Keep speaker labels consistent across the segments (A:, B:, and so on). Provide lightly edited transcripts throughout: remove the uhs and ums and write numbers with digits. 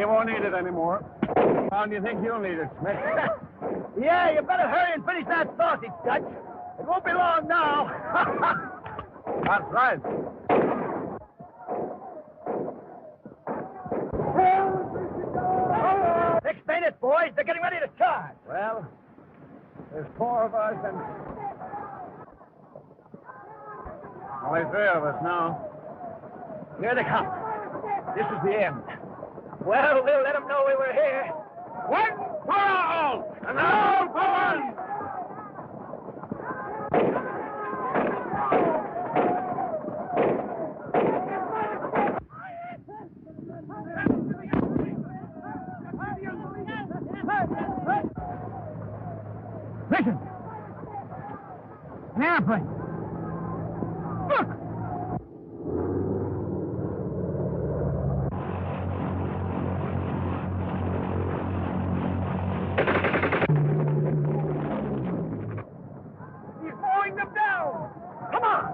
A: You won't need it anymore. How long do you think you'll need it, Schmidt?
B: Yeah, you better hurry and finish that sausage, Dutch. It won't be long now.
A: That's right.
B: Explain it, boys. They're getting ready to charge.
A: Well, there's 4 of us and... only 3 of us now.
B: Here they come. This is the end. Well, we'll let them know we were here.
A: One for all, and all for one.
B: Listen. An airplane. Look. He's mowing them down. Come on.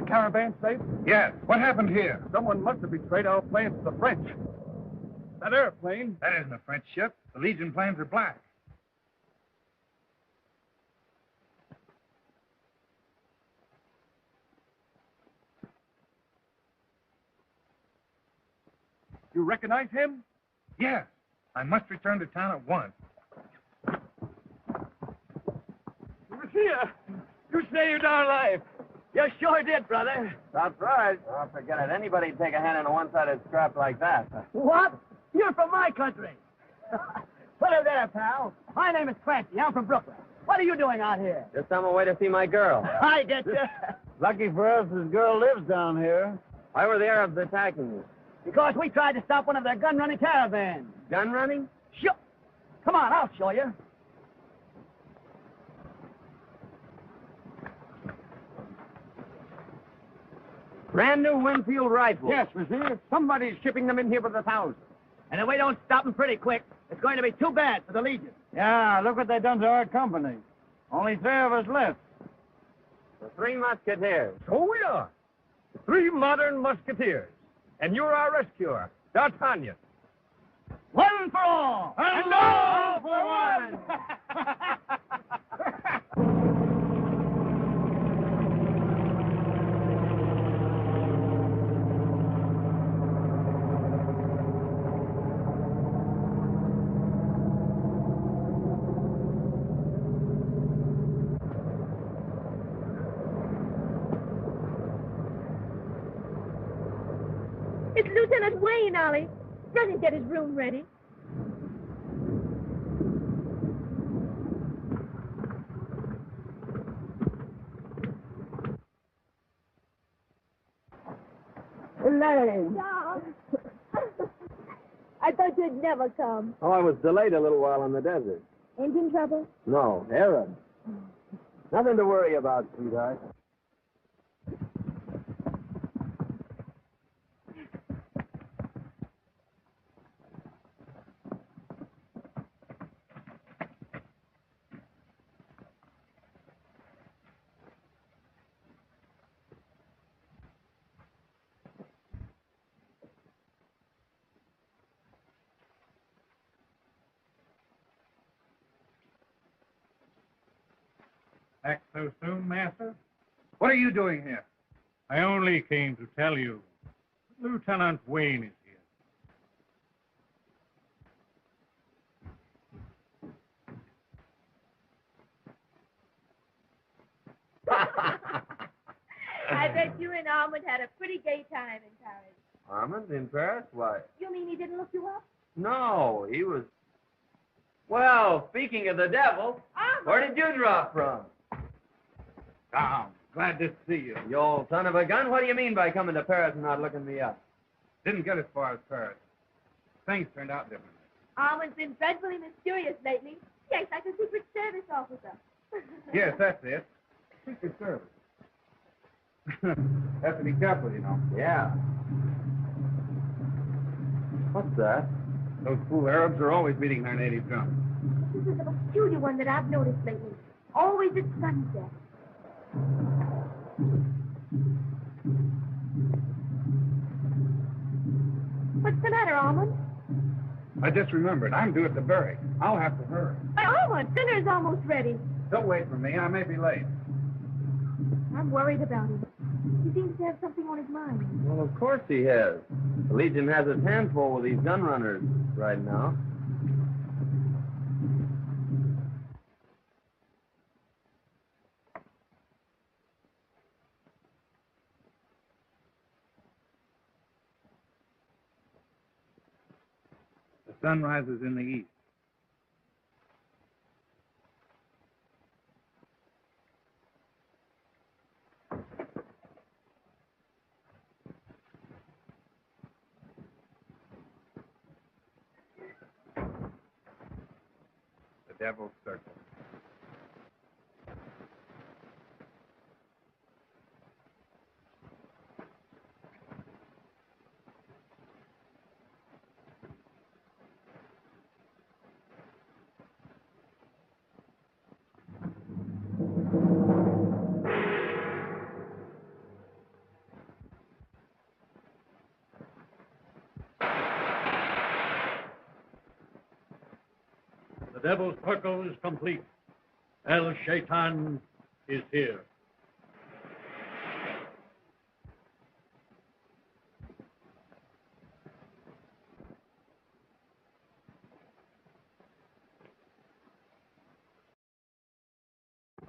A: Caravan safe?
C: Yes. What happened here?
A: Someone must have betrayed our plans to the French. That airplane.
C: That isn't a French ship. The Legion planes are black.
A: You recognize him?
C: Yes. I must return to town at once.
B: Monsieur, you saved our life. You sure did, brother.
D: That's right. Oh, forget it. Anybody'd take a hand in a one-sided scrap like that.
B: What? You're from my country. Hello there, pal. My name is Clancy. I'm from Brooklyn. What are you doing out here?
D: Just on my way to see my girl.
B: I get you.
A: Lucky for us, this girl lives down here.
D: Why were the Arabs attacking you?
B: Because we tried to stop one of their gun-running caravans.
D: Gun running?
B: Sure. Come on, I'll show you.
D: Brand new Winfield rifles.
A: Yes, monsieur. Somebody's shipping them in here for the 1,000.
B: And if we don't stop them pretty quick, it's going to be too bad for the Legion.
A: Yeah, look what they've done to our company. Only 3 of us left.
D: The 3 Musketeers.
A: So we are. 3 modern Musketeers. And you're our rescuer, D'Artagnan.
B: One for all!
A: And all for one!
E: It's Lieutenant Wayne, Ollie. Run and get his room ready.
B: Elaine.
E: No. I thought you'd never come.
D: Oh, I was delayed a little while in the desert.
E: Engine trouble?
D: No, Arab. Nothing to worry about, sweetheart.
C: Back so soon, Master? What are you doing here?
A: I only came to tell you Lieutenant Wayne is
E: I bet you and Almond had a pretty gay time in Paris.
D: Armand in Paris? Why?
E: You mean he didn't look you up?
D: No, he was... Well, speaking of the devil,
E: Almond!
D: where did you drop from?
C: Tom, glad to see you.
D: You old son of a gun, what do you mean by coming to Paris and not looking me up?
C: Didn't get as far as Paris. Things turned out differently.
E: Almond's been dreadfully mysterious lately. He acts like a Secret Service officer.
C: Yes, that's it. Secret Service. Have to be careful, you know.
D: Yeah. What's that?
C: Those fool Arabs are always beating their native drums.
E: This is a peculiar one that I've noticed lately. Always at sunset. What's the matter, Almond?
C: I just remembered. I'm due at the barracks. I'll have to hurry.
E: Why, Almond, dinner's almost ready.
C: Don't wait for me. I may be late.
E: I'm worried about him. He seems to have something on his mind.
D: Well, of course he has. The Legion has its hands full with these gun runners right now.
C: The sun rises in the east. The Devil's Circle.
A: The Devil's Circle is complete. El Shaitan is here.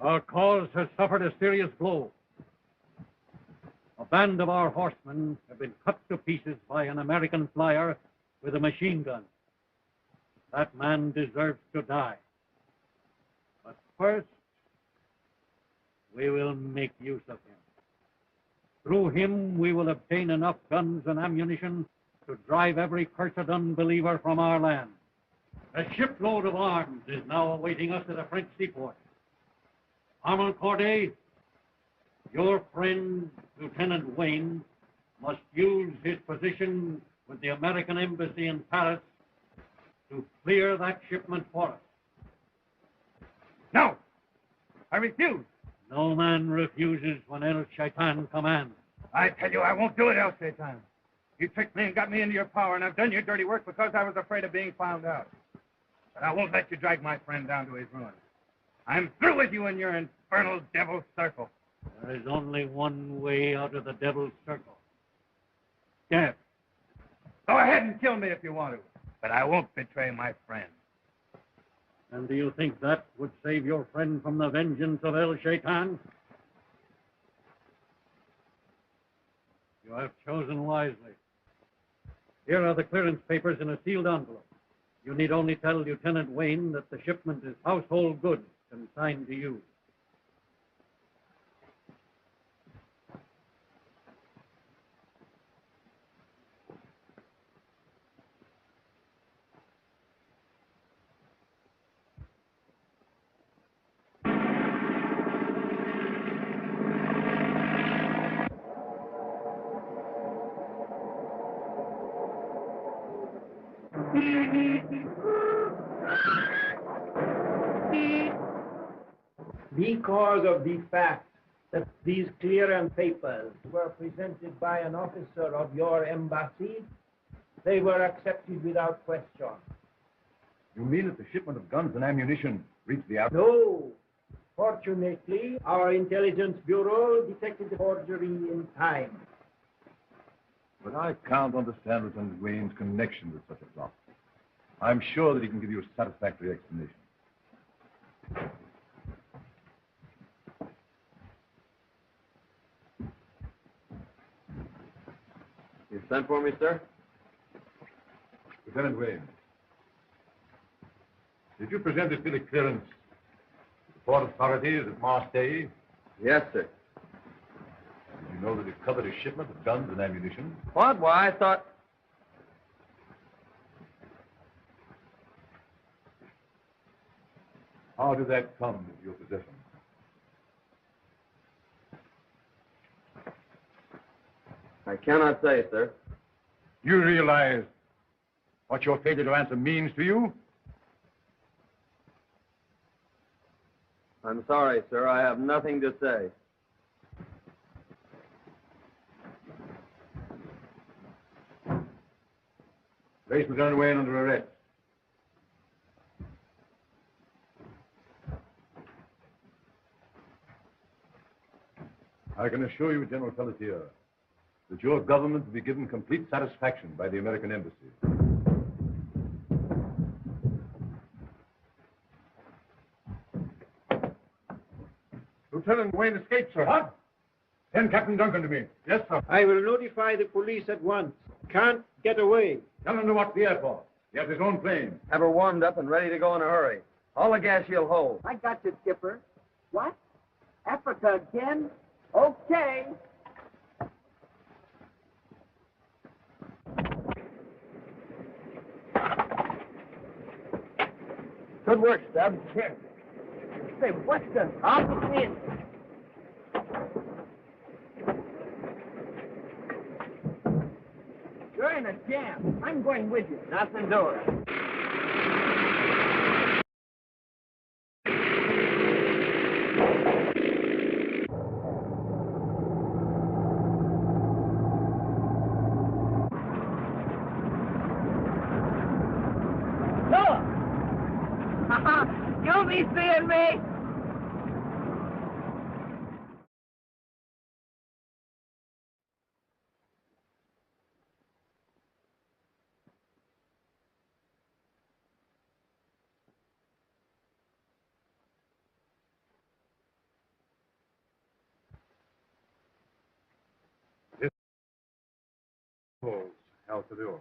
A: Our cause has suffered a serious blow. A band of our horsemen have been cut to pieces by an American flyer with a machine gun. That man deserves to die. But first, we will make use of him. Through him, we will obtain enough guns and ammunition to drive every cursed unbeliever from our land. A shipload of arms is now awaiting us at a French seaport. Armand Corday, your friend, Lieutenant Wayne, must use his position with the American embassy in Paris to clear that shipment for us.
C: No! I refuse.
A: No man refuses when El Shaitan commands.
C: I tell you, I won't do it, El Shaitan. You tricked me and got me into your power, and I've done your dirty work because I was afraid of being found out. But I won't let you drag my friend down to his ruin. I'm through with you in your infernal Devil's Circle.
A: There is only one way out of the Devil's Circle. Death.
C: Go ahead and kill me if you want to, but I won't betray my friend.
A: And do you think that would save your friend from the vengeance of El Shaitan? You have chosen wisely. Here are the clearance papers in a sealed envelope. You need only tell Lieutenant Wayne that the shipment is household goods consigned to you.
F: Because of the fact that these clearance papers were presented by an officer of your embassy, they were accepted without question.
G: You mean that the shipment of guns and ammunition reached the out?
F: No, Fortunately, our intelligence bureau detected the forgery in time.
G: But I can't understand Lieutenant Wayne's connection with such a plot. I'm sure that he can give you a satisfactory explanation.
D: You sent for me, sir?
G: Lieutenant Wayne, did you present this bill of clearance to the port authorities at Marseille?
D: Yes, sir.
G: Did you know that it covered a shipment of guns and ammunition?
D: What? Why, I thought...
G: How did that come into your possession?
D: I cannot say, sir.
G: You realize what your failure to answer means to you?
D: I'm sorry, sir. I have nothing to say.
G: Place Lieutenant Wayne under arrest. I can assure you, General Pelletier, that your government will be given complete satisfaction by the American Embassy. Lieutenant Wayne escaped, sir. What? Send Captain Duncan to me. Yes, sir.
F: I will notify the police at once. Can't get away.
G: Tell him to watch the airport. He has his own plane.
D: Have her warmed up and ready to go in a hurry. All the gas she'll hold.
B: I got you, Skipper. What? Africa again? Okay.
D: Good work, Stubbs.
B: Here. Say, what's the... I'll see it. You're in a jam. I'm going with you.
D: Nothing doing.
B: You'll be seeing me.
G: Holds held to the oar.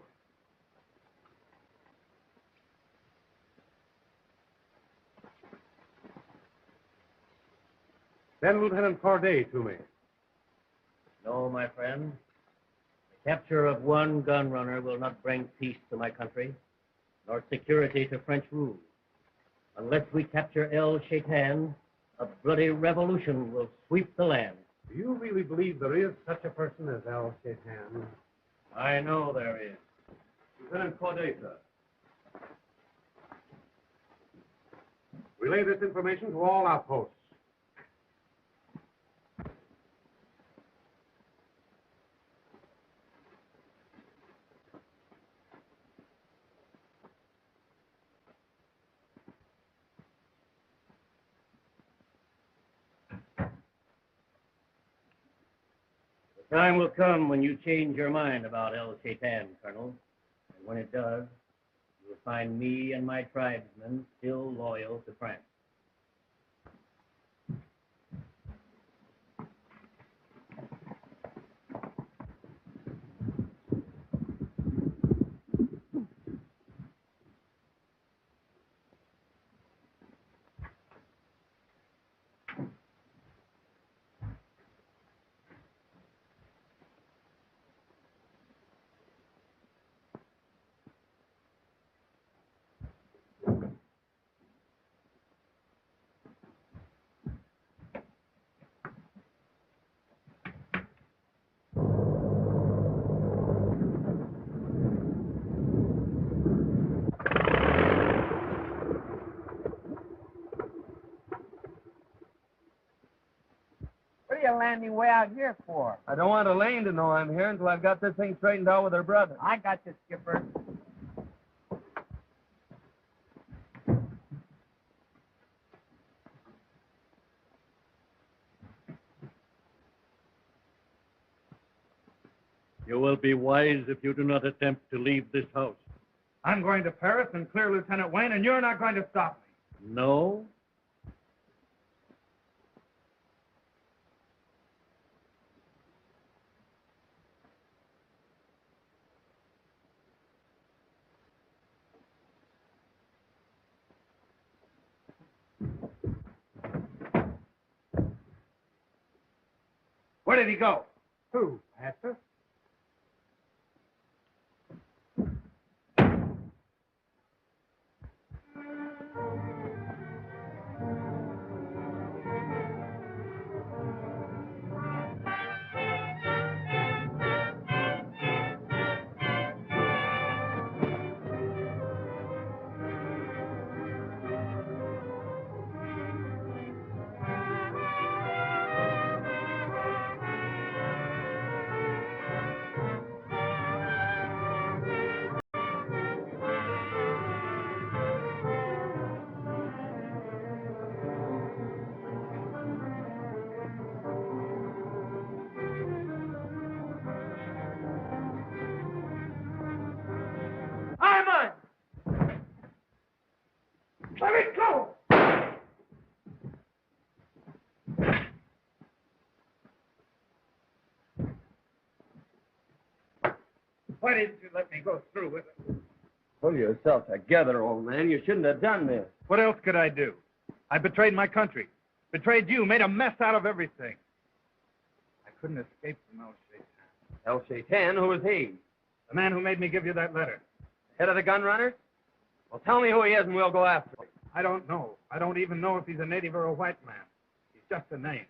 A: Send Lieutenant Corday to me.
H: No, my friend. The capture of one gun runner will not bring peace to my country, nor security to French rule. Unless we capture El Shaitan, a bloody revolution will sweep the land.
A: Do you really believe there is such a person as El Shaitan?
H: I know there is.
G: Lieutenant Corday, sir.
A: Relay this information to all outposts.
H: The time will come when you change your mind about El Shaitan, Colonel. And when it does, you will find me and my tribesmen still loyal to France.
B: What are you landing way out here for?
D: I don't want Elaine to know I'm here until I've got this thing straightened out with her brother.
B: I got you, Skipper.
A: You will be wise if you do not attempt to leave this house.
C: I'm going to Paris and clear Lieutenant Wayne, and you're not going to stop me.
A: No?
C: Where did he go?
F: Who, Master?
C: Let me go! Why didn't you let me go through with it?
D: Pull yourself together, old man. You shouldn't have done this.
C: What else could I do? I betrayed my country, betrayed you, made a mess out of everything. I couldn't escape from El Shaitan.
D: El Shaitan? Who is he?
C: The man who made me give you that letter.
D: Head of the gun runners? Well, tell me who he is and we'll go after him.
C: I don't know. I don't even know if he's a native or a white man. He's just a name.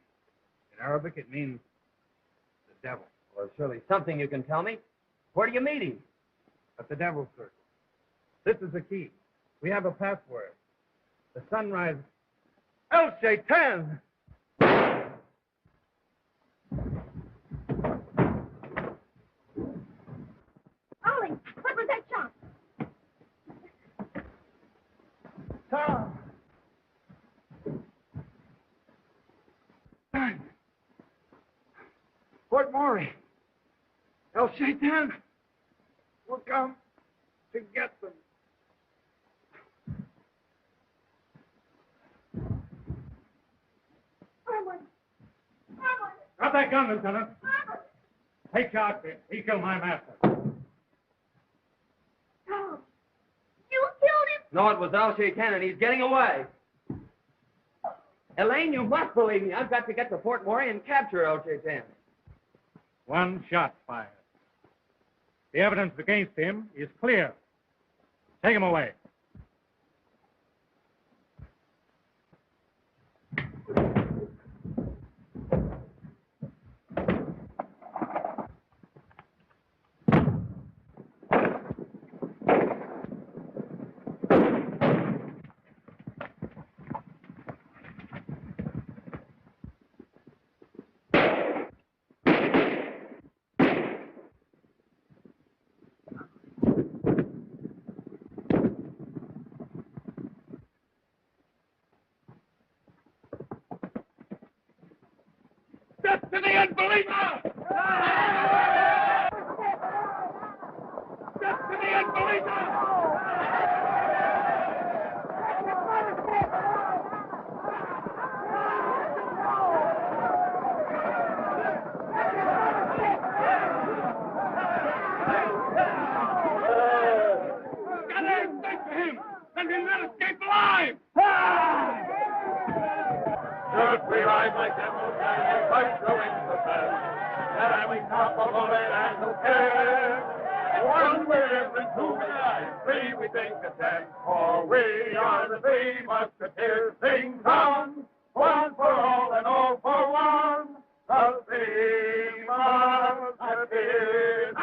C: In Arabic, it means the devil.
D: Well, surely something you can tell me. Where do you meet him?
C: At the Devil's Circle. This is the key. We have a password. The sunrise. El Shaitan!
E: Ollie, what was that shot?
C: Tom! Fort Maury. El Shaitan will come to get them.
E: Armand!
A: Drop that gun, Lieutenant. Take charge, kid. He killed my master.
E: Tom! You killed him!
D: No, it was El Shaitan, and he's getting away. Elaine, you must believe me. I've got to get to Fort Maury and capture El Shaitan.
A: One shot fired. The evidence against him is clear. Take him away. Destiny unbeliever! Destiny unbeliever! Got everything for him! Send him not escape alive!
G: Should we ride like devils and fight the winds of death? And we topple the land and who cares? One we live and two we die, three we think of ten. For we are the three Musketeers. Sing song, one for all and all for one. The three Musketeers.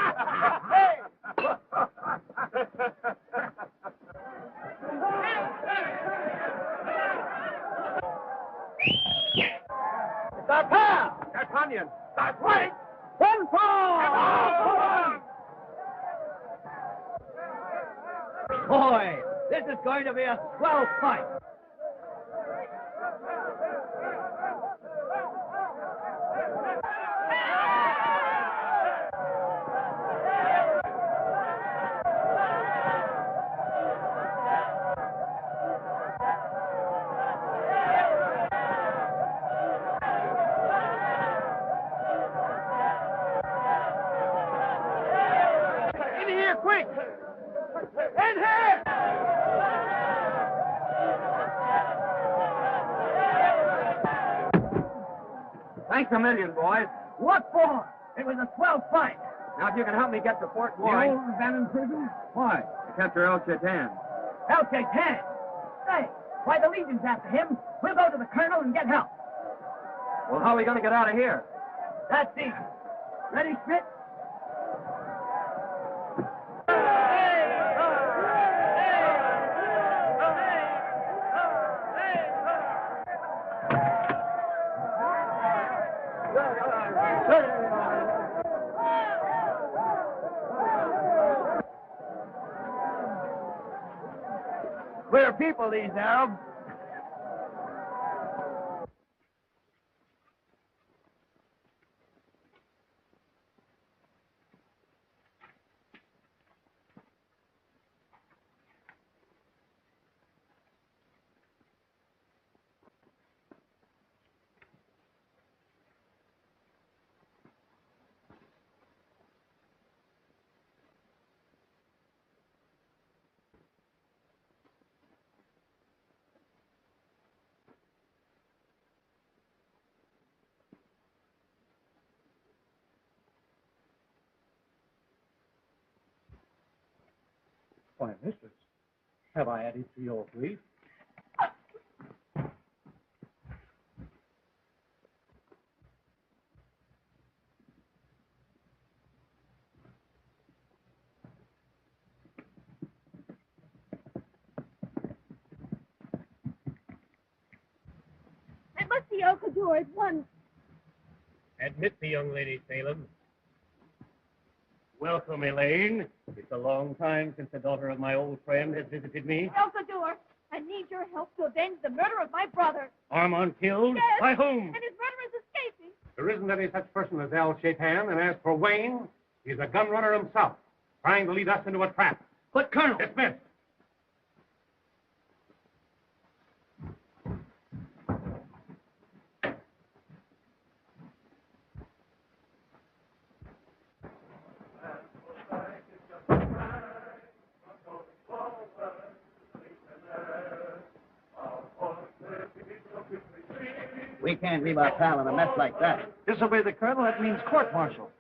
B: It's our pal!
C: D'Artagnan, that's right!
B: One fall! Boy, this is going to be a swell fight.
D: Thanks a million, boys.
B: What for? It was a swell fight.
D: Now, if you can help me get to Fort
B: The
D: Roy.
B: old abandoned prison? Why?
D: To capture El Shaitan.
B: El Shaitan. Say, why the Legion's after him? We'll go to the colonel and get help.
D: Well, how are we going to get out of here?
B: That's easy. Ready, Schmidt? Queer people, these Arabs.
A: Why, mistress, have I added to your grief?
E: I must see Okador at once.
H: Admit the young lady, Salem. Welcome, Elaine. It's a long time since the daughter of my old friend has visited me.
E: Okador, I need your help to avenge the murder of my brother.
H: Armand killed?
E: Yes.
H: By whom?
E: And his murderer is escaping.
C: There isn't any such person as El Shaitan, and as for Wayne, he's a gun runner himself, trying to lead us into a trap.
B: But, Colonel...
C: Dismissed.
B: We can't leave our pal in a mess like that. Disobey the colonel, that means court-martial.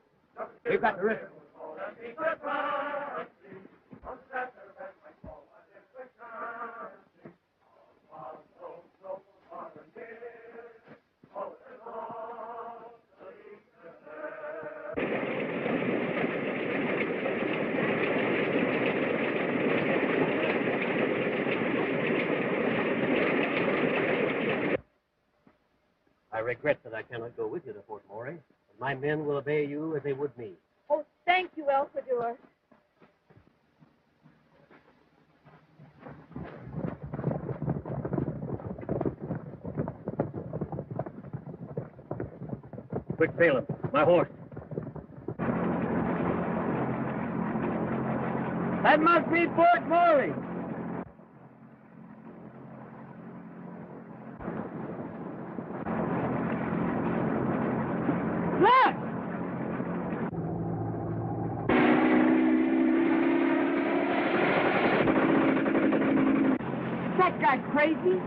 B: We've got to risk it.
H: I regret that I cannot go with you to Fort Moray, but my men will obey you as they would me.
E: Oh, thank you, Okador.
H: Quick, Salem, my horse.
B: That must be Fort Moray. Look! That guy crazy?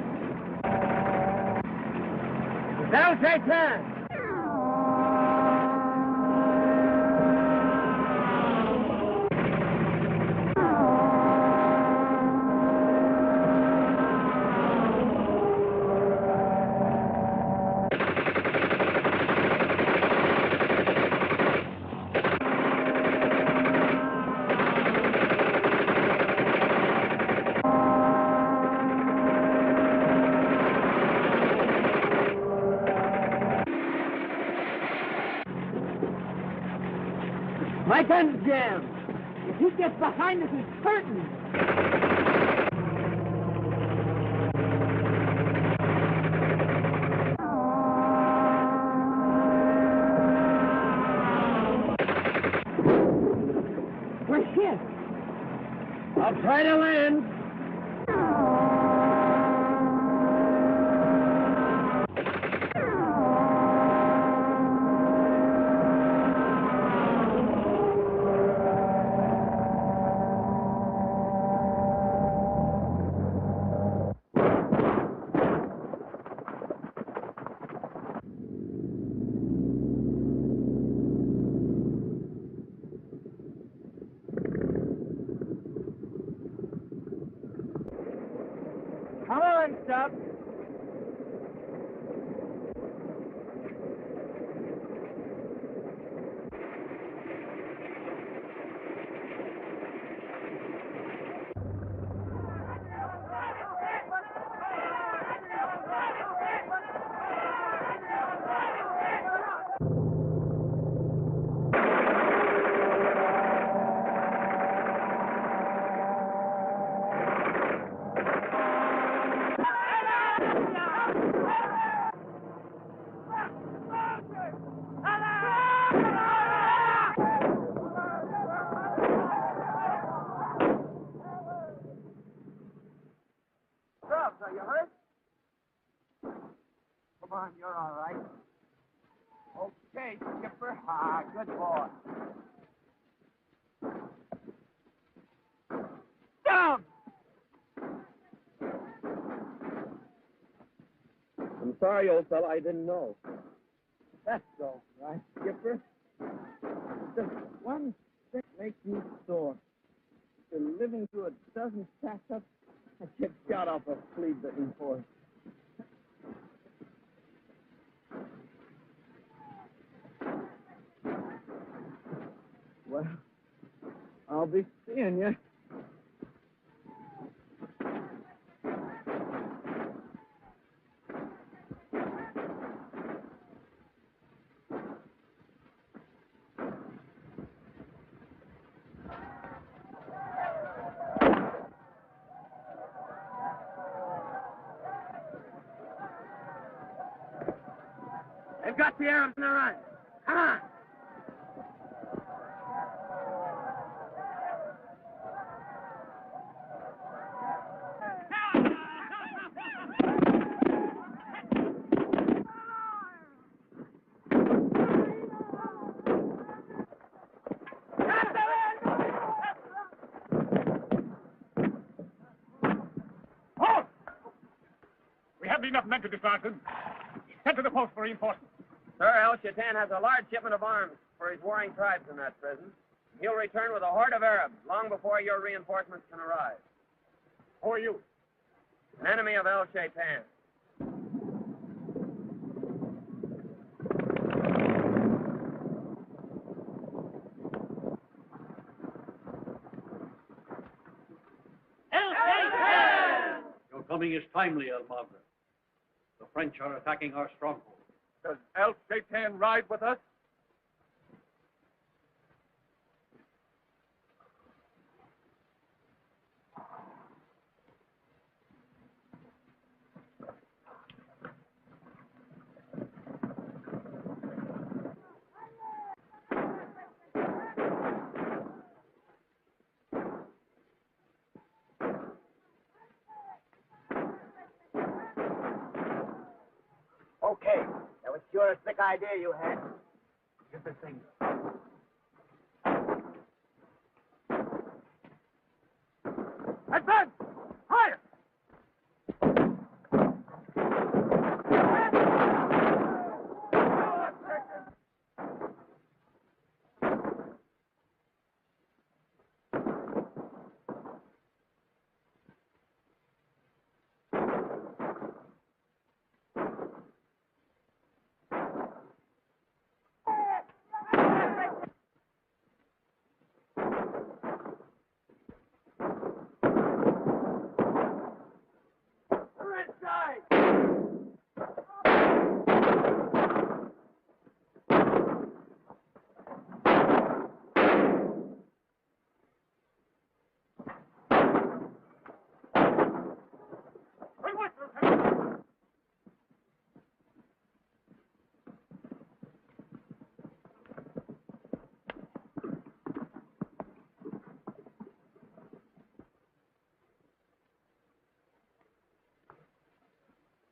B: Now, Shaitan! My gun's jammed. If he gets behind us, it's curtain. We're hit. I'll try to land. Come on, Stubb. Stubbs, are you hurt? Come on, you're all right. Okay, Skipper. Ah, good boy. Down!
D: I'm sorry, old fella. I didn't know.
B: That's all right, Skipper. Just one thing makes me sore. After living through a dozen pack-ups, I get shot off a flea-bitten horse. Well, I'll be seeing you. They've got the Arabs on the run. Come on.
G: Halt! We haven't enough men to disarm them. Send to the post for reinforcements.
D: Sir, El Shaitan has a large shipment of arms for his warring tribes in that prison. He'll return with a horde of Arabs long before your reinforcements can arrive.
G: Who are you?
D: An enemy of El Shaitan.
A: Your coming is timely, El Magra. The French are attacking our stronghold.
G: Does El Shaitan ride with us?
B: Okay, that was sure a sick idea you had. Get the thing.
G: Advance! Fire!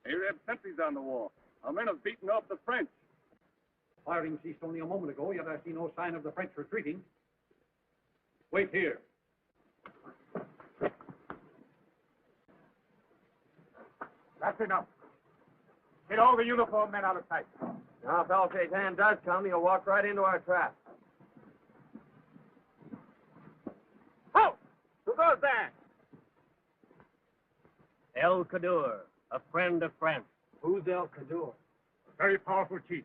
G: Arab sentries on the wall. Our men have beaten off the French.
A: Firing ceased only a moment ago, yet I see no sign of the French retreating. Wait here.
G: That's enough. Get all the uniformed men out of sight.
D: Now, if El Shaitan does come, he'll walk right into our trap.
G: Halt! Who goes there?
H: El Cadur, a friend of France.
F: Who's El Cadur?
C: A very powerful chief,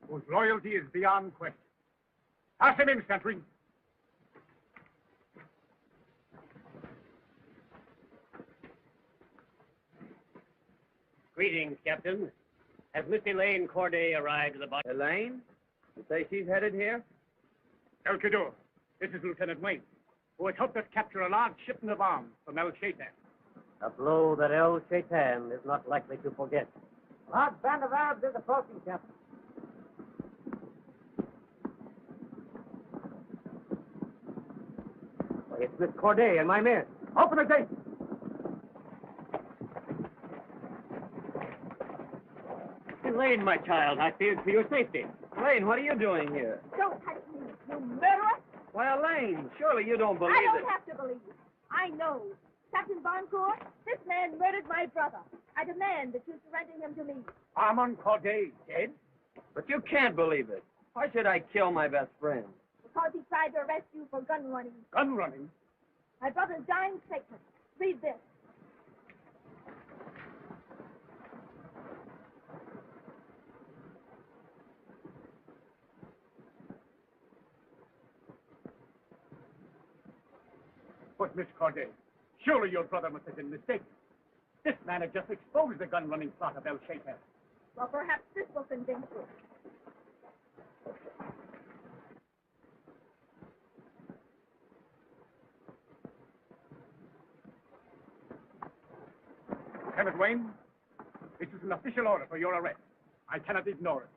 C: whose loyalty is beyond question. Pass him in, sentry.
H: Greetings, Captain. Has Miss Elaine Corday arrived at the body?
B: Elaine? You say she's headed here?
C: El Cadur, this is Lieutenant Wayne, who has helped us capture a large shipment of arms from El Shaitan.
H: A blow that El Shaitan is not likely to forget.
F: Large band of Arabs is approaching, Captain.
H: It's Miss Corday and my men.
C: Open the gate!
H: Elaine, my child, I feared for your safety.
B: Elaine, what are you doing here?
E: Don't touch me, you murderer!
B: Why, Elaine, surely you don't believe
E: I don't
B: it.
E: have to believe it. I know. Captain Boncourt, this man murdered my brother. I demand that you surrender him to me.
C: Armand Corday dead?
B: But you can't believe it. Why should I kill my best friend?
E: Because he tried to arrest you for gun running.
C: Gun running?
E: My brother's dying statement. Read this.
C: But, Miss Corday, surely your brother must have been mistaken. This man had just exposed the gun-running plot of El Shaitan.
E: Well, perhaps this will convince you.
C: Lieutenant Wayne, this is an official order for your arrest. I cannot ignore it.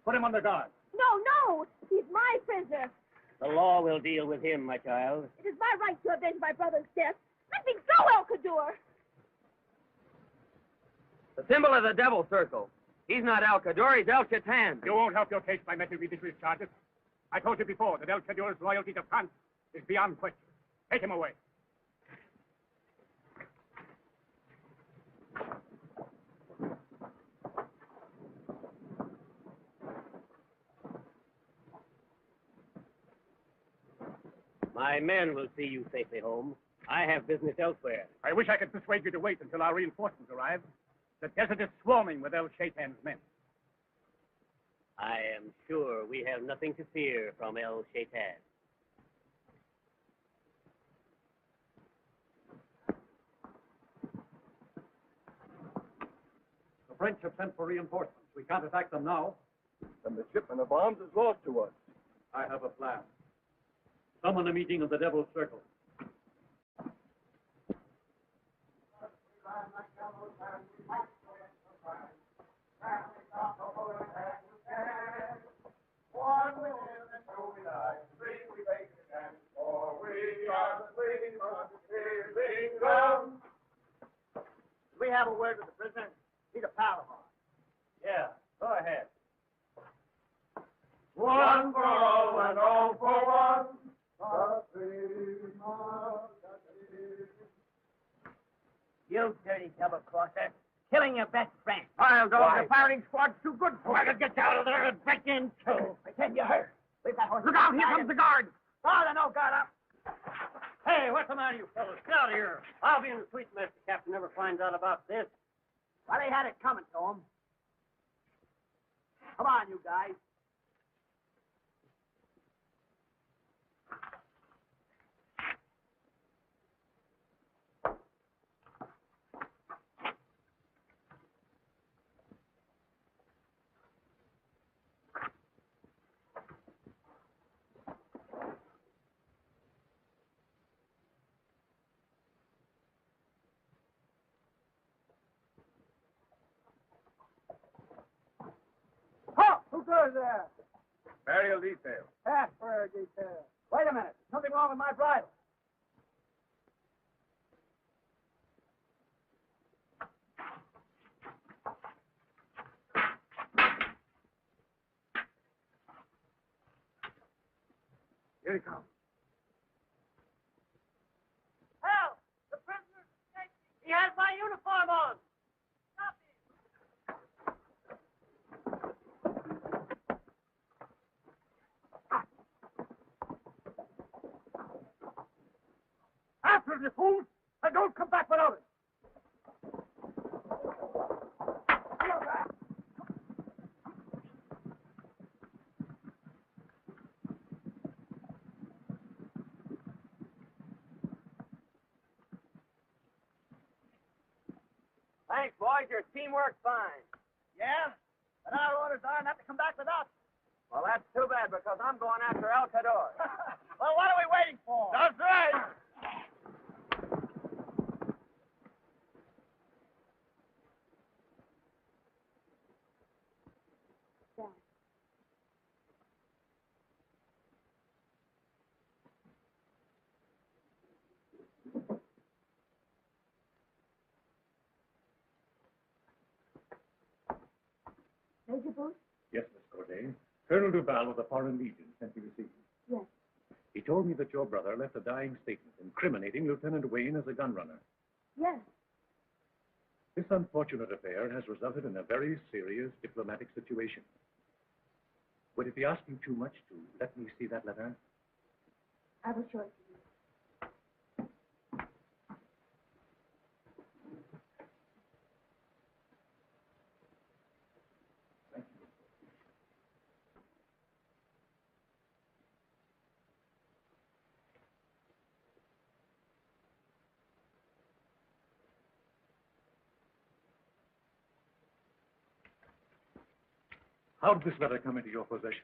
C: Put him under guard.
E: No! He's my prisoner.
H: The law will deal with him, my child.
E: It is my right to avenge my brother's death. Let me go, El Cadur.
B: The symbol of the devil circle. He's not El Cadur, he's El Shaitan.
C: You won't help your case by making me dismiss charges. I told you before that El Cadur's loyalty to France is beyond question. Take him away.
H: My men will see you safely home. I have business elsewhere.
C: I wish I could persuade you to wait until our reinforcements arrive. The desert is swarming with El Shaitan's men.
H: I am sure we have nothing to fear from El Shaitan.
A: The French have sent for reinforcements. We can't attack them now.
G: And the shipment of arms is lost to us.
A: I have a plan. Summon a meeting of the Devil's Circle.
G: One we live and two we die, three we make it and four we are the three Musketeers in England.
F: Do we have a word with the prisoner? He's a pal of ours.
H: Yeah, go ahead.
G: One for all and all for one. The three Musketeers.
F: You dirty double-crosser. Killing your best friend.
B: I'll go.
F: Why?
B: The firing squad's too good for
F: Why,
B: it.
F: to get out of there and break in too. Pretend you're hurt. We've got horses.
B: Look out, here comes the guard.
F: Oh, the no guard up.
H: Hey, what's the matter, you fellas? Get out of here. I'll be in the sweet mess if the captain never finds out about this.
F: Well, they had it coming to him. Come on, you guys. Oh, who goes there?
C: Burial detail.
F: Half for detail. Wait a minute. Something wrong with my bridle.
C: Here he comes.
F: Help! The prisoner's escaped. He has my uniform on. Stop him.
C: After the fools, and don't come back without it.
D: Thanks, boys. Your teamwork's fine.
B: Yeah? But our orders are not to come back without.
D: Well, that's too bad because I'm going after El Cador.
B: Well, what are we waiting for?
C: That's right.
E: Major Booth?
A: Yes, Miss Corday. Colonel Duval of the Foreign Legion sent me to see you.
E: Yes.
A: He told me that your brother left a dying statement incriminating Lieutenant Wayne as a gun runner.
E: Yes.
A: This unfortunate affair has resulted in a very serious diplomatic situation. Would it be asking too much to let me see that letter?
E: I will show it to you.
A: How did this letter come into your possession?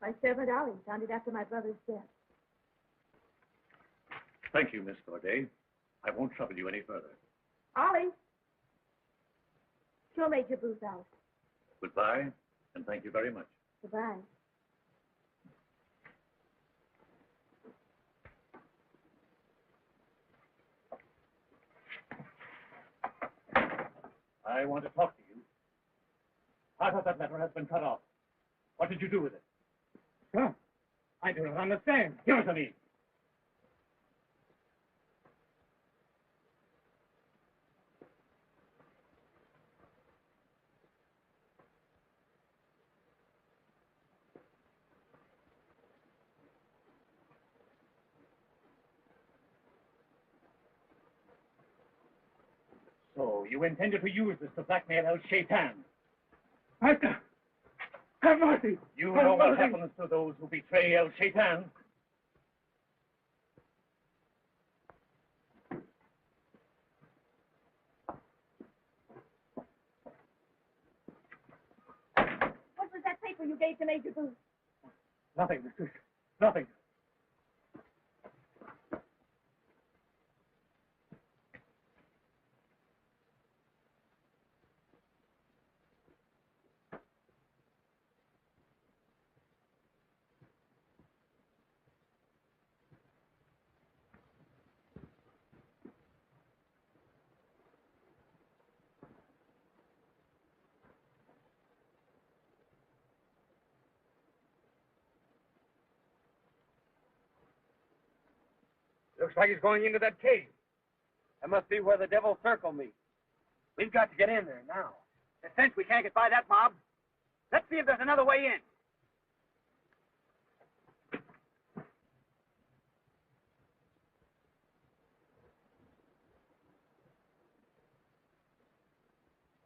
E: My servant Ollie found it after my brother's death.
A: Thank you, Miss Corday. I won't trouble you any further.
E: Ollie! Show Major Booth out.
A: Goodbye, and thank you very much.
E: Goodbye.
A: I want to talk to you. Part of that letter has been cut off. What did you do with it?
C: Sir, I do not understand.
A: Give it to me. So, you intended to use this to blackmail El Shaitan.
C: Master, have mercy.
A: You
C: Have
A: know what
C: mercy.
A: happens to those who betray El Shaitan.
E: What was that paper you gave to Major Booth?
A: Nothing, mistress. Nothing.
C: Looks like he's going into that cave.
D: That must be where the Devil's Circle meets. We've got to get in there now.
B: There's a cinch we can't get by that mob. Let's see if there's another way in.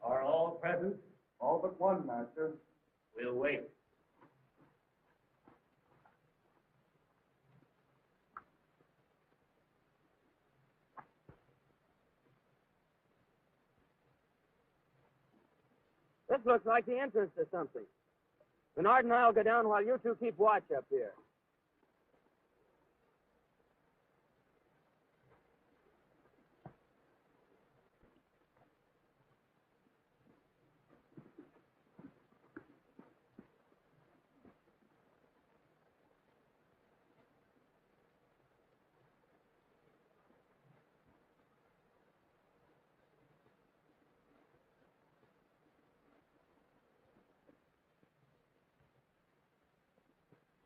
H: Are all present?
C: All but one, Master.
H: We'll wait.
D: This looks like the entrance to something. Renard and I'll go down while you two keep watch up here.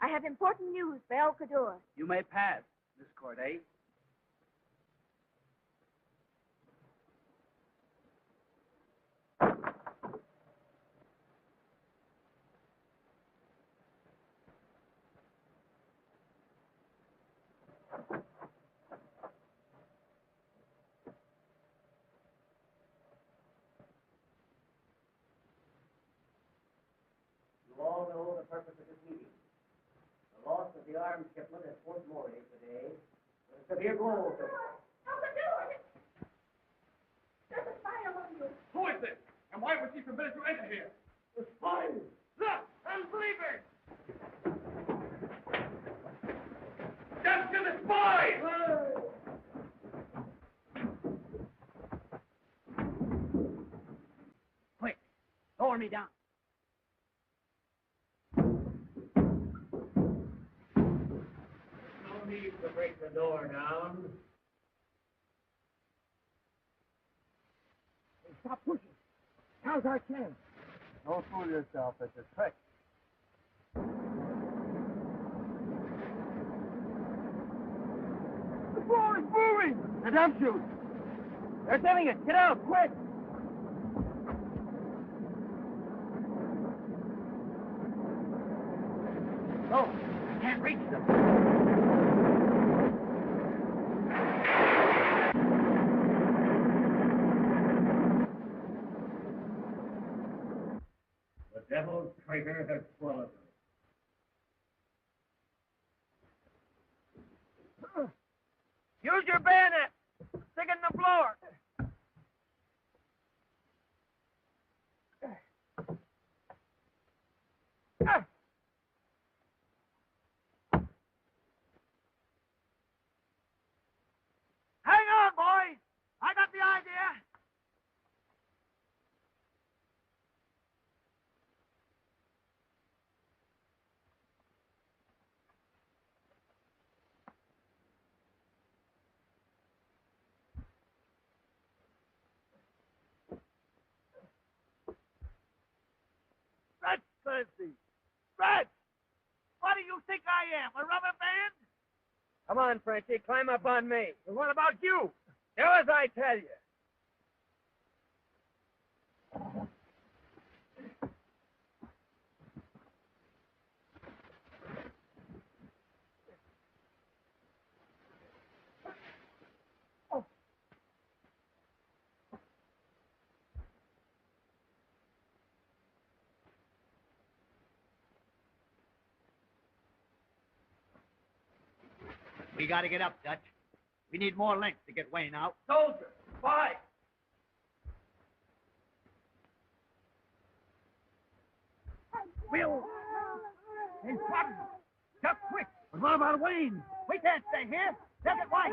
E: I have important news for El Cador.
B: You may pass, Miss Corday.
H: You all know the purpose of this meeting. The loss of the arms shipment at Fort Maury today was a severe blow to
E: El Cador! There's a fire on
C: was she permitted to enter here?
G: The spies!
C: Look! Unbelievers! Capture the spies!
B: Quick, lower me down.
H: No need to break the door down.
B: Hey, stop pushing. Now's our chance.
G: Don't fool yourself. It's a trick.
B: The floor is moving! The dump chute! They're getting it! Get out, quick! Oh, I can't reach them.
H: The devil's traitor has swallowed them.
B: Use your bayonet! Stick it in the floor! Hang on, boys! I got the idea! That's Clancy! Brad! What do you think I am, a rubber band?
D: Come on, Frenchie, climb up on me.
B: And what about you?
D: Do as I tell you.
B: We gotta get up, Dutch. We need more length to get Wayne out.
C: Soldier! Spy!
B: Will! He's spotted! Duck quick! But what about Wayne? We can't stay here. They'll get White.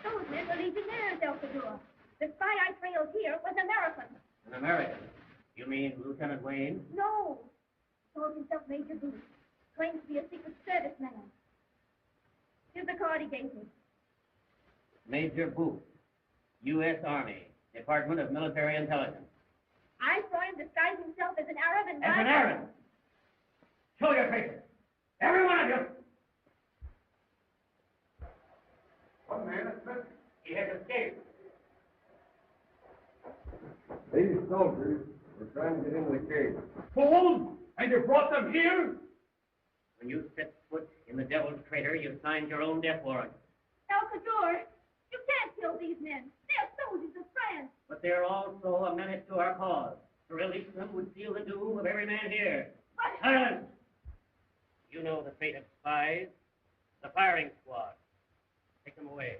E: Those men were legionnaires, El Fedor. The spy I trailed here was American.
H: An American? You mean Lieutenant Wayne?
E: No. Called himself Major Booth. Claims to be a Secret Service man. Here's the card he gave me.
H: Major Booth, U.S. Army, Department of Military Intelligence.
E: I saw him disguise himself as an Arab and...
H: As an Arab? Show your faces. Every one of you.
C: One man is missing.
H: He has escaped.
G: These soldiers were trying to get into the cave.
C: Fools! And you brought them here?
H: When you set foot in the Devil's Crater, you've signed your own death warrant.
E: El Fedor, you can't kill these men. They're soldiers of France.
H: But they're also a menace to our cause. To release them would seal the doom of every man here.
E: But...
H: Silence! You know the fate of spies. The firing squad. Take them away.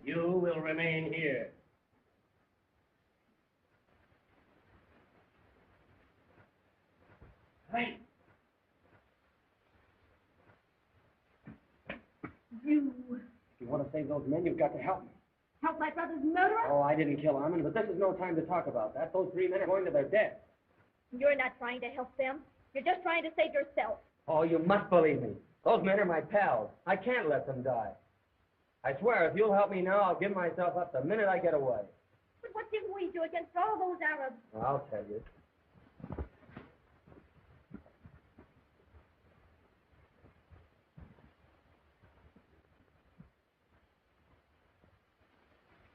H: You will remain here.
I: save those men, you've got to help me.
E: Help my brother's murderer?
I: Oh, I didn't kill Armand, but this is no time to talk about that. Those 3 men are going to their death.
E: You're not trying to help them. You're just trying to save yourself.
I: Oh, you must believe me. Those men are my pals. I can't let them die. I swear, if you'll help me now, I'll give myself up the minute I get away.
E: But what can we do against all those Arabs?
I: Well, I'll tell you.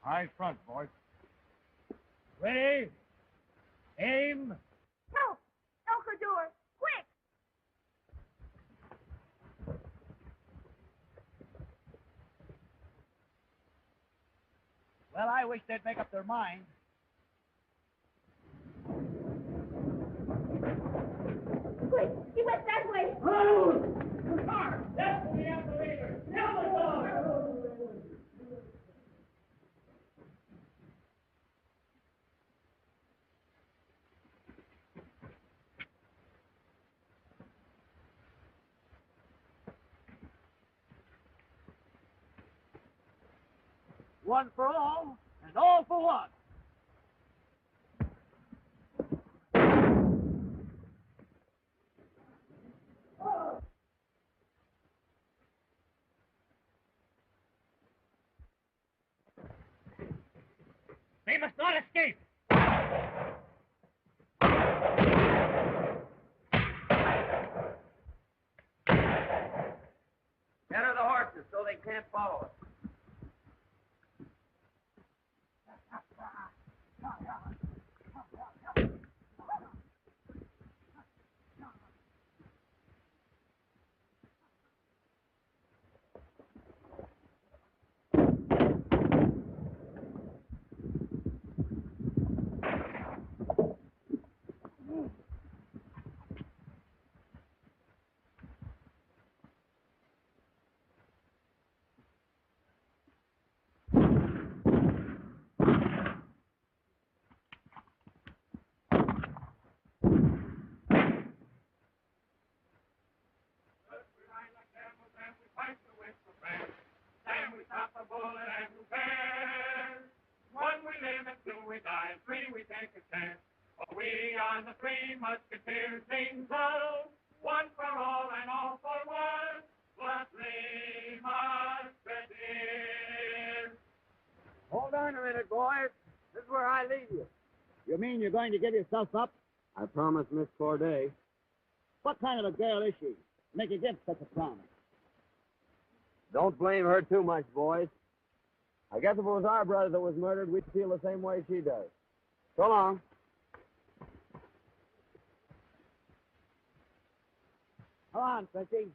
A: Eyes front, boys. Ready? Aim.
E: Help! El Kaddour! Quick!
A: Well, I wish they'd make up their mind.
E: Quick! He went that way!
A: The car! That's the elevator! Now the door! One for all, and all for one. They must not escape.
D: Gather the horses so they can't follow us.
G: One we live and two we die, and three we take a chance. For we are the 3 Musketeers, sing so. One for all and all for one. The 3 Musketeers.
B: Hold on a minute, boys. This is where I leave you.
A: You mean you're going to give yourself up?
B: I promised Miss Corday.
A: What kind of a girl is she? Make you give such a promise.
B: Don't blame her too much, boys. I guess if it was our brother that was murdered, we'd feel the same way she does. So long.
A: Come on, Clancy.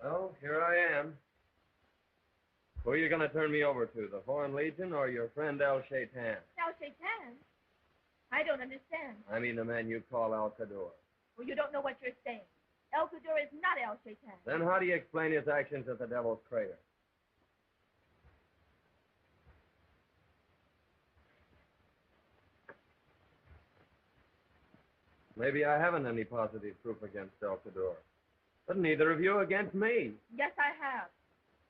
B: Well, here I am. Who are you going to turn me over to, the Foreign Legion or your friend El Shaitan?
E: El Shaitan? I don't understand.
B: I mean the man you call Al Kaddour.
E: Well, you don't know what you're saying. El Kaddour is not El Shaitan.
B: Then how do you explain his actions at the Devil's Crater? Maybe I haven't any positive proof against El Kaddour. But neither of you against me.
E: Yes, I have.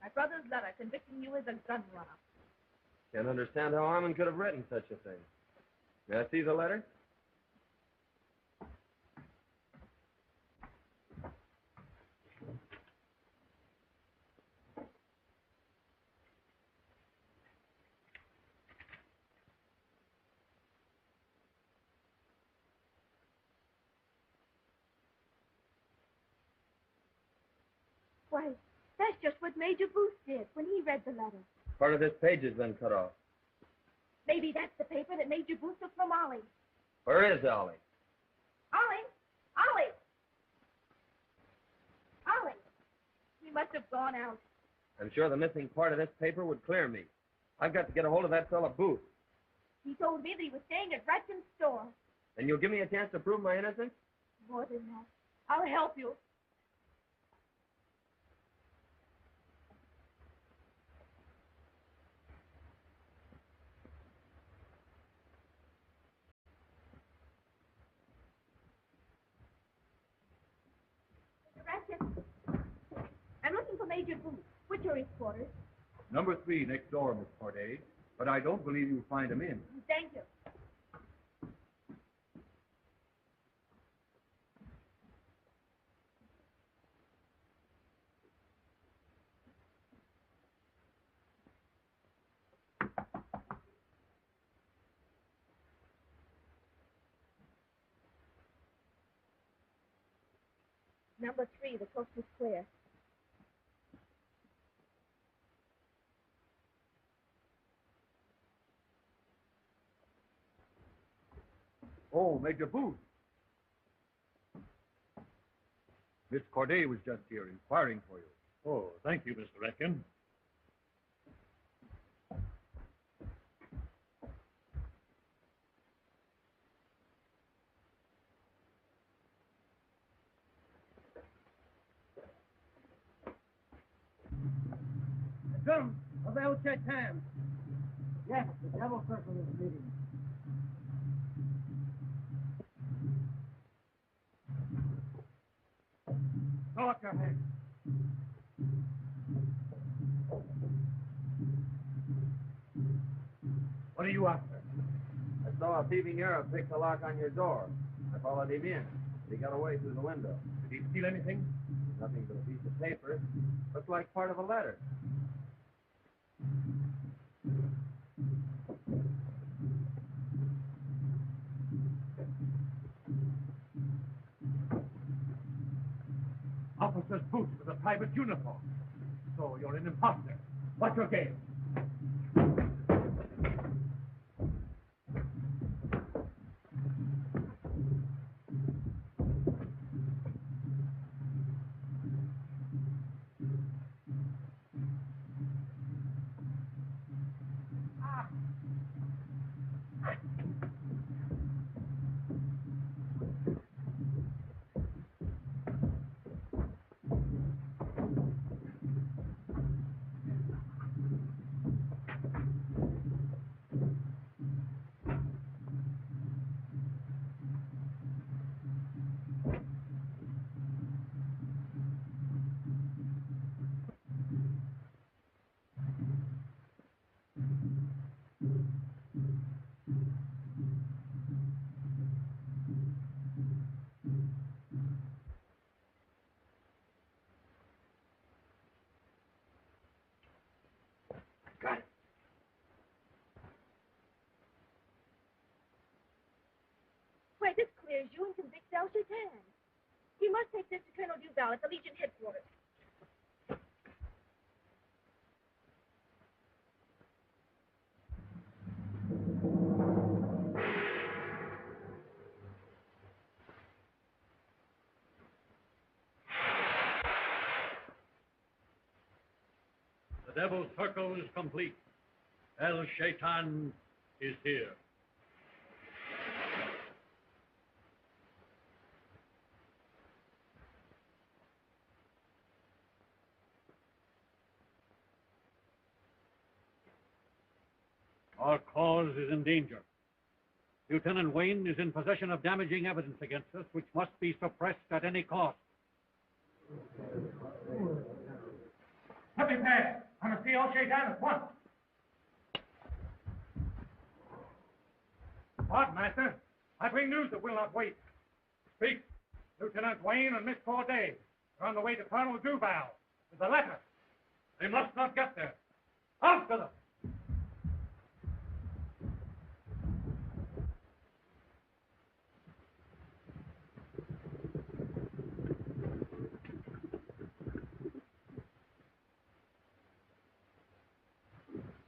E: My brother's letter convicting you as a gun runner.
B: Can't understand how Armand could have written such a thing. May I see the letter?
E: Why, that's just what Major Booth did when he read the letter.
B: Part of this page has been cut off.
E: Maybe that's the paper that Major Booth took from Ollie.
B: Where is Ollie?
E: Ollie! Ollie! Ollie! He must have gone out.
B: I'm sure the missing part of this paper would clear me. I've got to get a hold of that fellow Booth.
E: He told me that he was staying at Ratchen's store.
I: Then you'll give me a chance to prove my innocence?
E: More than that. I'll help you. Mr. Ratchet, I'm looking for Major Booth. Which are his quarters?
C: Number 3 next door, Miss Corday. But I don't believe you'll find him in.
E: Thank you. Number 3, the coast is clear.
C: Oh, Major Booth. Miss Corday was just here inquiring for you.
A: Oh, thank you, Mr. Ratkin.
B: Drum of El Shaitan. Yes, the Devil Circle is meeting.
C: Throw up your hands. What are you after?
I: I saw a thieving Arab pick the lock on your door. I followed him in. He got away through the window.
C: Did he steal anything?
I: Nothing but a piece of paper. Looks like part of a letter.
C: Officer's boots with a private uniform. So you're an imposter. What's your game? Got it.
E: Why, this clears you and convicts El Shaitan. You must take this to Colonel Duval at the Legion headquarters.
A: The Devil's Circle is complete. El Shaitan is here. Our cause is in danger. Lieutenant Wayne is in possession of damaging evidence against us, which must be suppressed at any cost.
C: Let me pass. I must see El Shaitan at once. What, master? I bring news that will not wait. Speak. Lieutenant Wayne and Miss Corday are on the way to Colonel Duval with a letter. They must not get there. After them.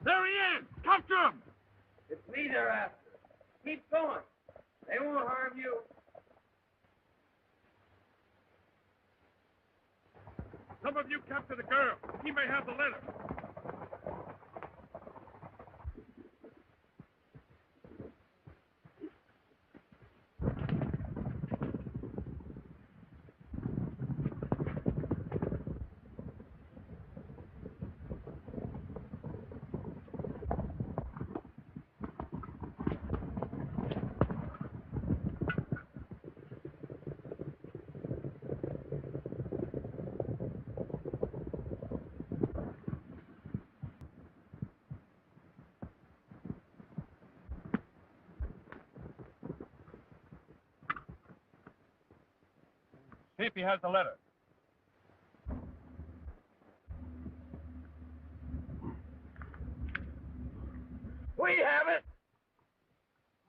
G: There he is! Capture him!
I: It's me they're after. Keep going. They won't harm you.
G: Some of you capture the girl. He may have the letter.
C: See if he has the letter.
I: We have it.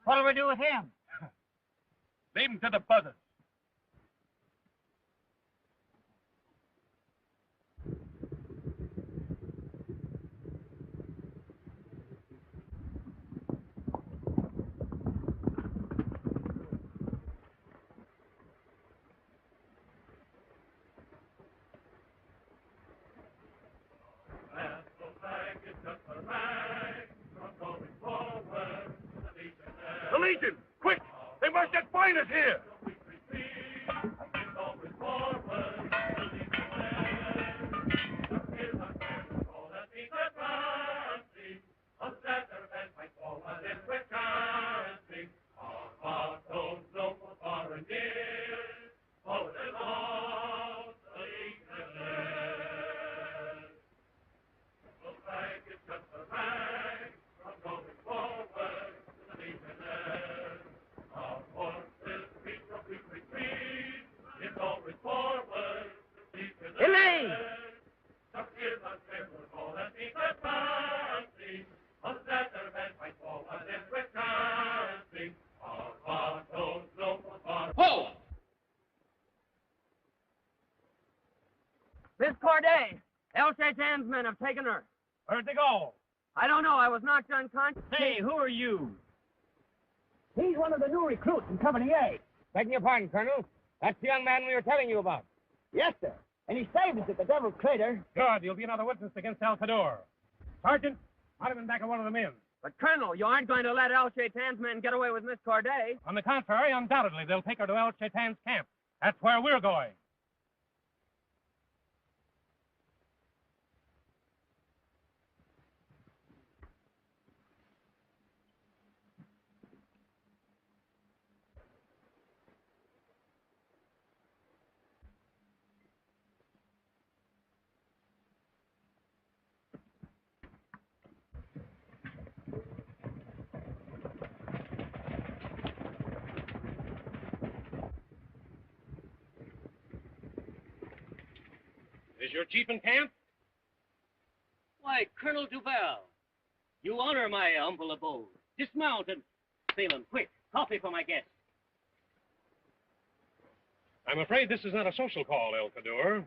B: What'll we do with him?
C: Leave him to the buzzards. The Legion! Quick! They must just find us here!
B: Elaine!
I: Whoa! Miss Corday, El Shaitan's men have taken her.
C: Where'd they go?
I: I don't know. I was knocked unconscious.
C: Hey, who are you?
B: He's one of the new recruits in Company A.
I: Begging your pardon, Colonel. That's the young man we were telling you about.
B: Yes, sir. And he saved us at the Devil's Crater.
C: Good. You'll be another witness against Al Cador. Sergeant, I'd have been back of one of the men.
I: But, Colonel, you aren't going to let El Shaitan's men get away with Miss Corday.
C: On the contrary, undoubtedly, they'll take her to El Shaitan's camp. That's where we're going. Is your chief in camp?
H: Why, Colonel Duval, you honor my humble abode. Dismount and Salem, quick, coffee for my guest.
C: I'm afraid this is not a social call, El Cador.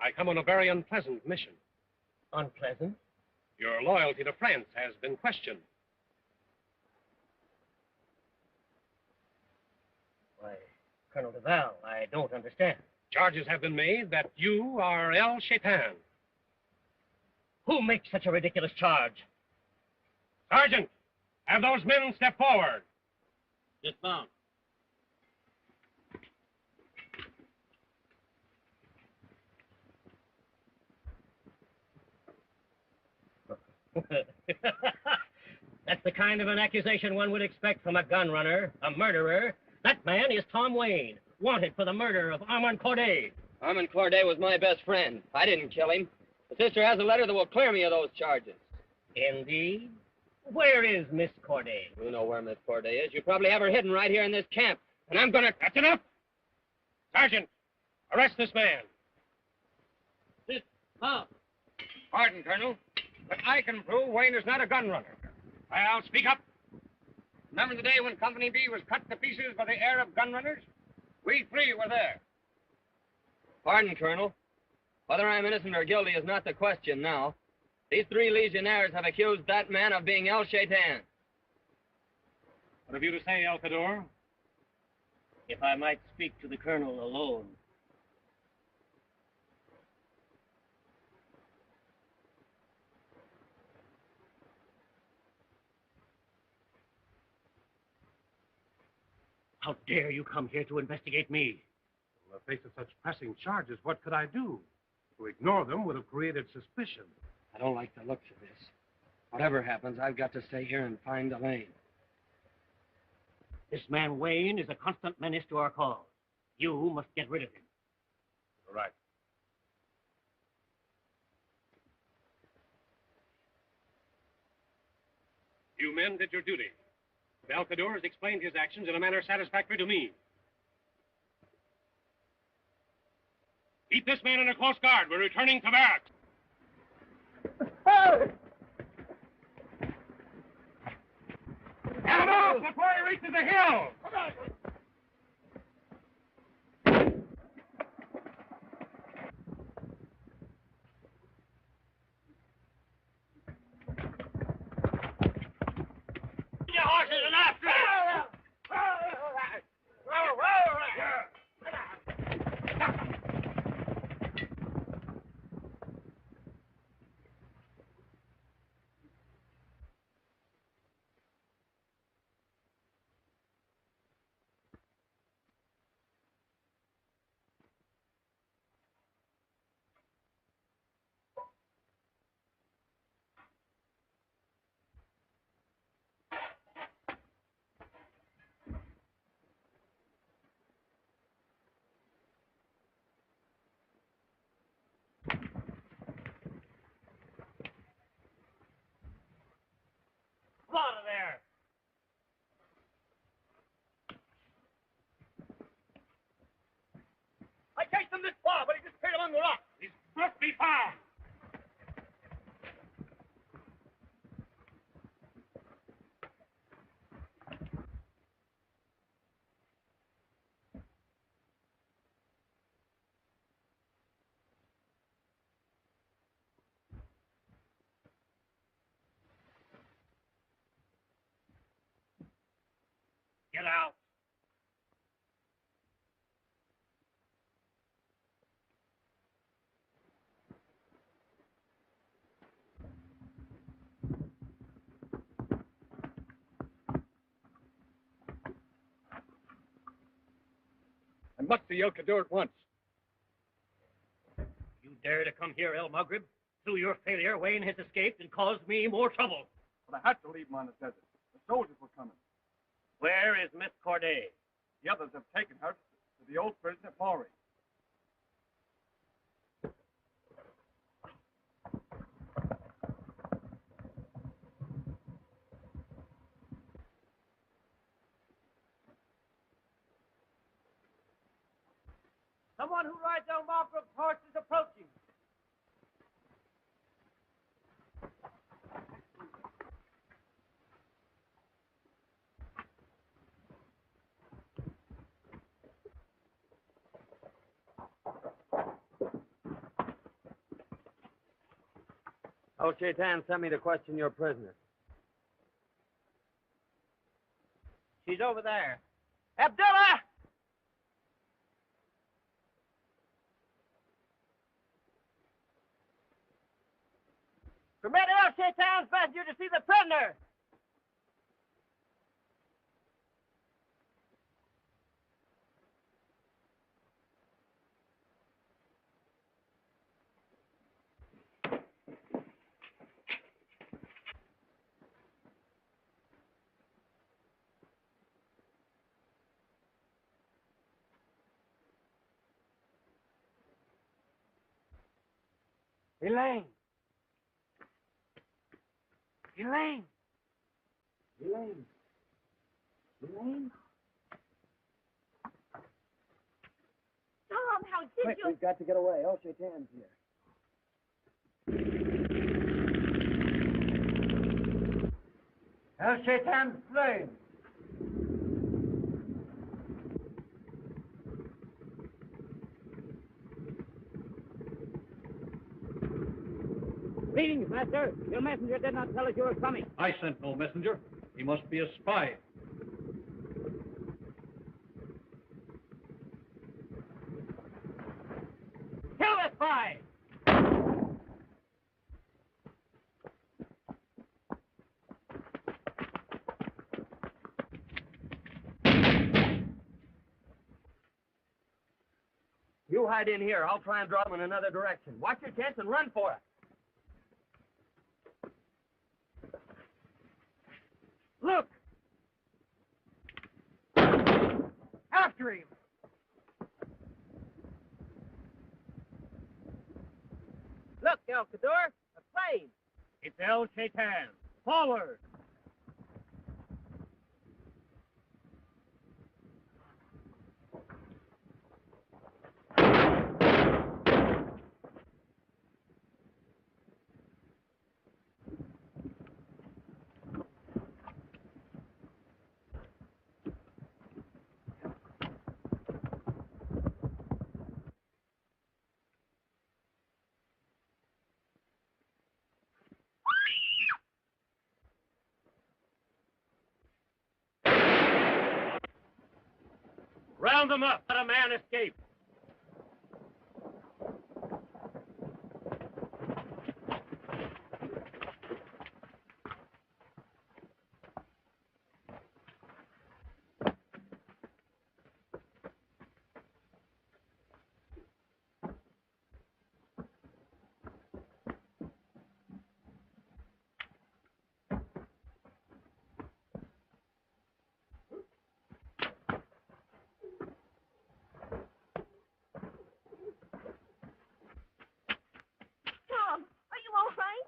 C: I come on a very unpleasant mission.
H: Unpleasant?
C: Your loyalty to France has been questioned.
H: Why, Colonel Duval, I don't understand.
C: Charges have been made that you are El Shaitan.
H: Who makes such a ridiculous charge?
C: Sergeant, have those men step forward.
H: Dismount. That's the kind of an accusation one would expect from a gun runner, a murderer. That man is Tom Wayne, wanted for the murder of Armand Corday.
I: Armand Corday was my best friend. I didn't kill him. The sister has a letter that will clear me of those charges.
H: Indeed? Where is Miss Corday?
I: You know where Miss Corday is. You probably have her hidden right here in this camp. And I'm gonna...
C: That's enough. Sergeant, arrest this man.
H: Dismount.
C: Pardon, Colonel, but I can prove Wayne is not a gun runner. Well, speak up. Remember the day when Company B was cut to pieces by the Arab gun runners? We three were there.
I: Pardon, Colonel. Whether I'm innocent or guilty is not the question now. These three legionnaires have accused that man of being El Shaitan.
C: What have you to say, El Cador?
H: If I might speak to the colonel alone. How dare you come here to investigate me?
J: In the face of such pressing charges, what could I do? To ignore them would have created suspicion.
I: I don't like the looks of this. Whatever happens, I've got to stay here and find Elaine.
H: This man Wayne is a constant menace to our cause. You must get rid of him.
J: You're right.
C: You men did your duty. El Cador has explained his actions in a manner satisfactory to me.
J: Keep this man under close guard. We're returning to barracks.
C: Get him off before he reaches the hill!
G: Your horses and after it! Out of there! I chased him this far, but he disappeared among the rocks.
C: He must be found!
J: Get out.
C: I must see El Cador at once.
H: You dare to come here, El Maghrib? Through your failure, Wayne has escaped and caused me more trouble.
C: But I had to leave him on the desert. The soldiers were coming.
H: Where is Miss Corday?
C: The others have taken her to the old prison at Maury.
B: Someone who rides El Maghrib's horse is approaching.
D: Oh, Shaitan sent me to question your prisoner.
B: She's over there. Abdullah! Permit El Shaitan's messenger to see the prisoner.
D: Elaine! Elaine! Elaine! Elaine?
E: Tom, how did
B: Quick,
E: you...
B: we've got to get away. El Shaitan's here. El Shaitan's slain.
D: Greetings, master. Your messenger did not tell us you were coming.
A: I sent no messenger. He must be a spy.
D: Kill the spy!
I: You hide in here. I'll try and draw them in another direction. Watch your chance and run for it.
B: Look! After him! Look, El Cador, a plane.
F: It's El Shaitan. Forward!
H: Round them up. Let a man escape.
E: Tom, are you all right?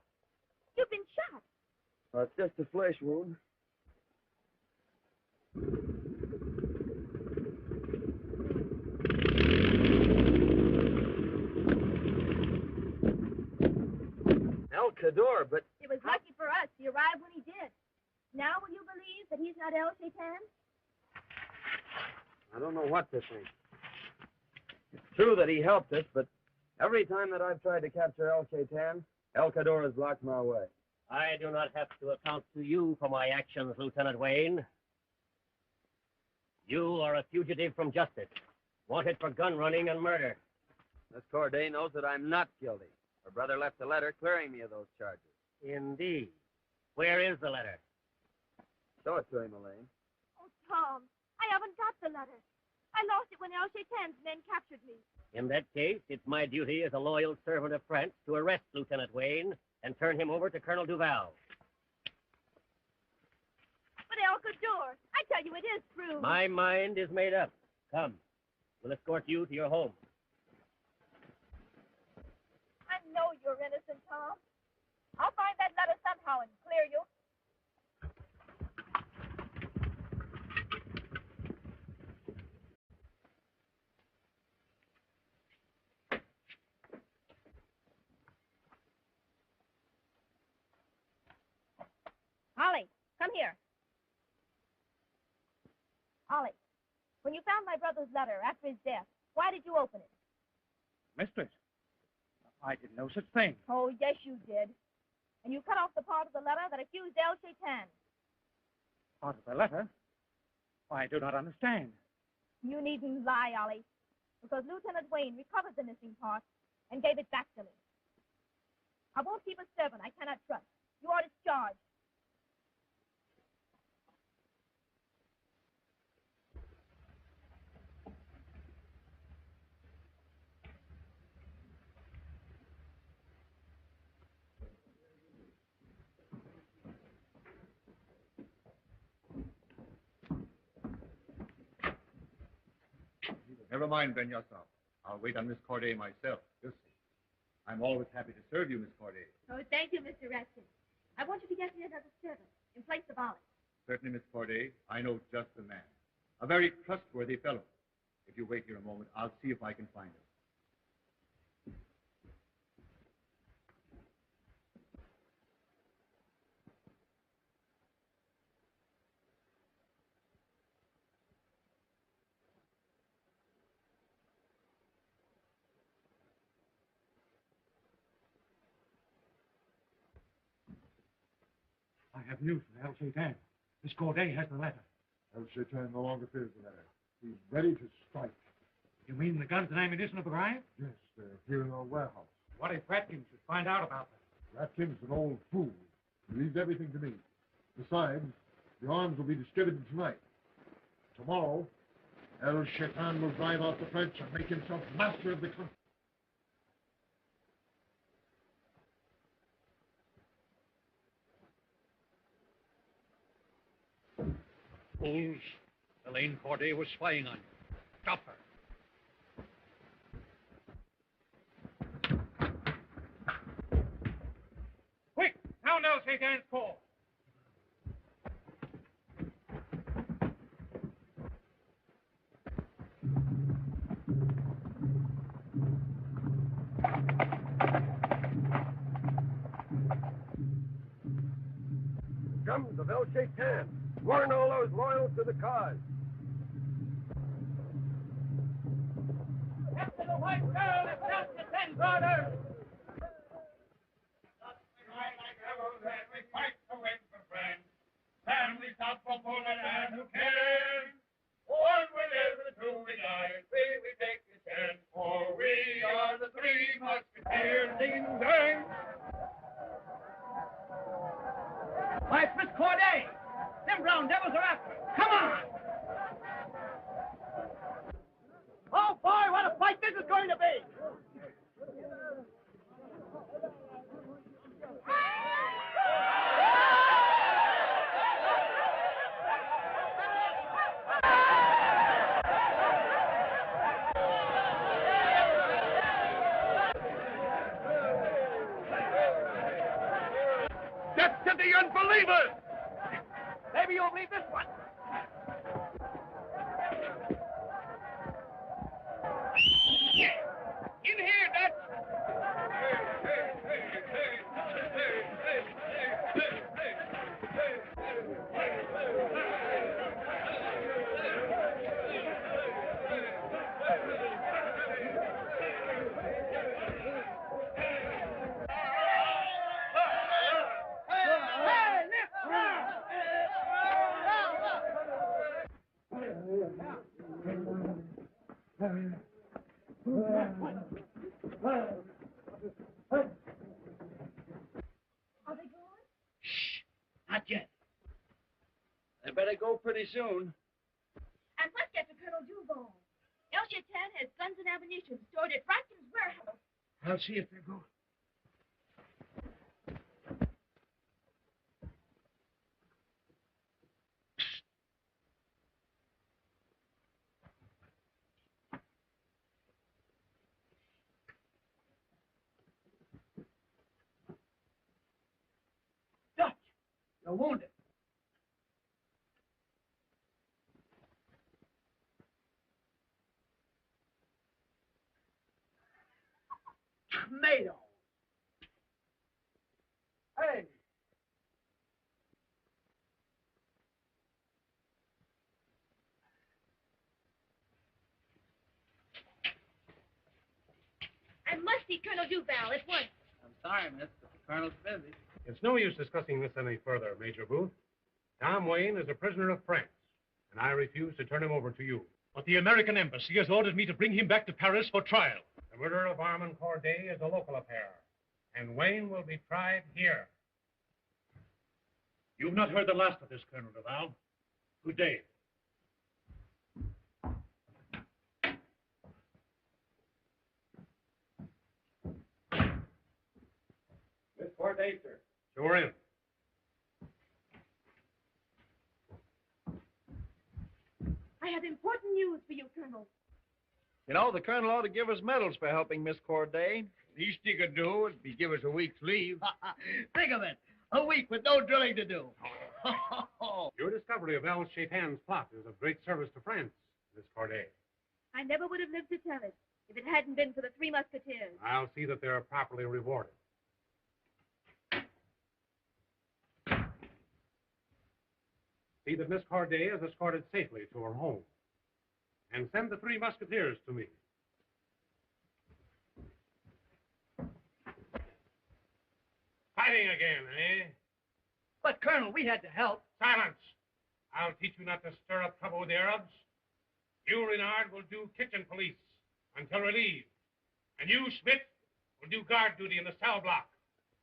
E: You've been shot.
B: It's just a flesh wound. El Cador, but
E: It was lucky for us he arrived when he did. Now will you believe that he's not El Shaitan?
B: I don't know what to think. It's true that he helped us, but every time that I've tried to capture El Shaitan, El Cador has blocked my way.
H: I do not have to account to you for my actions, Lieutenant Wayne. You are a fugitive from justice, wanted for gun running and murder.
B: Miss Corday knows that I'm not guilty. Her brother left a letter clearing me of those charges.
H: Indeed. Where is the letter?
B: Show it to him, Elaine.
E: Oh, Tom, I haven't got the letter. I lost it when El Shaitan's men captured me.
H: In that case, it's my duty as a loyal servant of France to arrest Lieutenant Wayne and turn him over to Colonel Duval.
E: But El Cador, I tell you, it is true.
H: My mind is made up. Come, we'll escort you to your home.
E: I know you're innocent, Tom. I'll find that letter somehow and clear you. Ollie, come here. Ollie, when you found my brother's letter after his death, why did you open it?
A: Mistress, I did no such thing.
E: Oh, yes, you did. And you cut off the part of the letter that accused El Shaitan.
A: Part of the letter? I do not understand.
E: You needn't lie, Ollie, because Lieutenant Wayne recovered the missing part and gave it back to me. I won't keep a servant I cannot trust. You are discharged.
C: Never mind, Ben Yosef. I'll wait on Miss Corday myself. You'll see. I'm always happy to serve you, Miss Corday.
E: Oh, thank you, Mr. Ratcliffe. I want you to get me another servant in place of Ollie.
C: Certainly, Miss Corday. I know just the man. A very trustworthy fellow. If you wait here a moment, I'll see if I can find him.
A: I have news from El Shaitan. Miss Corday has the letter.
K: El Shaitan no longer fears the letter. He's ready to strike.
A: You mean the guns and ammunition have arrived?
K: Yes, they're here in our warehouse.
A: What if Watkins should find out about them?
K: Ratkins is an old fool. He leaves everything to me. Besides, the arms will be distributed tonight. Tomorrow, El Shaitan will drive out the French and make himself master of the country.
A: Fools. Elaine Corday was spying on you. Stop her. Quick! Sound El Shaitan's call.
K: Guns of El Shaitan. Warn all those loyal to the cause.
G: After the white girl is just the 10 orders. Like devils and we fight to win for friends. Stand we stop for bullet and who cares? One will live, the two we
C: bloody unbelievers!
D: Maybe you'll believe this one.
C: In here, Dutch!
E: Are they gone?
B: Not yet. They better go pretty soon.
E: And let's get to Colonel Duval. El Shaitan has guns and ammunition stored at Raskin's warehouse.
B: I'll see if they're going. Dutch, you're wounded. Tomato. Hey.
E: I must see Colonel Duval at once.
B: I'm sorry, miss, but the colonel's busy.
J: It's no use discussing this any further, Major Booth. Tom Wayne is a prisoner of France, and I refuse to turn him over to you.
A: But the American embassy has ordered me to bring him back to Paris for trial.
J: The murder of Armand Corday is a local affair, and Wayne will be tried here.
A: You've not heard the last of this, Colonel Duval. Good day.
C: Miss Corday, sir.
J: Show her in.
E: I have important news for you, Colonel.
B: You know, the colonel ought to give us medals for helping Miss Corday.
C: Least he could do would be give us a week's leave.
B: Think of it. A week with no drilling to do.
J: Your discovery of El Shaitan's plot is of great service to France, Miss Corday.
E: I never would have lived to tell it if it hadn't been for the three Musketeers.
J: I'll see that they are properly rewarded. See that Miss Corday is escorted safely to her home. And send the three Musketeers to me. Fighting again, eh?
B: But, Colonel, we had to help.
J: Silence! I'll teach you not to stir up trouble with the Arabs. You, Renard, will do kitchen police until relieved. And you, Schmidt, will do guard duty in the cell block.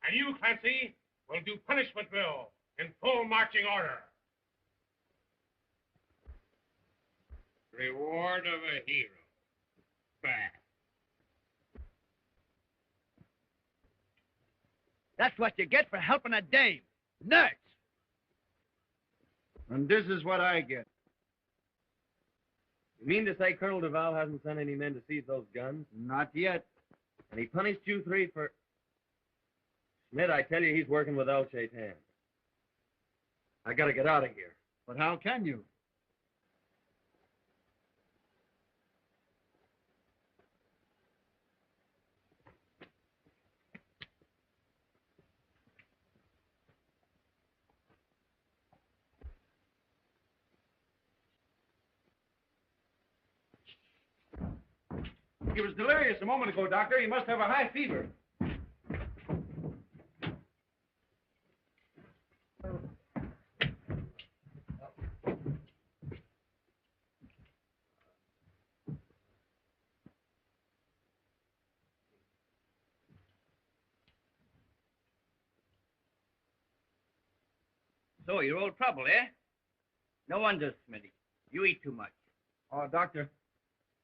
J: And you, Clancy, will do punishment drill in full marching order.
C: Reward of a hero. Bah.
B: That's what you get for helping a dame. Nuts!
C: And this is what I get.
I: You mean to say Colonel Duval hasn't sent any men to seize those guns?
C: Not yet.
I: And he punished you three for... Schmidt, I tell you, he's working with El Shaitan. I gotta get out of here.
C: But how can you? He was delirious a moment ago, Doctor. He must have a high fever.
B: So, you're old trouble, eh? No wonder, Smitty. You eat too much.
C: Oh, Doctor,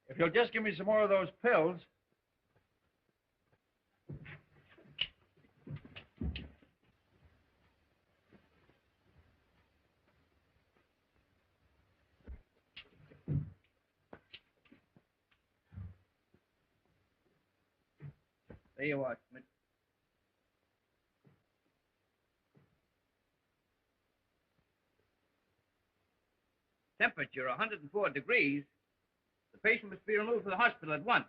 C: if you'll just give me some more of those pills.
B: There you are, Smith. temperature 104 degrees, the patient must be removed to the hospital at once.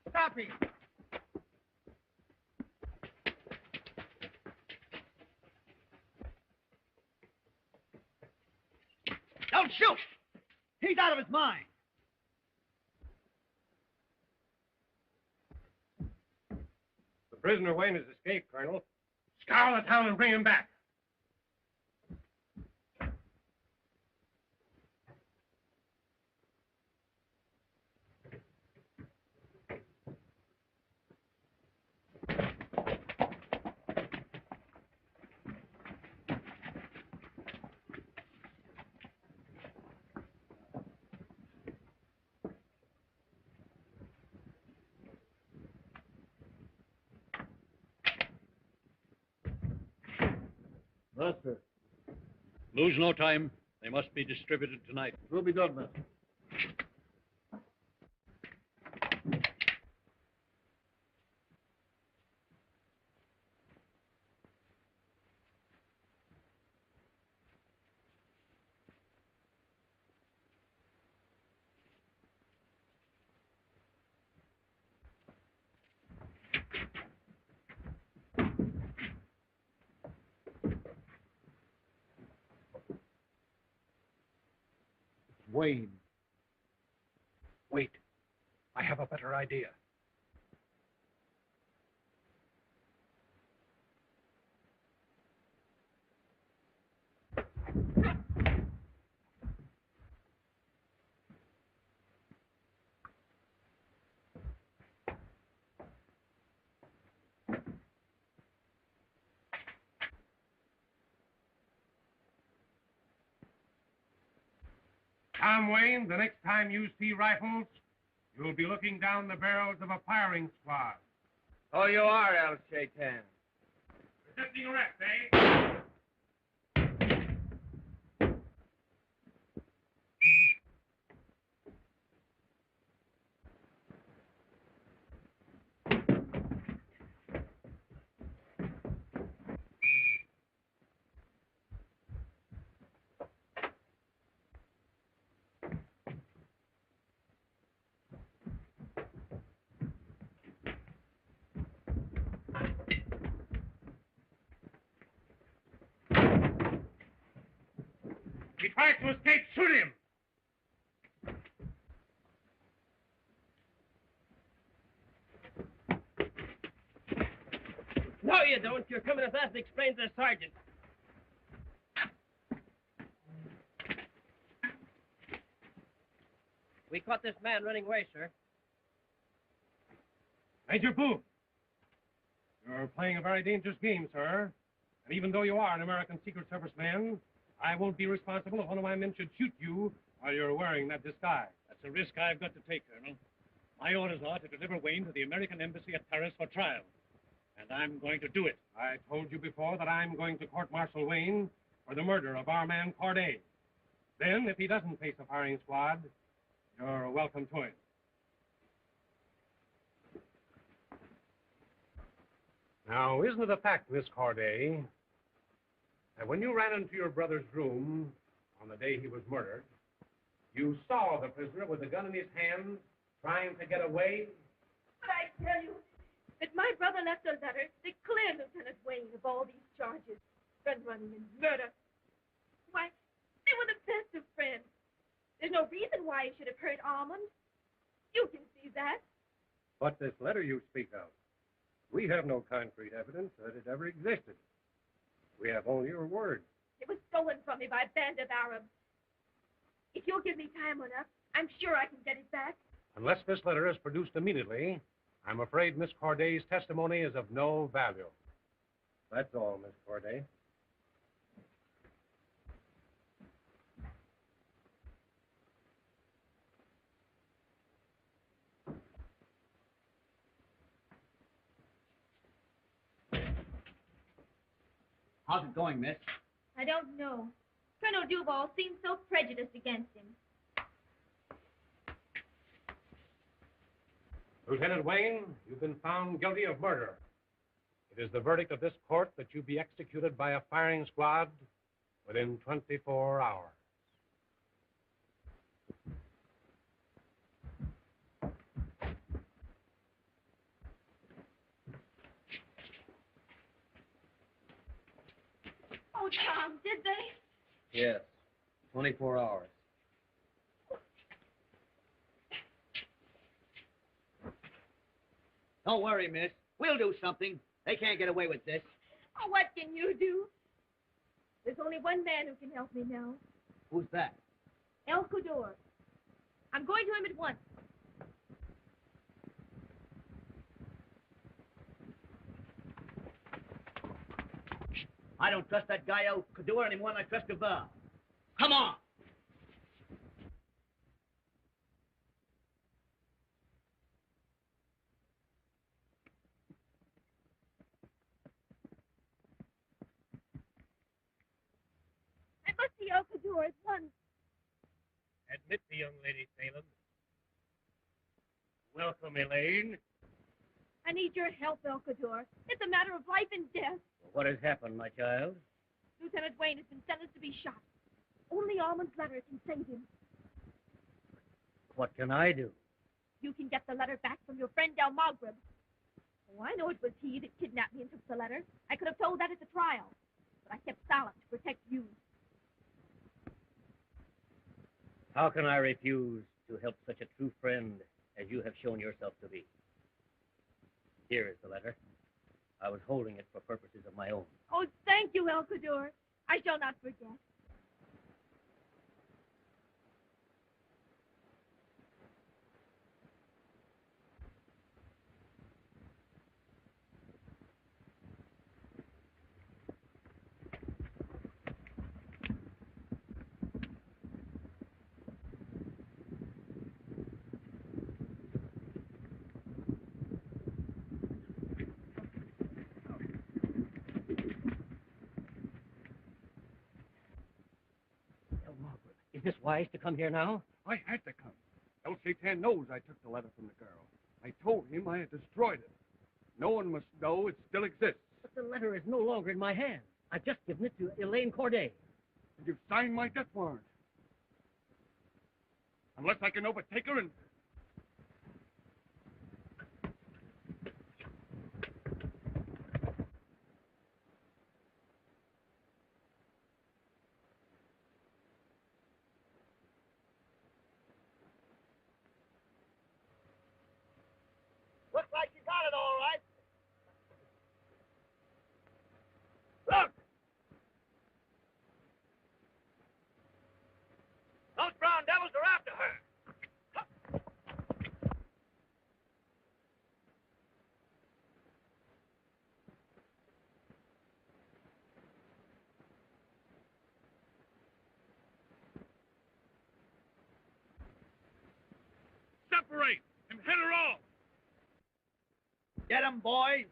B: Stop him! Don't shoot! He's out of his mind.
J: The prisoner Wayne has escaped, Colonel. Scour the town and bring him back.
A: Master. Lose no time. They must be distributed tonight.
K: Will be done, Master.
A: Wayne. Wait. I have a better idea.
J: Tom Wayne, the next time you see rifles, you'll be looking down the barrels of a firing squad.
B: Oh, you are, El Shaitan.
J: Resisting arrest, eh? He tries to escape, shoot him!
I: No, you don't. You're coming as fast to explain to the sergeant. We caught this man running away, sir.
J: Major Booth, you're playing a very dangerous game, sir. And even though you are an American Secret Service man, I won't be responsible if one of my men should shoot you while you're wearing that disguise.
A: That's a risk I've got to take, Colonel. My orders are to deliver Wayne to the American embassy at Paris for trial. And I'm going to do it.
J: I told you before that I'm going to court-martial Wayne for the murder of our man Corday. Then, if he doesn't face a firing squad, you're welcome to it. Now, isn't it a fact, Miss Corday, that when you ran into your brother's room on the day he was murdered, you saw the prisoner with a gun in his hand trying to get away?
E: But I tell you that my brother left a letter that cleared Lieutenant Wayne of all these charges, gun running and murder. Why, they were the best of friends. There's no reason why he should have hurt Almond. You can see that.
J: But this letter you speak of, we have no concrete evidence that it ever existed. We have only your word.
E: It was stolen from me by a band of Arabs. If you'll give me time enough, I'm sure I can get it back.
J: Unless this letter is produced immediately, I'm afraid Miss Corday's testimony is of no value. That's all, Miss Corday.
B: How's it going, miss?
E: I don't know. Colonel Duval seems so prejudiced against him.
J: Lieutenant Wayne, you've been found guilty of murder. It is the verdict of this court that you be executed by a firing squad within 24 hours.
E: Oh, Tom, did they?
I: Yes, 24 hours.
B: Don't worry, miss. We'll do something. They can't get away with this.
E: Oh, what can you do? There's only one man who can help me now.
B: Who's that?
E: El Cudor. I'm going to him at once.
B: I don't trust that guy El Cudor any more than I trust Duval. Come on!
E: I must see El Cudor at once.
J: Admit the young lady, Salem. Welcome, Elaine.
E: I need your help, El Cudor. It's a matter of life and death.
H: What has happened, my child?
E: Lieutenant Wayne has been sentenced to be shot. Only Almond's letter can save him.
H: What can I do?
E: You can get the letter back from your friend Del Maghreb. Oh, I know it was he that kidnapped me and took the letter. I could have told that at the trial. But I kept silent to protect you.
H: How can I refuse to help such a true friend as you have shown yourself to be? Here is the letter. I was holding it for purposes of my own.
E: Oh, thank you, El Cudor. I shall not forget.
H: Is this wise to come here now?
C: I had to come. El Shaitan knows I took the letter from the girl. I told him I had destroyed it. No one must know it still exists.
H: But the letter is no longer in my hands. I've just given it to Elaine Corday.
C: And you've signed my death warrant. Unless I can overtake her and...
B: Looks like you got it all right.
C: Look!
B: Those brown devils are after her.
C: Separate and head her off!
B: Get 'em, boys.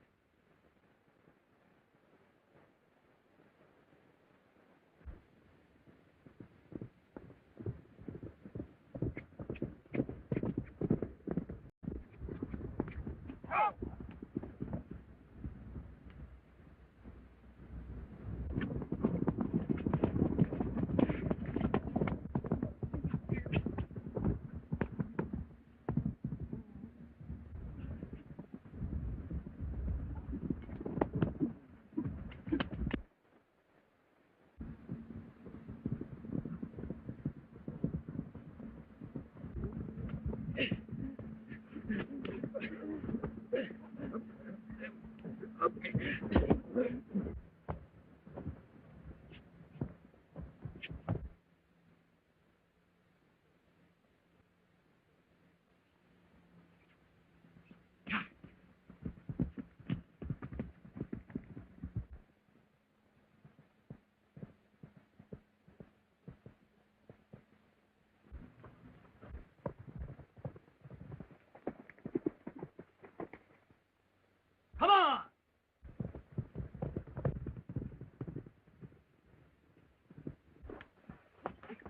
B: Come on!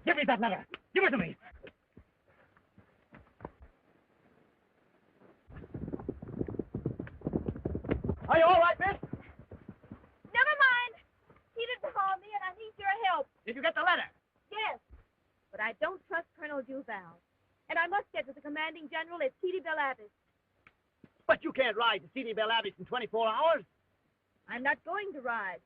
H: Give me that letter. Give it to me.
B: all right, miss?
E: Never mind. Peter called me, and I need your help.
B: Did you get the letter?
E: Yes, but I don't trust Colonel Duval. And I must get to the commanding general at Sidi Bel Abbes.
B: But you can't ride to Sidi Bel Abbes in 24 hours.
E: I'm not going to ride.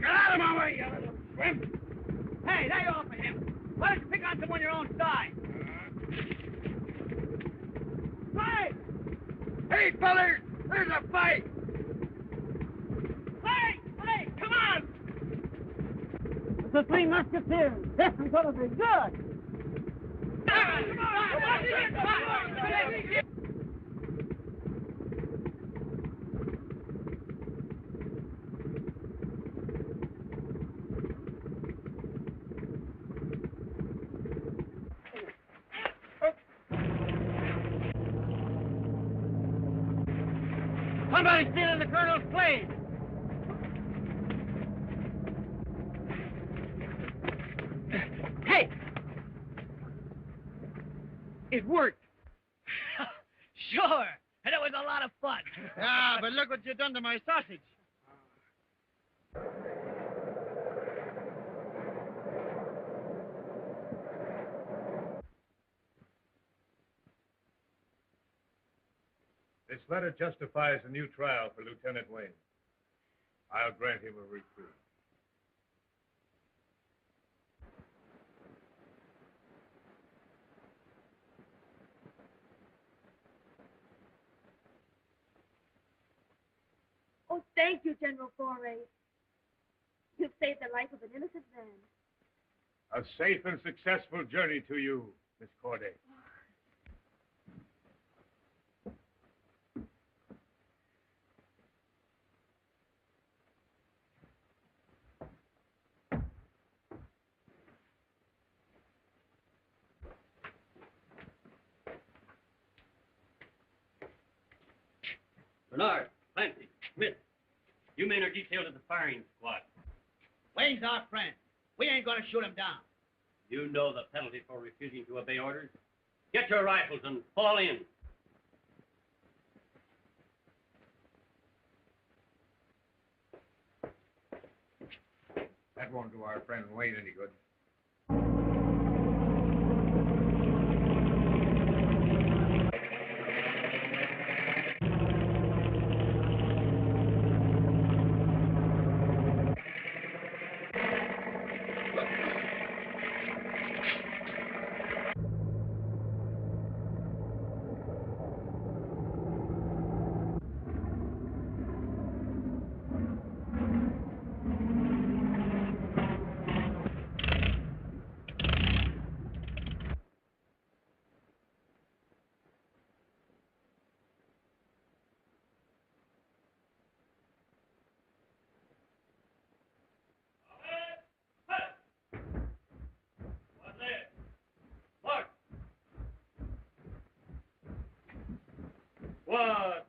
C: Get out of my way, you little shrimp!
B: Hey, lay off of him. Why don't you pick on someone your own size? Right!
C: Hey, fellers! There's a fight!
B: Hey, come on! The Three Musketeers. This is going to be good. Come on!
H: Somebody's stealing the Colonel's plane.
B: Hey! It worked. Sure. And it was a lot of fun.
C: Yeah, but look what you've done to my sausage. This letter justifies a new trial for Lieutenant Wayne. I'll grant him a reprieve.
E: Oh, thank you, General Foray. You've saved the life of an innocent man.
C: A safe and successful journey to you, Miss Corday.
H: Renard, Clancy, Schmidt, you men are detailed to the firing squad.
B: Wayne's our friend. We ain't going to shoot him down.
H: You know the penalty for refusing to obey orders. Get your rifles and fall in.
C: That won't do our friend Wayne any good.
H: One,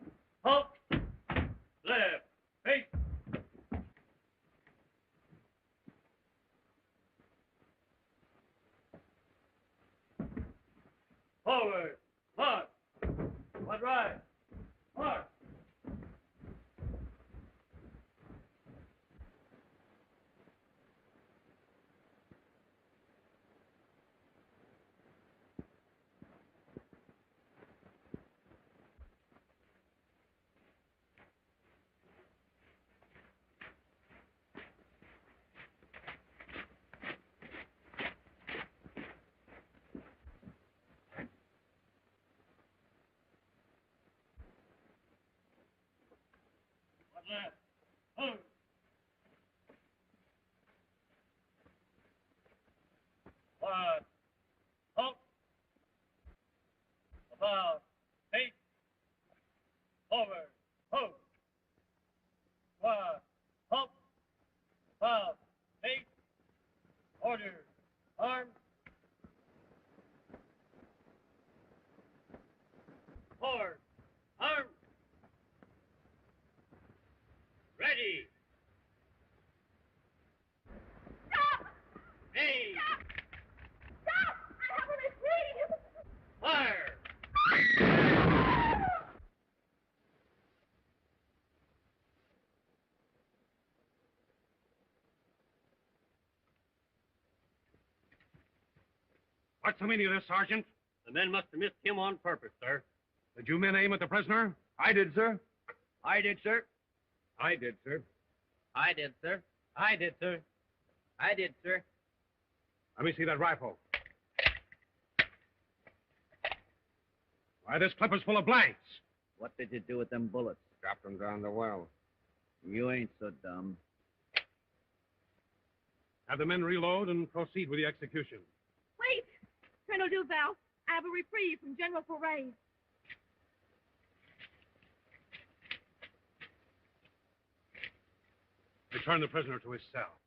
H: halt, left, face. Forward, march. One right, march. Left. Forward. One. Halt. About. Face. Forward. Hold. One. Halt. About. Face. Order. Arms. Forward. Arms. Ready.
J: What's the meaning of this, Sergeant?
H: The men must have missed him on purpose, sir.
J: Did you men aim at the prisoner?
C: I did, sir.
I: I did, sir.
C: I did, sir.
I: I did, sir. I did, sir. I did, sir.
J: Let me see that rifle. Why, this clip is full of blanks.
B: What did you do with them bullets?
C: Dropped them down the well.
B: You ain't so dumb.
J: Have the men reload and proceed with the execution.
E: Wait! Colonel Duval, I have a reprieve from General Foray.
J: Return the prisoner to his cell.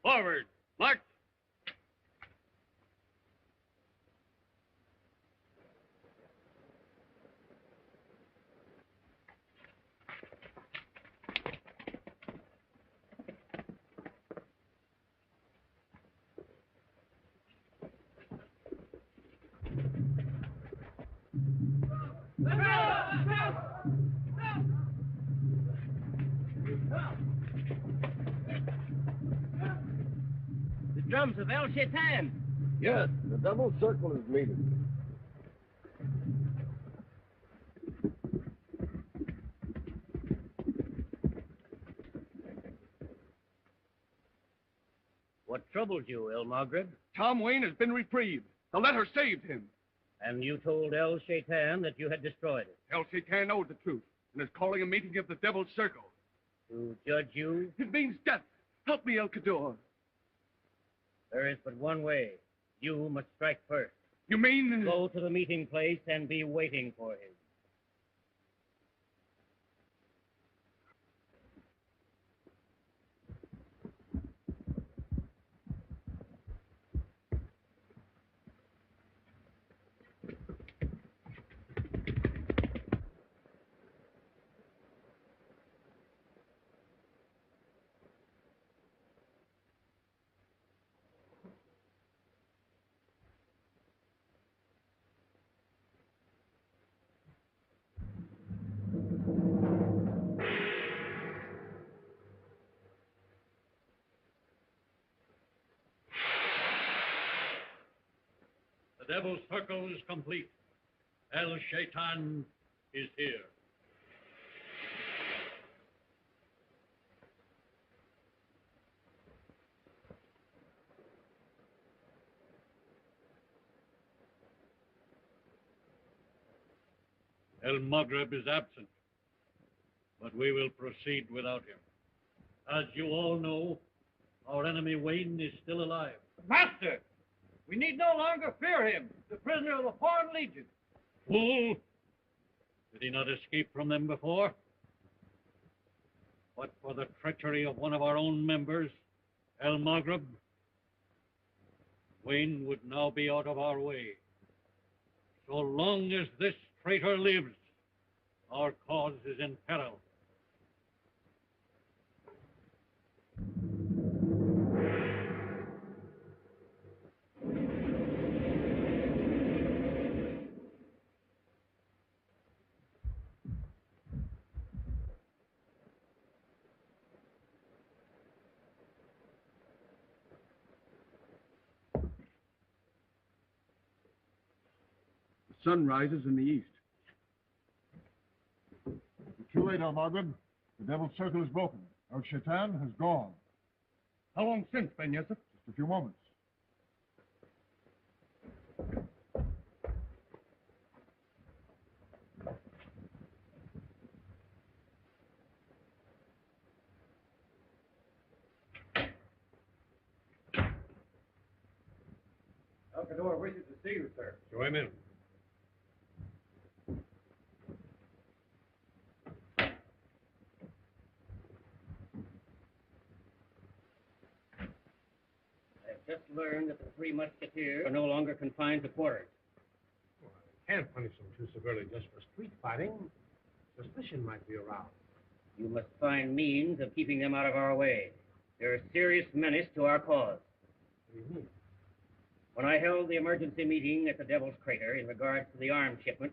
H: Forward! March!
I: The drums of El Shaitan.
G: Yes, the double circle is meeting.
H: What troubled you, El Maghrib?
C: Tom Wayne has been reprieved. The letter saved him.
H: And you told El Shaitan that you had destroyed it.
C: El Shaitan knows the truth and is calling a meeting of the Devil's Circle.
H: To judge you,
C: It means death. Help me, El Kador.
H: there is but one way. You must strike first.
C: You mean...
H: Go to the meeting place and be waiting for him.
A: The Devil's Circle is complete. El Shaitan is here. El Maghrib is absent, but we will proceed without him. As you all know, our enemy Wayne is still alive.
B: Master! We need no longer fear him, the prisoner of the Foreign Legion.
A: Fool! Did he not escape from them before? But for the treachery of one of our own members, El Maghrib, Wayne would now be out of our way. So long as this traitor lives, our cause is in peril.
C: The sun rises in the east.
K: It's too late, El Maghrib. The Devil's Circle is broken. El Shaitan has gone.
C: How long since, Ben Yusuf?
K: Just a few moments.
C: El Kador wishes to see you, sir.
J: Show him in.
H: I have just learned that the three Musketeers are no longer confined to quarters.
J: Can't punish them too severely just for street fighting. Suspicion might be aroused.
H: You must find means of keeping them out of our way. They're a serious menace to our cause.
J: What do you mean?
H: When I held the emergency meeting at the Devil's Crater in regards to the arms shipment,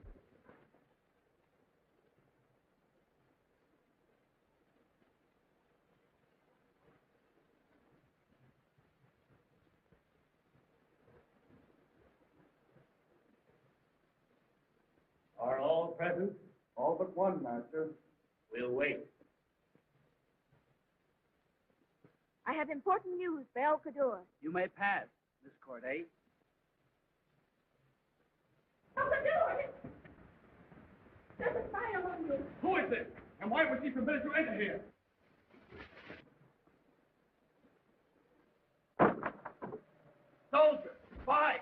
H: present?
G: All but one, Master.
H: We'll wait.
E: I have important news for El Cador.
B: You may pass, Miss Corday.
E: El Cador! There's a spy among you.
J: Who is this? And why was he permitted to enter here?
B: Soldier! Spy!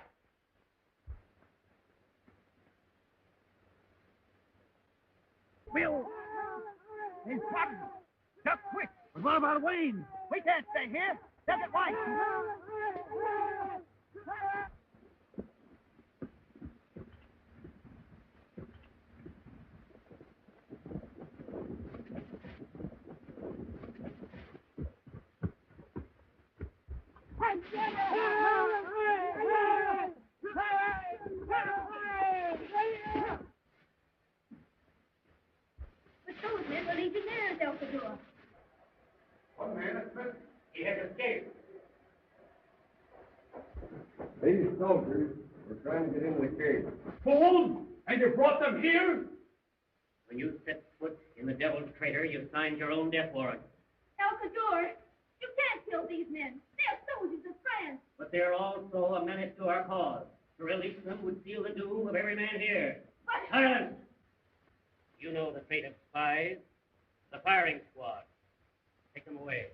B: Will! He's coming! Duck quick! But what about Wayne? We can't stay here! Duck at once!
E: But those men were legionnaires, El Cador.
C: One man is missing.
H: He has escaped.
G: These soldiers were trying to get in the cave.
J: Fools! And you brought them here?
H: When you set foot in the Devil's Crater, you've signed your own death warrant.
E: El Cador, you can't kill these men. They're soldiers of France.
H: But they're also a menace to our cause. To release them would seal the doom of every man here.
E: But
H: Silence! You know the fate of spies. The firing squad. Take them away.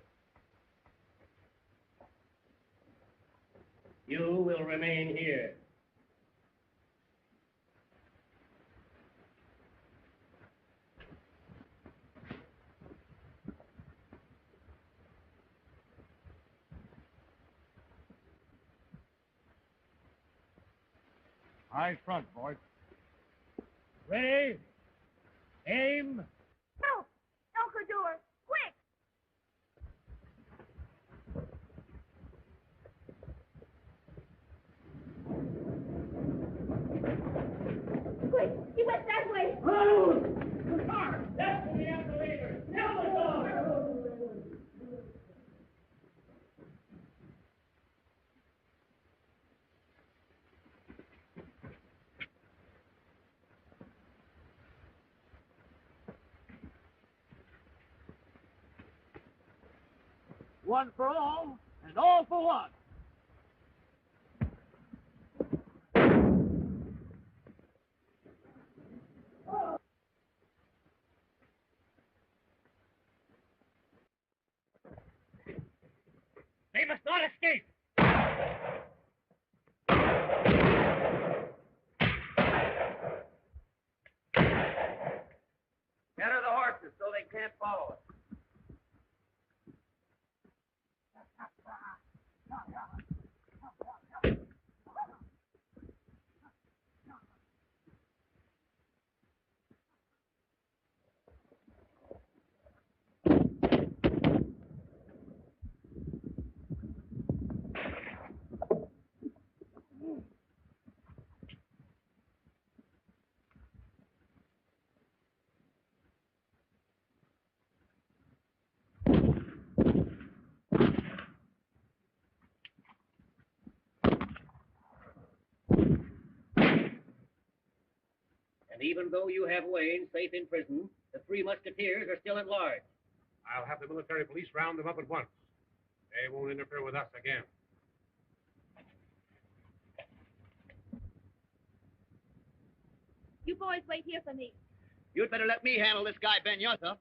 H: You will remain here.
A: Eyes front, boys. Ready? Aim.
E: no! El Cador, quick! Quick! He went that way!
H: The car! That's the escalator! Now the door!
B: One for all, and all for one.
H: They must not escape!
D: Gather the horses so they can't follow us.
H: And even though you have Wayne safe in prison, the three Musketeers are still at large.
J: I'll have the military police round them up at once. They won't interfere with us again.
E: You boys wait here for me.
B: You'd better let me handle this guy, Ben Yosef.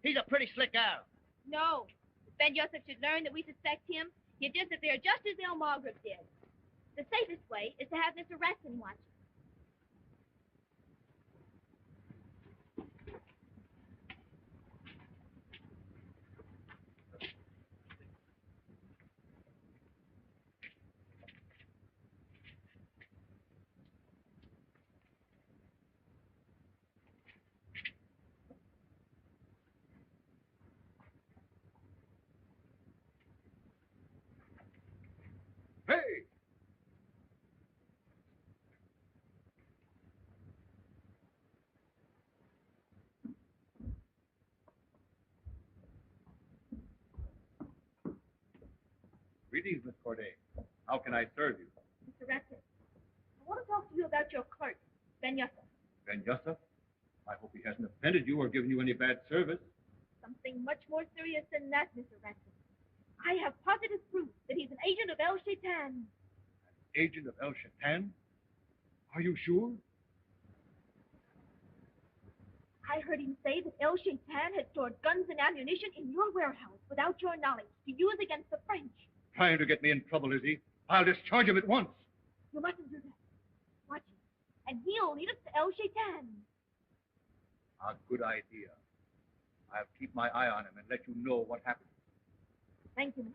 B: He's a pretty slick gal.
E: No. If Ben Joseph should learn that we suspect him, he'd disappear just as Bill Margaret did. The safest way is to have Mr. Reston watch him.
K: Hey!
C: Greetings, Miss Corday. How can I serve you?
E: Mr. Reston, I want to talk to you about your clerk, Ben Yosef.
C: Ben Yosef? I hope he hasn't offended you or given you any bad service.
E: Something much more serious than that, Mr. Ratson. I have positive proof that he's an agent of El Shaitan.
C: Agent of El Shaitan? Are you sure?
E: I heard him say that El Shaitan had stored guns and ammunition in your warehouse without your knowledge to use against the French.
C: Trying to get me in trouble, is he? I'll discharge him at once.
E: You mustn't do that. Watch him, and he'll lead us to El Shaitan.
C: A good idea. I'll keep my eye on him and let you know what happens.
E: Thank you, Mr.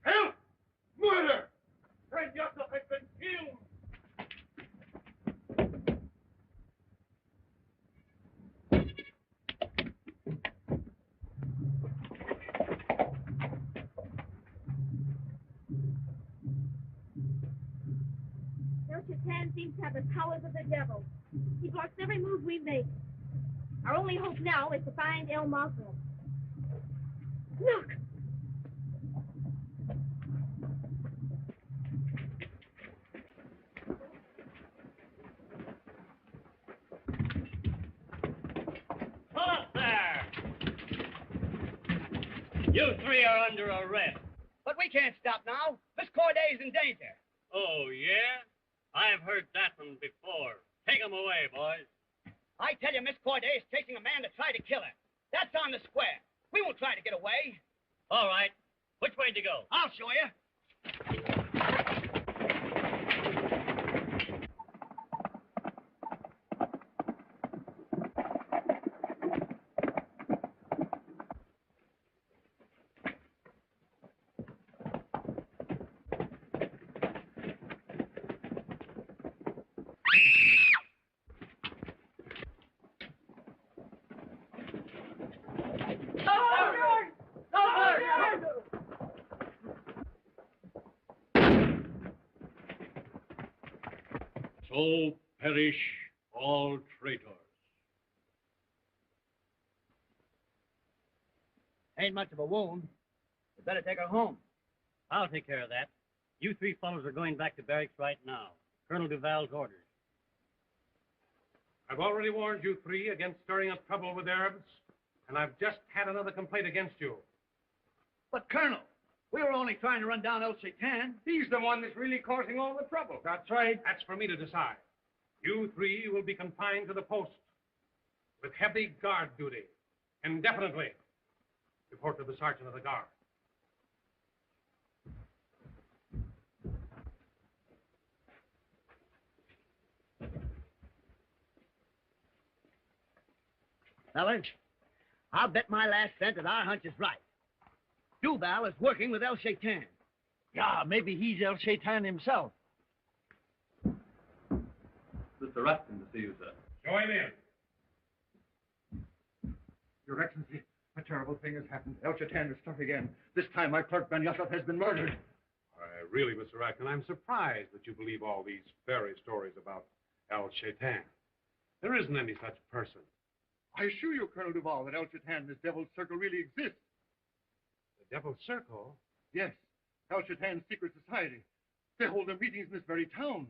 C: Help! Murder! Friend Yusuf has been killed!
E: El Shaitan seems to have the powers of the devil. He blocks every move we make. Our only hope now is to find El Marco. Look!
H: Pull up there! You three are under arrest.
B: But we can't stop now. Miss Corday is in danger.
H: Oh, yeah? I've heard that one before. Take him away, boys.
B: I tell you, Miss Corday is chasing a man to try to kill her. That's on the square. We won't try to get away.
H: All right. Which way to go?
B: I'll show you.
A: So perish all traitors.
B: Ain't much of a wound. We better take her home.
H: I'll take care of that. You three fellows are going back to barracks right now. Colonel Duval's orders.
J: I've already warned you three against stirring up trouble with Arabs, and I've just had another complaint against you.
B: But, Colonel, we were only trying to run down El Shaitan.
C: He's the one that's really causing all the trouble.
J: That's right. That's for me to decide. You three will be confined to the post with heavy guard duty indefinitely. Report to the sergeant of the guard.
B: Fellas, I'll bet my last cent that our hunch is right. Duval is working with El Shaitan.
F: Yeah, maybe he's El Shaitan himself.
C: Mr. Rustin to see you, sir.
J: Show him in.
C: Your Excellency, a terrible thing has happened. El Shaitan has struck again. This time my clerk Ben Yusuf has been murdered.
J: Really, Mr. Rackman, I'm surprised that you believe all these fairy stories about El Shaitan. There isn't any such person.
C: I assure you, Colonel Duval, that El Shaitan and his devil's circle really exist.
J: The Devil's Circle?
C: Yes, El Shaitan's secret society. They hold their meetings in this very town.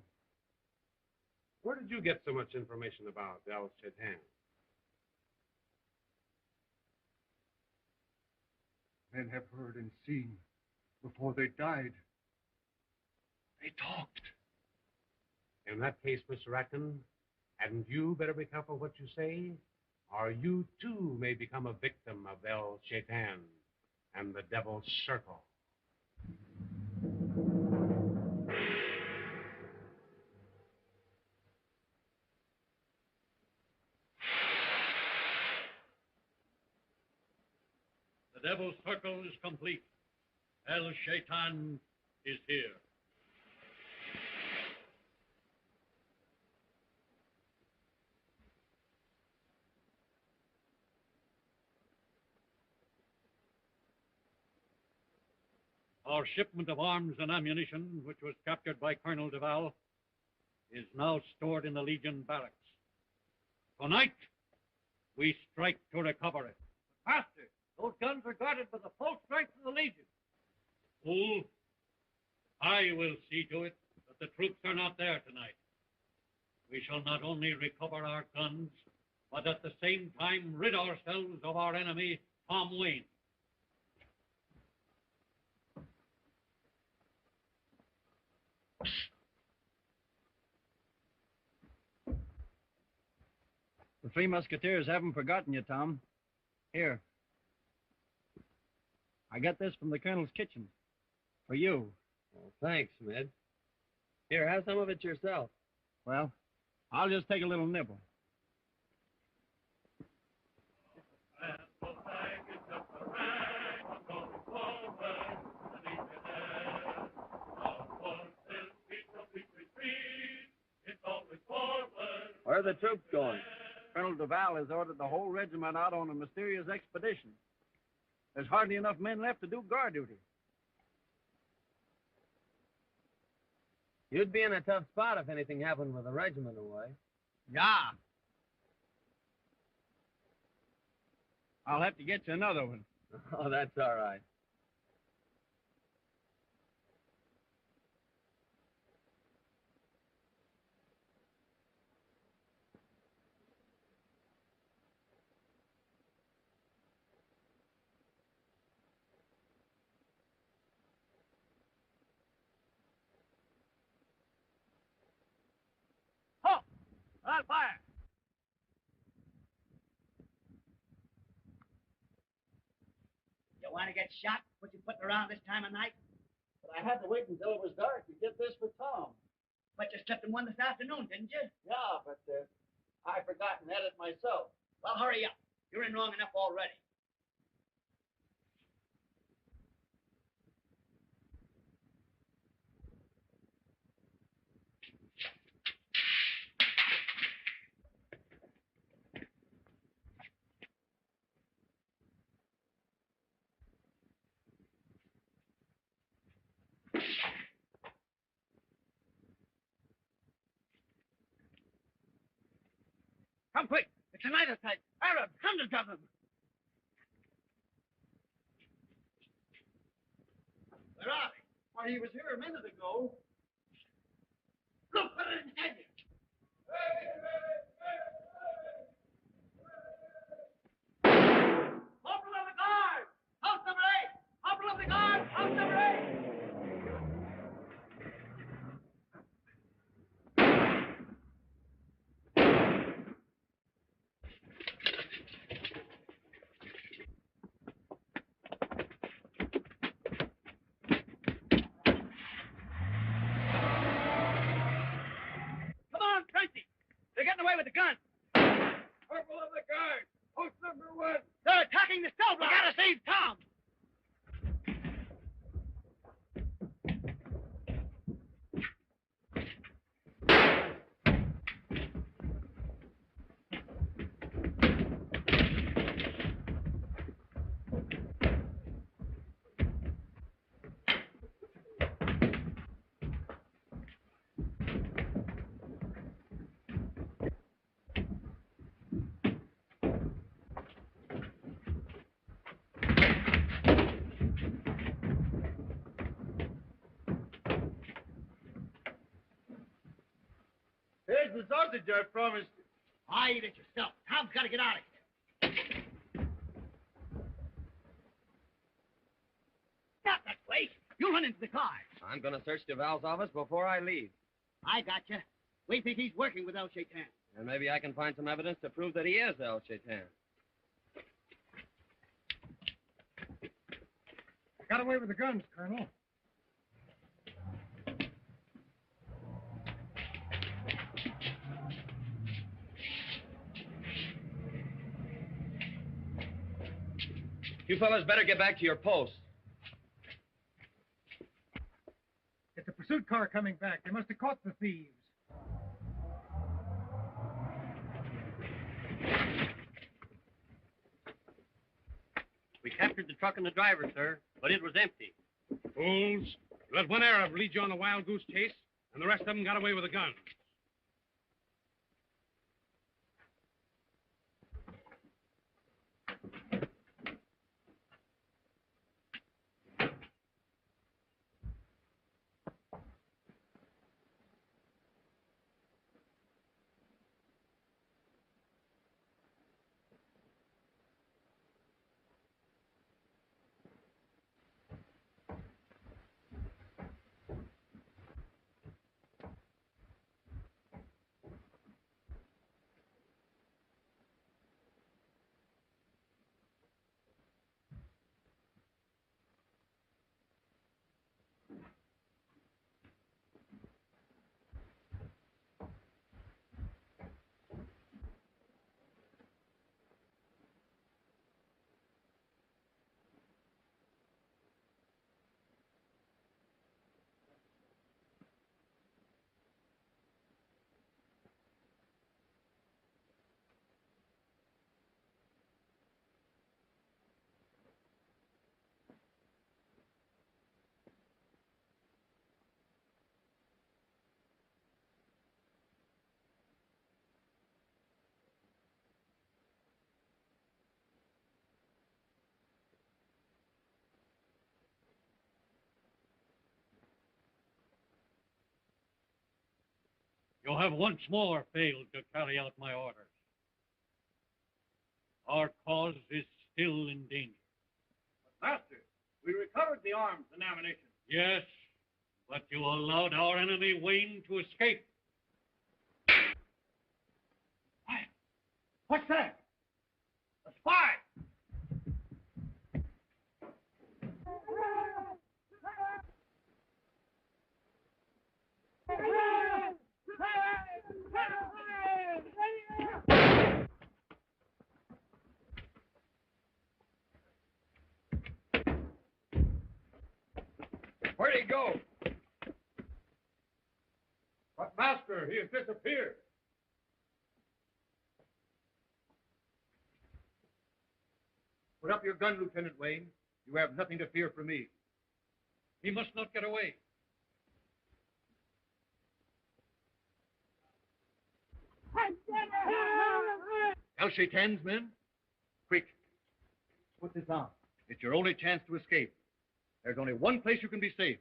J: Where did you get so much information about El Shaitan?
C: Men have heard and seen before they died. They talked.
J: In that case, Mr. Rackman, hadn't you better be careful what you say? Or you, too, may become a victim of El Shaitan and the Devil's Circle.
A: The Devil's Circle is complete. El Shaitan is here. Our shipment of arms and ammunition, which was captured by Colonel Duval, is now stored in the Legion barracks. Tonight, we strike to recover it.
H: Master, those guns are guarded by the full strength of the Legion.
A: Fool, I will see to it that the troops are not there tonight. We shall not only recover our guns, but at the same time rid ourselves of our enemy, Tom Wayne.
B: The Three Musketeers haven't forgotten you, Tom. Here. I got this from the Colonel's kitchen. For you.
I: Well, thanks, Schmidt. Here, have some of it yourself.
B: Well, I'll just take a little nibble.
I: Where are the troops going?
B: Colonel Duval has ordered the whole regiment out on a mysterious expedition. There's hardly enough men left to do guard duty.
I: You'd be in a tough spot if anything happened with the regiment away.
B: Yeah. I'll have to get you another one.
I: Oh, that's all right.
B: I'll fire.
L: You want to get shot? What you putting around this time of night?
F: But I had to wait until it was dark to get this for Tom.
L: But you slipped him one this afternoon, didn't you?
F: Yeah, but I forgot and had it myself.
L: Well, hurry up. You're in wrong enough already.
B: Come quick. It's a night attack. Arabs, hundreds of them.
L: Where are they?
F: Why, he was here a minute ago.
L: Look, put it in the head. Corporal of the guard! House number 8! Corporal of the guard! House number 8!
B: Clancy! They're getting away with the gun.
F: Corporal of the guard! Post number 1!
B: They're attacking the cell block. We gotta save Tom.
F: Here's the sausage I promised.
L: I eat it yourself. Tom's got to get out of here. Not that way. You'll run into the car.
I: I'm going to search Duval's office before I leave.
L: I got you. We think he's working with El Shaitan.
I: And maybe I can find some evidence to prove that he is El Shaitan.
K: Got away with the guns, Colonel.
I: You fellas better get back to your posts.
K: It's a pursuit car coming back. They must have caught the thieves.
H: We captured the truck and the driver, sir, but it was empty.
J: Fools. You let one Arab lead you on the wild goose chase, and the rest of them got away with the guns.
A: You have once more failed to carry out my orders. Our cause is still in danger.
C: But, Master, we recovered the arms and ammunition.
A: Yes, but you allowed our enemy Wayne to escape.
C: What's that? A spy!
I: Where'd he go?
C: But, Master, he has disappeared. Put up your gun, Lieutenant Wayne. You have nothing to fear from me.
A: He must not get away.
C: El Shaitan's men? Quick. Put this on. It's your only chance to escape. There's only one place you can be safe.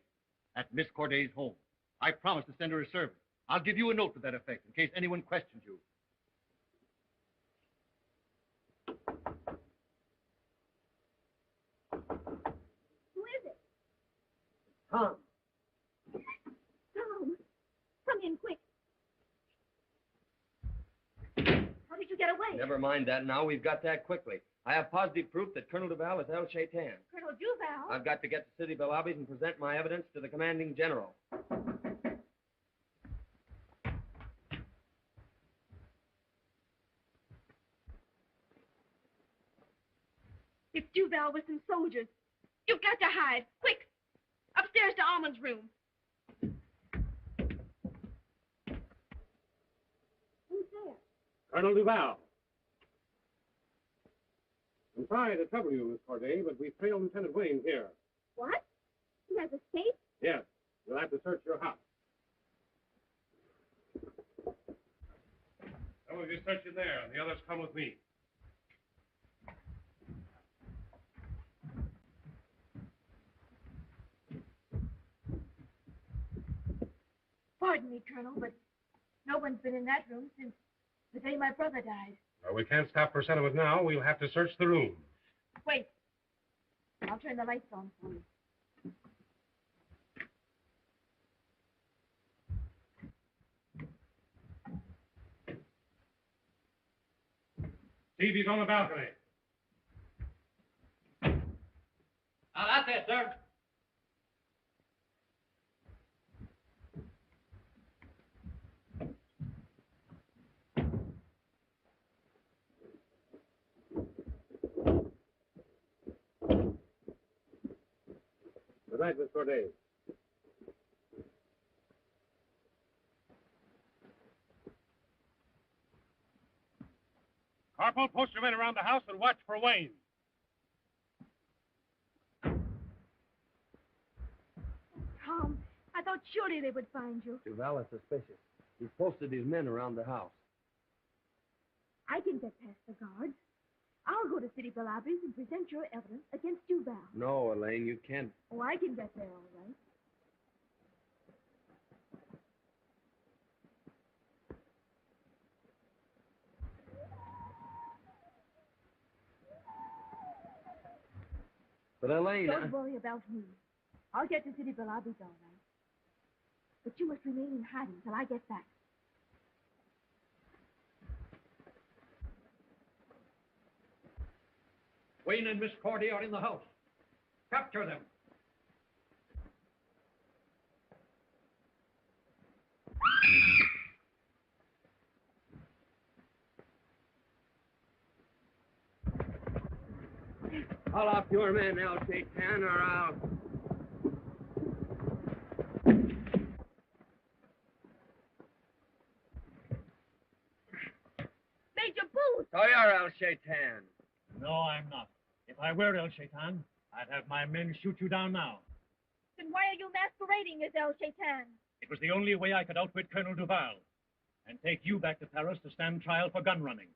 C: At Miss Corday's home. I promised to send her a servant. I'll give you a note to that effect in case anyone questions you.
E: Who is it?
H: Tom.
E: Tom. Come in quick. How did you get away?
I: Never mind that now. We've got that quickly. I have positive proof that Colonel Duval is El Shaitan.
E: Colonel Duval?
I: I've got to get to City Belabis and present my evidence to the commanding general.
E: It's Duval with some soldiers. You've got to hide. Quick! Upstairs to Almond's room. Who's there?
J: Colonel Duval. I'm sorry to trouble you, Miss Corday, but we've trailed Lieutenant Wayne here.
E: What? He has escaped?
J: Yes, you'll have to search your house. Some of you search in there, and the others come with me.
E: Pardon me, Colonel, but no one's been in that room since the day my brother died.
J: Well, we can't stop for sentiment now. We'll have to search the room.
E: Wait. I'll turn the lights on for you.
J: Stevie's on the balcony.
A: That's it, sir.
J: Good night, Miss Corday. Corporal, post your men around the house and watch for Wayne.
E: Tom, I thought surely they would find you.
I: Duval is suspicious. He's posted his men around the house.
E: I can get past the guards. I'll go to City Belabis and present your evidence against Duval.
I: No, Elaine, you can't.
E: Oh, I can get there all right.
I: But Elaine...
E: Don't worry about me. I'll get to City Belabis all right. But you must remain in hiding till I get back.
A: Wayne and Miss Corday are in the house. Capture them.
I: Call off your men, El Shaitan, or I'll...
E: Major Booth!
I: So you're El Shaitan.
A: No, I'm not. If I were El Shaitan, I'd have my men shoot you down now.
E: Then why are you masquerading as El Shaitan?
A: It was the only way I could outwit Colonel Duval and take you back to Paris to stand trial for gun running.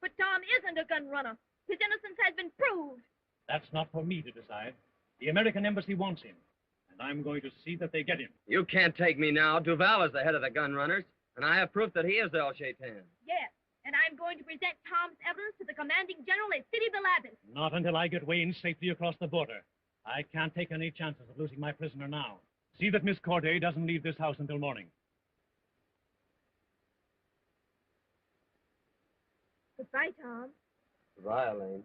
E: But Tom isn't a gun runner. His innocence has been proved.
A: That's not for me to decide. The American embassy wants him, and I'm going to see that they get him.
I: You can't take me now. Duval is the head of the gun runners. And I have proof that he is El Shaitan.
E: Yes, and I'm going to present Tom's evidence to the commanding general at Sidi Belabis.
A: Not until I get Wayne safely across the border. I can't take any chances of losing my prisoner now. See that Miss Corday doesn't leave this house until morning.
E: Goodbye, Tom.
I: Goodbye, Elaine.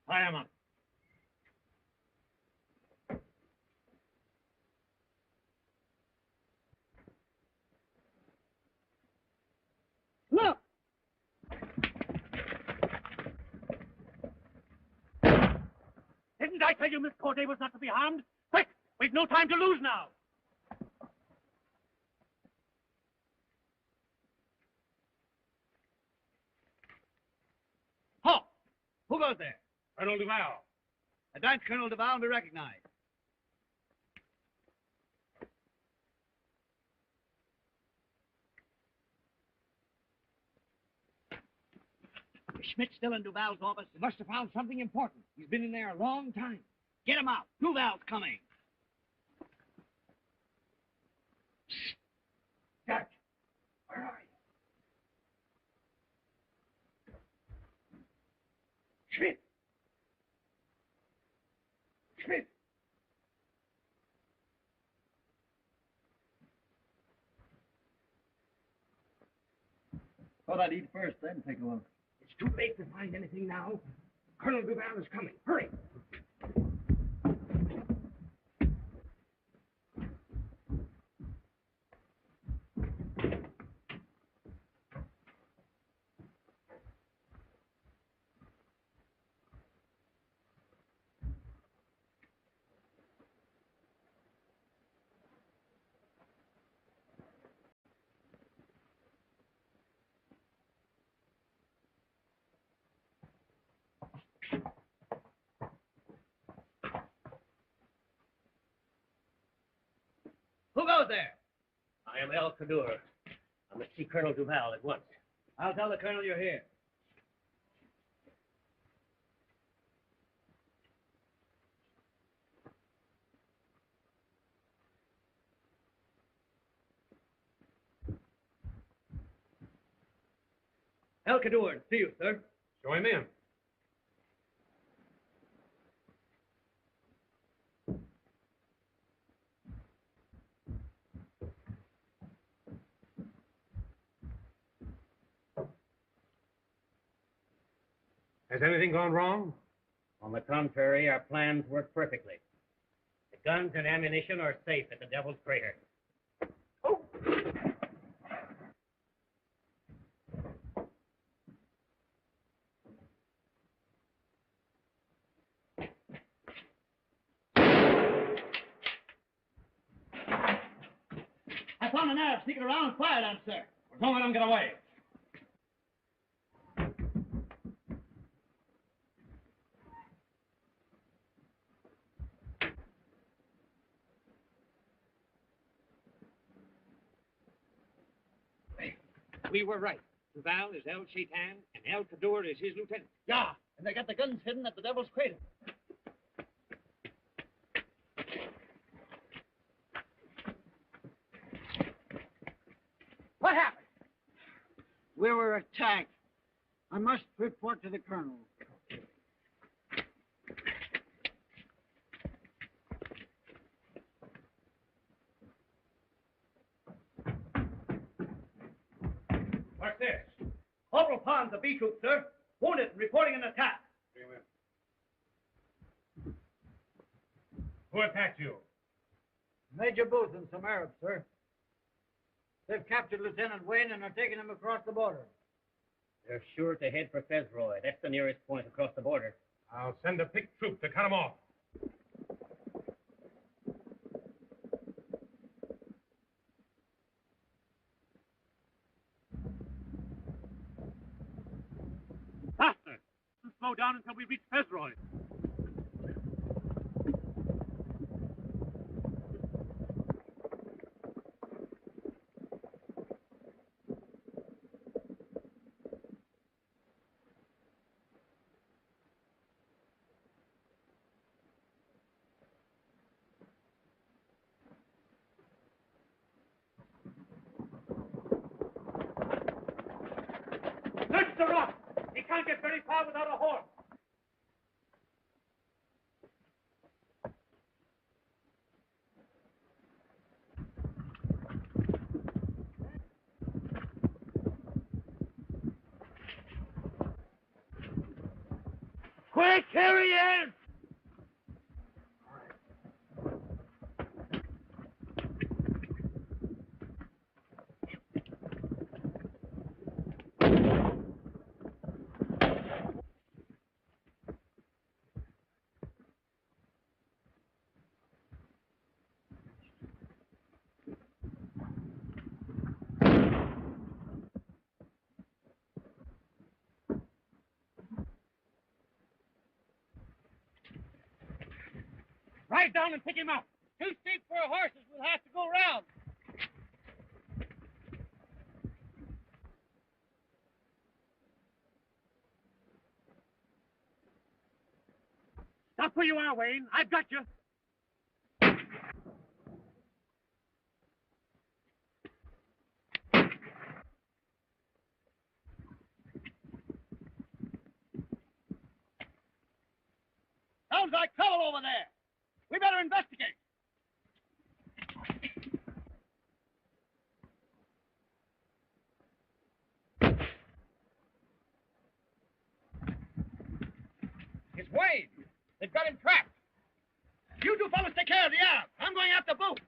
A: Hi, Emma.
B: Look!
A: Didn't I tell you Miss Corday was not to be harmed? Quick! We've no time to lose now.
L: Halt! Who goes there?
J: Colonel Duval.
L: Advance Colonel Duval be recognized. Is Schmidt still in Duval's office? He must have found something important. He's been in there a long time. Get him out. Duval's coming. Judge, where are you? Schmidt. Schmidt.
B: Thought I'd eat first, then take a look.
L: It's too late to find anything now. Colonel Duval is coming. Hurry. Who goes there?
H: I am El Kadur. I must see Colonel Duval at once.
L: I'll tell the colonel you're here. El Kadur, see you, sir.
J: Show him in. Has anything gone wrong?
H: On the contrary, our plans work perfectly. The guns and ammunition are safe at the Devil's Crater.
L: I found an Arab sneaking around and fired on, sir.
J: Don't let him get away.
L: We were right. Duval is El Shaitan, and El Kadur is his lieutenant.
B: Yeah, and they got the guns hidden at the Devil's Crater.
L: What happened? We were attacked. I must report to the colonel.
J: What's this?
L: Corporal Pond's a B troop, sir. Wounded and reporting an attack.
J: Bring him in. Who attacked you?
L: Major Booth and some Arabs, sir. They've captured Lieutenant Wayne and are taking him across the border.
H: They're sure to head for Fezroy. That's the nearest point across the border.
J: I'll send a picked troop to cut him off.
A: Faster! Slow down until we reach Fezroy.
J: can't get very far without a horse.
L: Quick, here he is!
J: Ride down and pick him up. Too steep for horses. We'll have to go round. Stop where you are, Wayne. I've got you. Sounds like trouble over there. We better investigate. It's Wayne. They've got him trapped. You two fellas take care of the Arab. I'm going after Booth.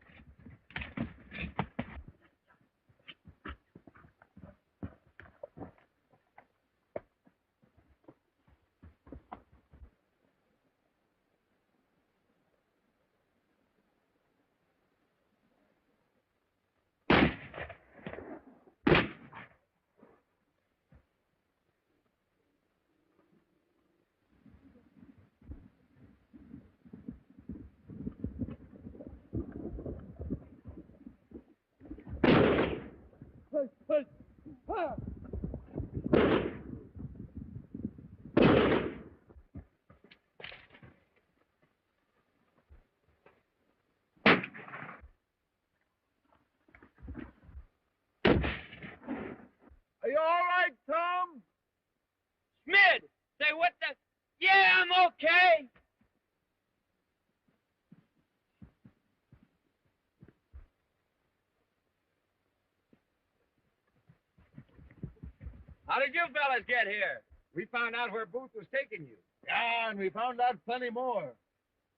B: Are you all right, Tom?
D: Schmidt! Say, what the... Yeah, I'm okay. How did you fellas get here?
C: We found out where Booth was taking you.
B: Yeah, and we found out plenty more.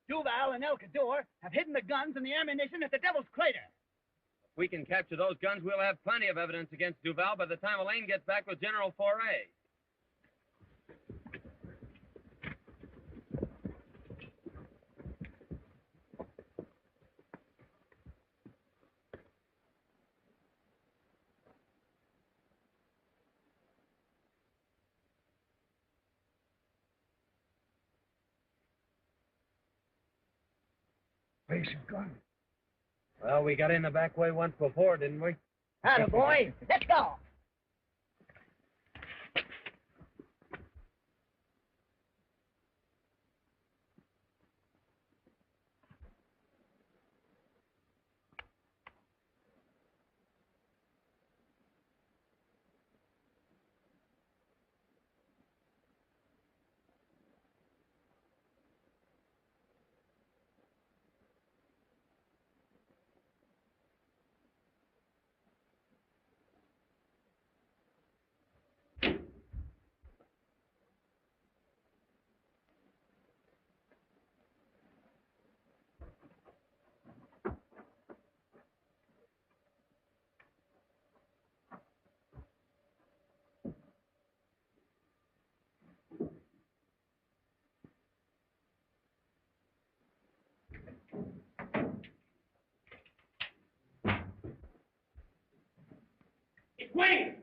L: Duval and El Cador have hidden the guns and the ammunition at the Devil's Crater.
D: If we can capture those guns, we'll have plenty of evidence against Duval by the time Elaine gets back with General Foray.
K: Place is gone.
D: Well, we got in the back way once before, didn't we?
L: Atta boy, let's go.
J: Wayne!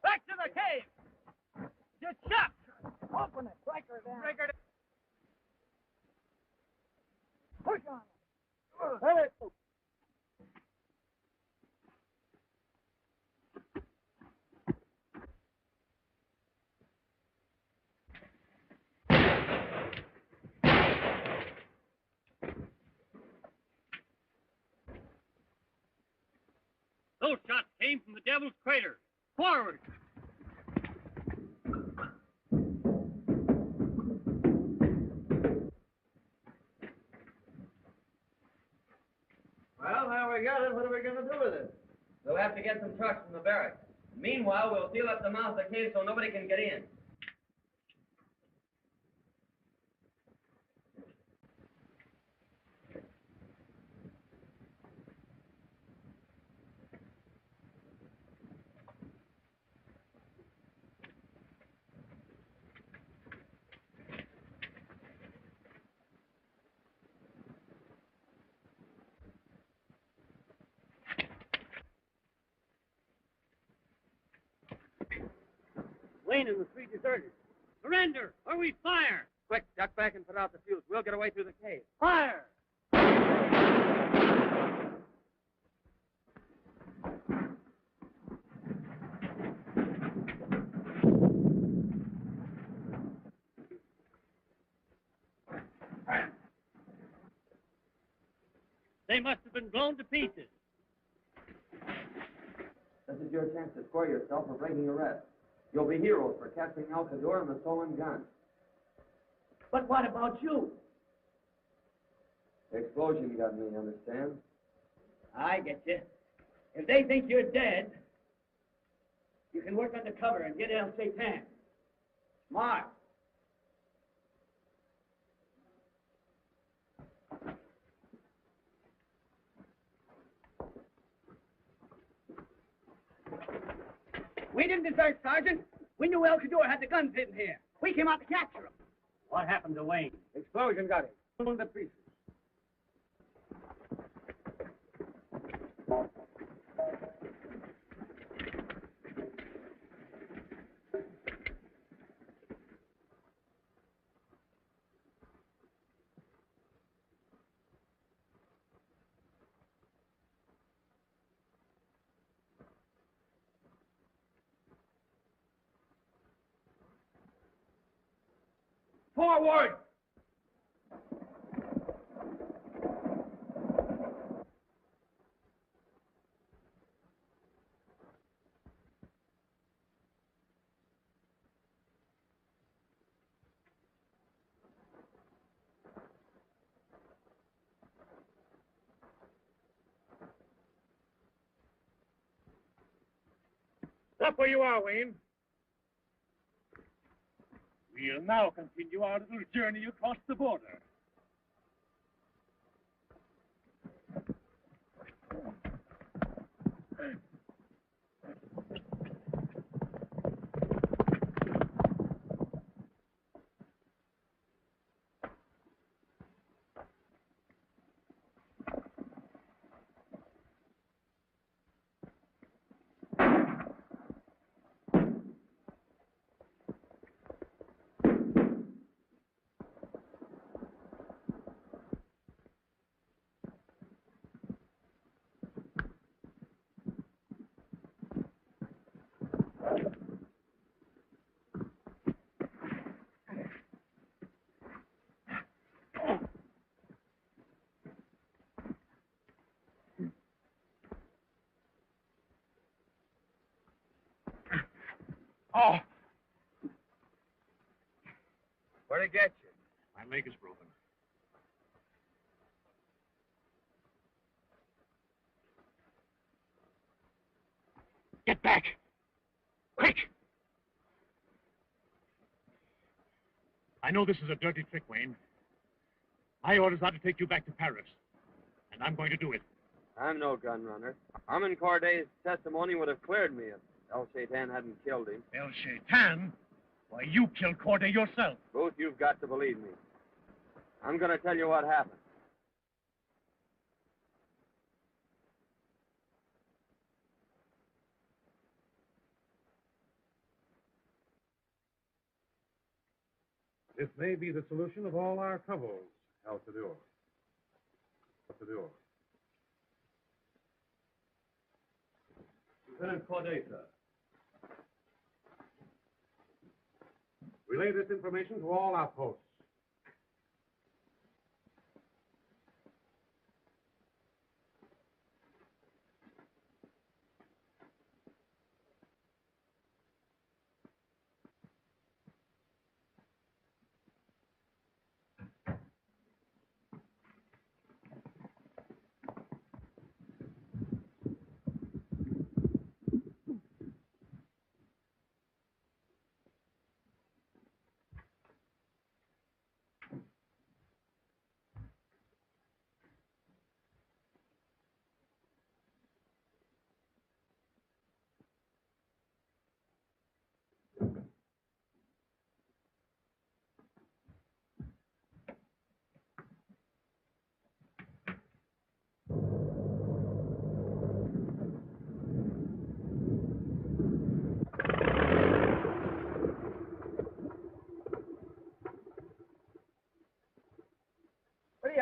L: Back to the cave. Get shot. Open it. Break her down. Break her down. Push on. Hurry.
A: Those shots came from the Devil's Crater. Forward!
B: Well, now we got it. What are we going to do with it?
I: We'll have to get some trucks from the barracks. Meanwhile, we'll seal up the mouth of the cave so nobody can get in.
A: Wayne and the three deserters. Surrender, or we fire!
I: Quick, duck back and put out the fuse. We'll get away through the cave.
A: Fire! They must have been blown to pieces.
D: This is your chance to square yourself for breaking arrest. You'll be heroes for capturing Alcador and the stolen gun.
L: But what about you?
D: The explosion got me, understand?
L: I get you. If they think you're dead, you can work undercover and get El Shaitan. Smart. We didn't desert, Sergeant. We knew El Shaitan had the guns hidden here. We came out to capture him.
A: What happened to Wayne?
B: Explosion got him. Blown to pieces.
C: Forward! Stop where you are, Wayne. We'll now continue our little journey across the border. Oh!
D: Where'd it get you?
J: My leg is broken. Get back! Quick! I know this is a dirty trick, Wayne. My orders are to take you back to Paris, and I'm going to do it.
D: I'm no gun runner. Armand Corday's testimony would have cleared me if El Shaitan hadn't killed him.
J: El Shaitan? Why, you killed Corday yourself.
D: Both you've got to believe me. I'm going to tell you what happened.
K: This may be the solution of all our troubles, Alcador. Alcador. Lieutenant Corday, sir. Relay this information to all outposts.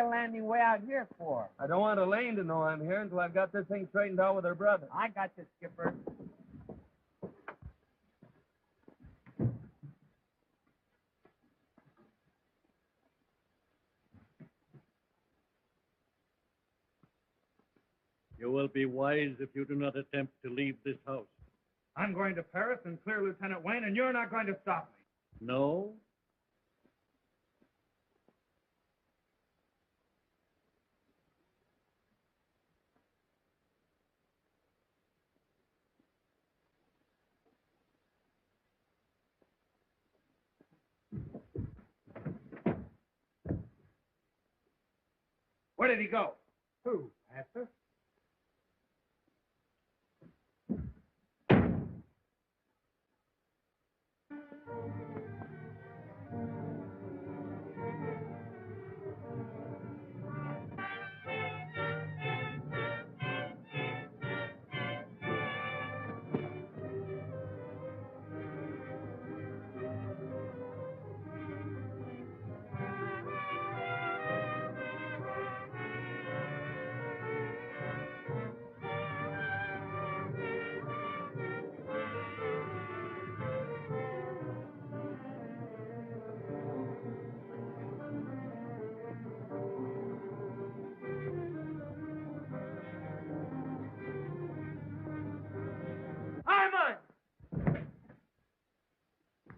B: hell landing way out here for?
M: I don't want Elaine to know I'm here until I've got this thing straightened out with her brother.
B: I got you, Skipper.
A: You will be wise if you do not attempt to leave this house.
C: I'm going to Paris and clear Lieutenant Wayne, and you're not going to stop me.
A: No?
C: Where did he go?
M: Who, Master?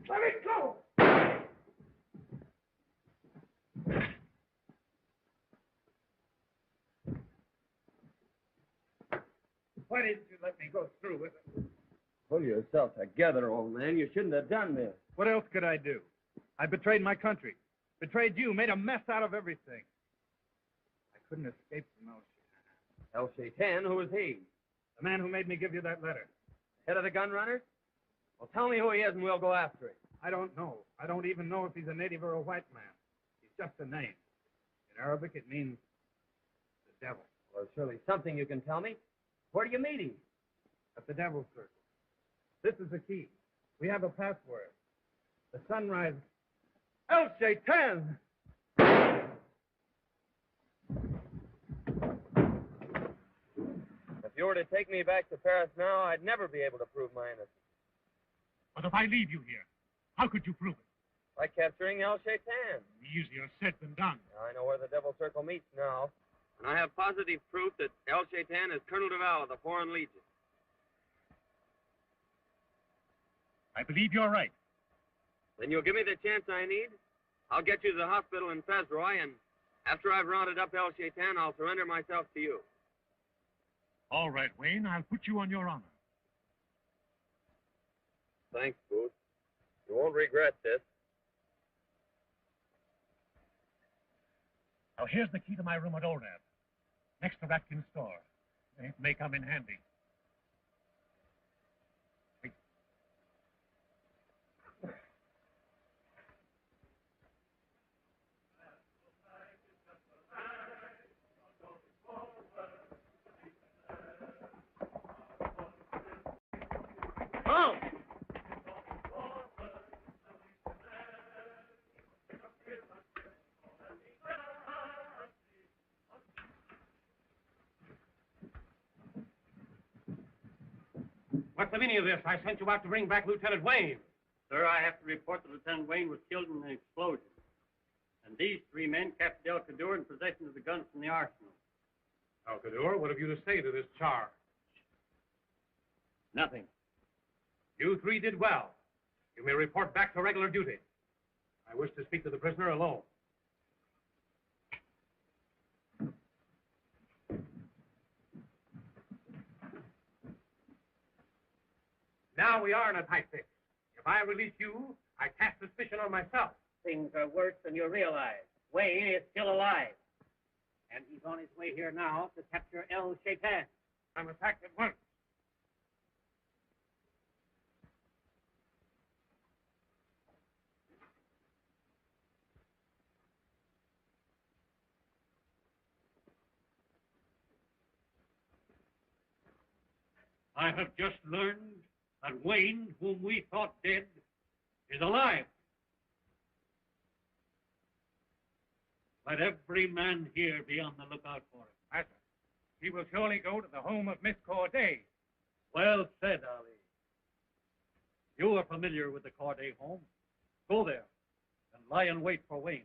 C: Let it go! Why didn't you let me go through with it?
M: Pull yourself together, old man. You shouldn't have done this.
C: What else could I do? I betrayed my country, betrayed you, made a mess out of everything. I couldn't escape from
M: El Shaitan, who is he?
C: the man who made me give you that letter.
M: Head of the gun runners? Well, tell me who he is and we'll go after him.
C: I don't know. I don't even know if he's a native or a white man. He's just a name. In Arabic, it means the devil.
M: Well, surely something you can tell me. Where do you meet him?
C: At the Devil's Circle. This is the key. We have a password. The sunrise. El Shaitan!
I: If you were to take me back to Paris now, I'd never be able to prove my innocence.
J: But if I leave you here, how could you prove it?
I: By capturing El Shaitan.
J: Easier said than done.
I: I know where the Devil's Circle meets now. And I have positive proof that El Shaitan is Colonel Duval of the Foreign Legion.
J: I believe you're right.
I: Then you'll give me the chance I need. I'll get you to the hospital in Fezroy, and after I've rounded up El Shaitan, I'll surrender myself to you.
J: All right, Wayne, I'll put you on your honor.
I: Thanks, Booth. You won't regret this.
J: Now, here's the key to my room at Orab, next to Ratkin's store. It may come in handy.
I: Oh!
J: What's the meaning of this? I sent you out to bring back Lieutenant Wayne.
H: Sir, I have to report that Lieutenant Wayne was killed in an explosion. And these three men captured El Cadur in possession of the guns from the arsenal.
J: Al-Qadur, what have you to say to this charge?
H: Nothing.
J: You three did well. You may report back to regular duty. I wish to speak to the prisoner alone. Now we are in a tight fix. If I release you, I cast suspicion on myself.
H: Things are worse than you realize. Wayne is still alive.
B: And he's on his way here now to capture El Shaitan.
J: I'm attacked at once. I have just learned that Wayne, whom we thought dead, is alive.
A: Let every man here be on the lookout for him.
C: Master, he will surely go to the home of Miss Corday.
A: Well said, Ali. You are familiar with the Corday home. Go there and lie in wait for Wayne.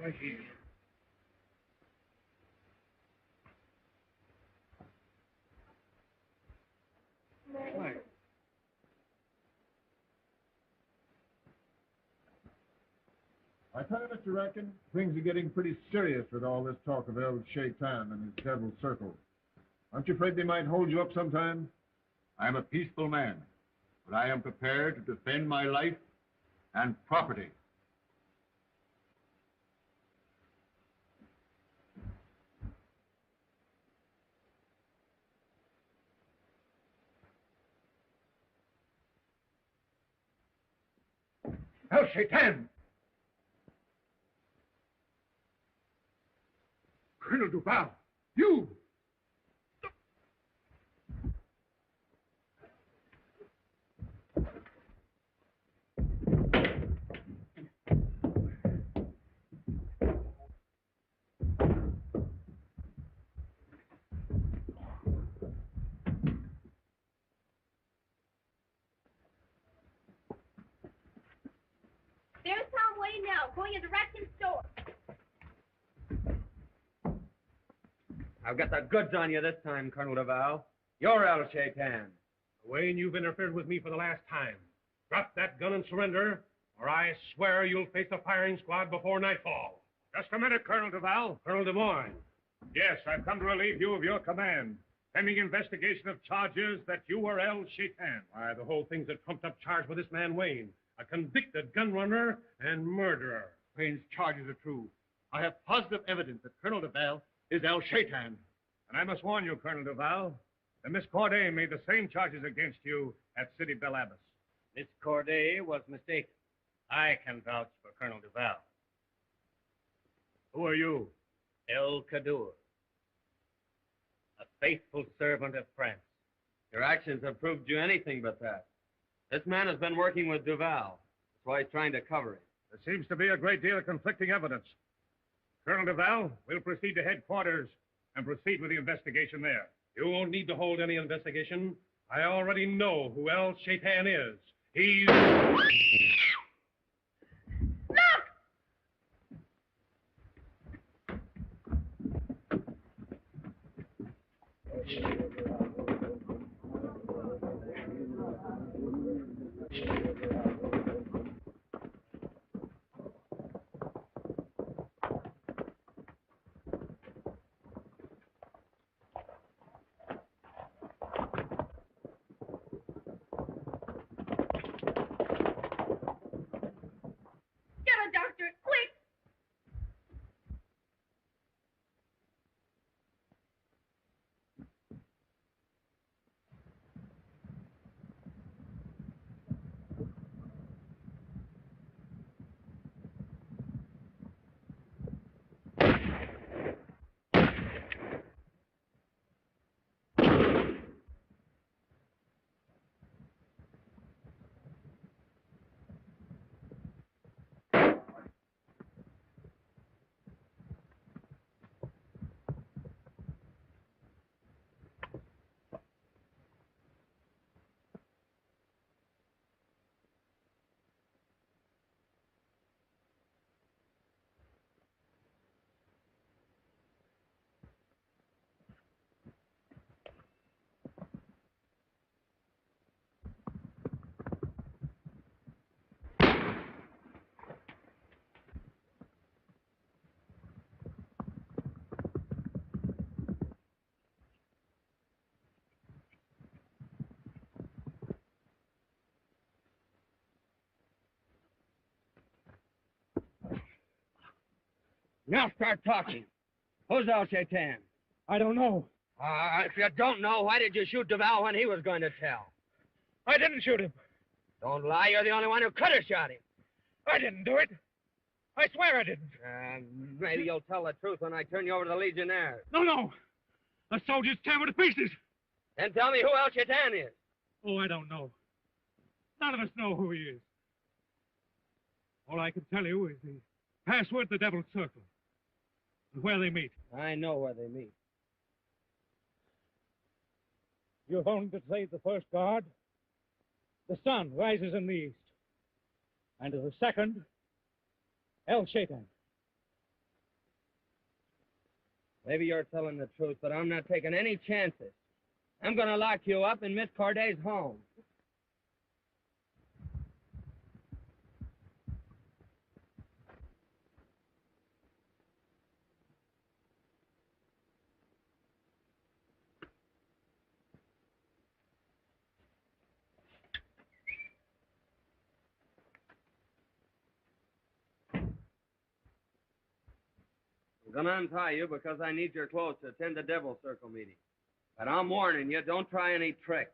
C: Right here. Right.
K: I tell you, Mr. Rankin, things are getting pretty serious with all this talk of El Shaitan and his devil circle. Aren't you afraid they might hold you up sometime?
G: I am a peaceful man, but I am prepared to defend my life and property.
C: El Shaitan! Colonel Duval, you!
E: There's Tom Wayne now, going into Ratkin's store.
M: I've got the goods on you this time, Colonel Duval. You're El Shaitan.
J: Wayne, you've interfered with me for the last time. Drop that gun and surrender, or I swear you'll face a firing squad before nightfall.
C: Just a minute, Colonel Duval.
J: Colonel Des Moines.
C: Yes, I've come to relieve you of your command, pending investigation of charges that you were El Shaitan.
J: Why, the whole thing's a trumped-up charge with this man Wayne, a convicted gun runner and murderer.
G: Wayne's charges are true. I have positive evidence that Colonel Duval is El Shaitan.
C: And I must warn you, Colonel Duval, that Miss Corday made the same charges against you at City Belle Abbas.
H: Miss Corday was mistaken. I can vouch for Colonel Duval.
C: Who are you?
H: El Kadur, a faithful servant of France.
M: Your actions have proved you anything but that. This man has been working with Duval. That's why he's trying to cover him.
C: There seems to be a great deal of conflicting evidence. Colonel Duval, we'll proceed to headquarters and proceed with the investigation there.
J: You won't need to hold any investigation. I already know who El Shaitan is. He's...
E: Get a doctor, quick!
I: Now start talking. Who's El Shaitan?
J: I don't know.
I: If you don't know, why did you shoot Duval when he was going to tell?
J: I didn't shoot him.
I: Don't lie. You're the only one who could have shot him.
J: I didn't do it. I swear I didn't.
I: Maybe you'll tell the truth when I turn you over to the Legionnaires.
J: No. The soldiers tear me to pieces.
I: Then tell me who El Shaitan is.
J: Oh, I don't know. None of us know who he is. All I can tell you is the password to the Devil's Circle and where they meet.
I: I know where they meet.
J: You have only to save the first guard. The sun rises in the east. And to the second, El Shaitan.
I: Maybe you're telling the truth, but I'm not taking any chances. I'm going to lock you up in Miss Corday's home. I'm going to untie you because I need your clothes to attend the Devil Circle meeting. But I'm warning you, don't try any tricks.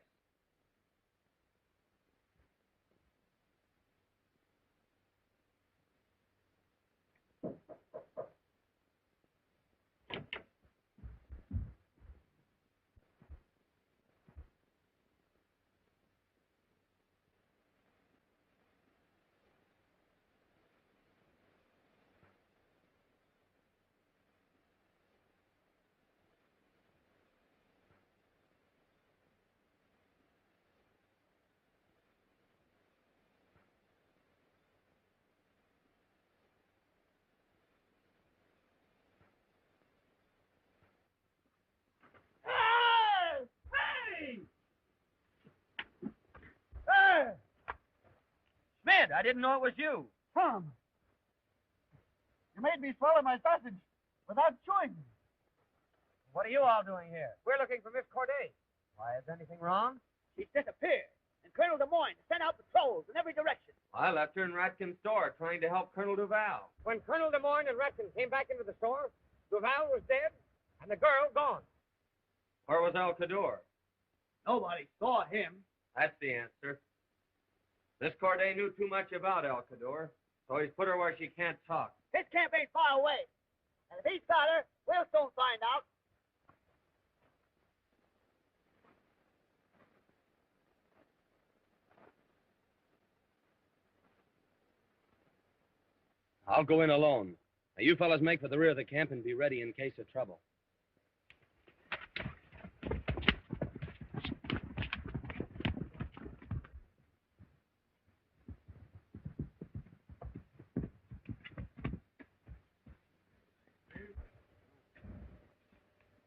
L: Schmidt, I didn't know it was you.
B: Tom, you made me swallow my sausage without chewing.
L: What are you all doing here? We're looking for Miss Corday. Why, is anything wrong? She's disappeared, and Colonel Des Moines sent out patrols in every direction.
I: I left her in Ratkin's store trying to help Colonel Duval.
L: When Colonel Des Moines and Ratkin came back into the store, Duval was dead, and the girl gone.
I: Where was El Cador?
L: Nobody saw him.
I: That's the answer. This Corday knew too much about El Cador, so he's put her where she can't talk.
L: His camp ain't far away. And if he's got her, we'll soon find out.
I: I'll go in alone. Now, you fellas make for the rear of the camp and be ready in case of trouble.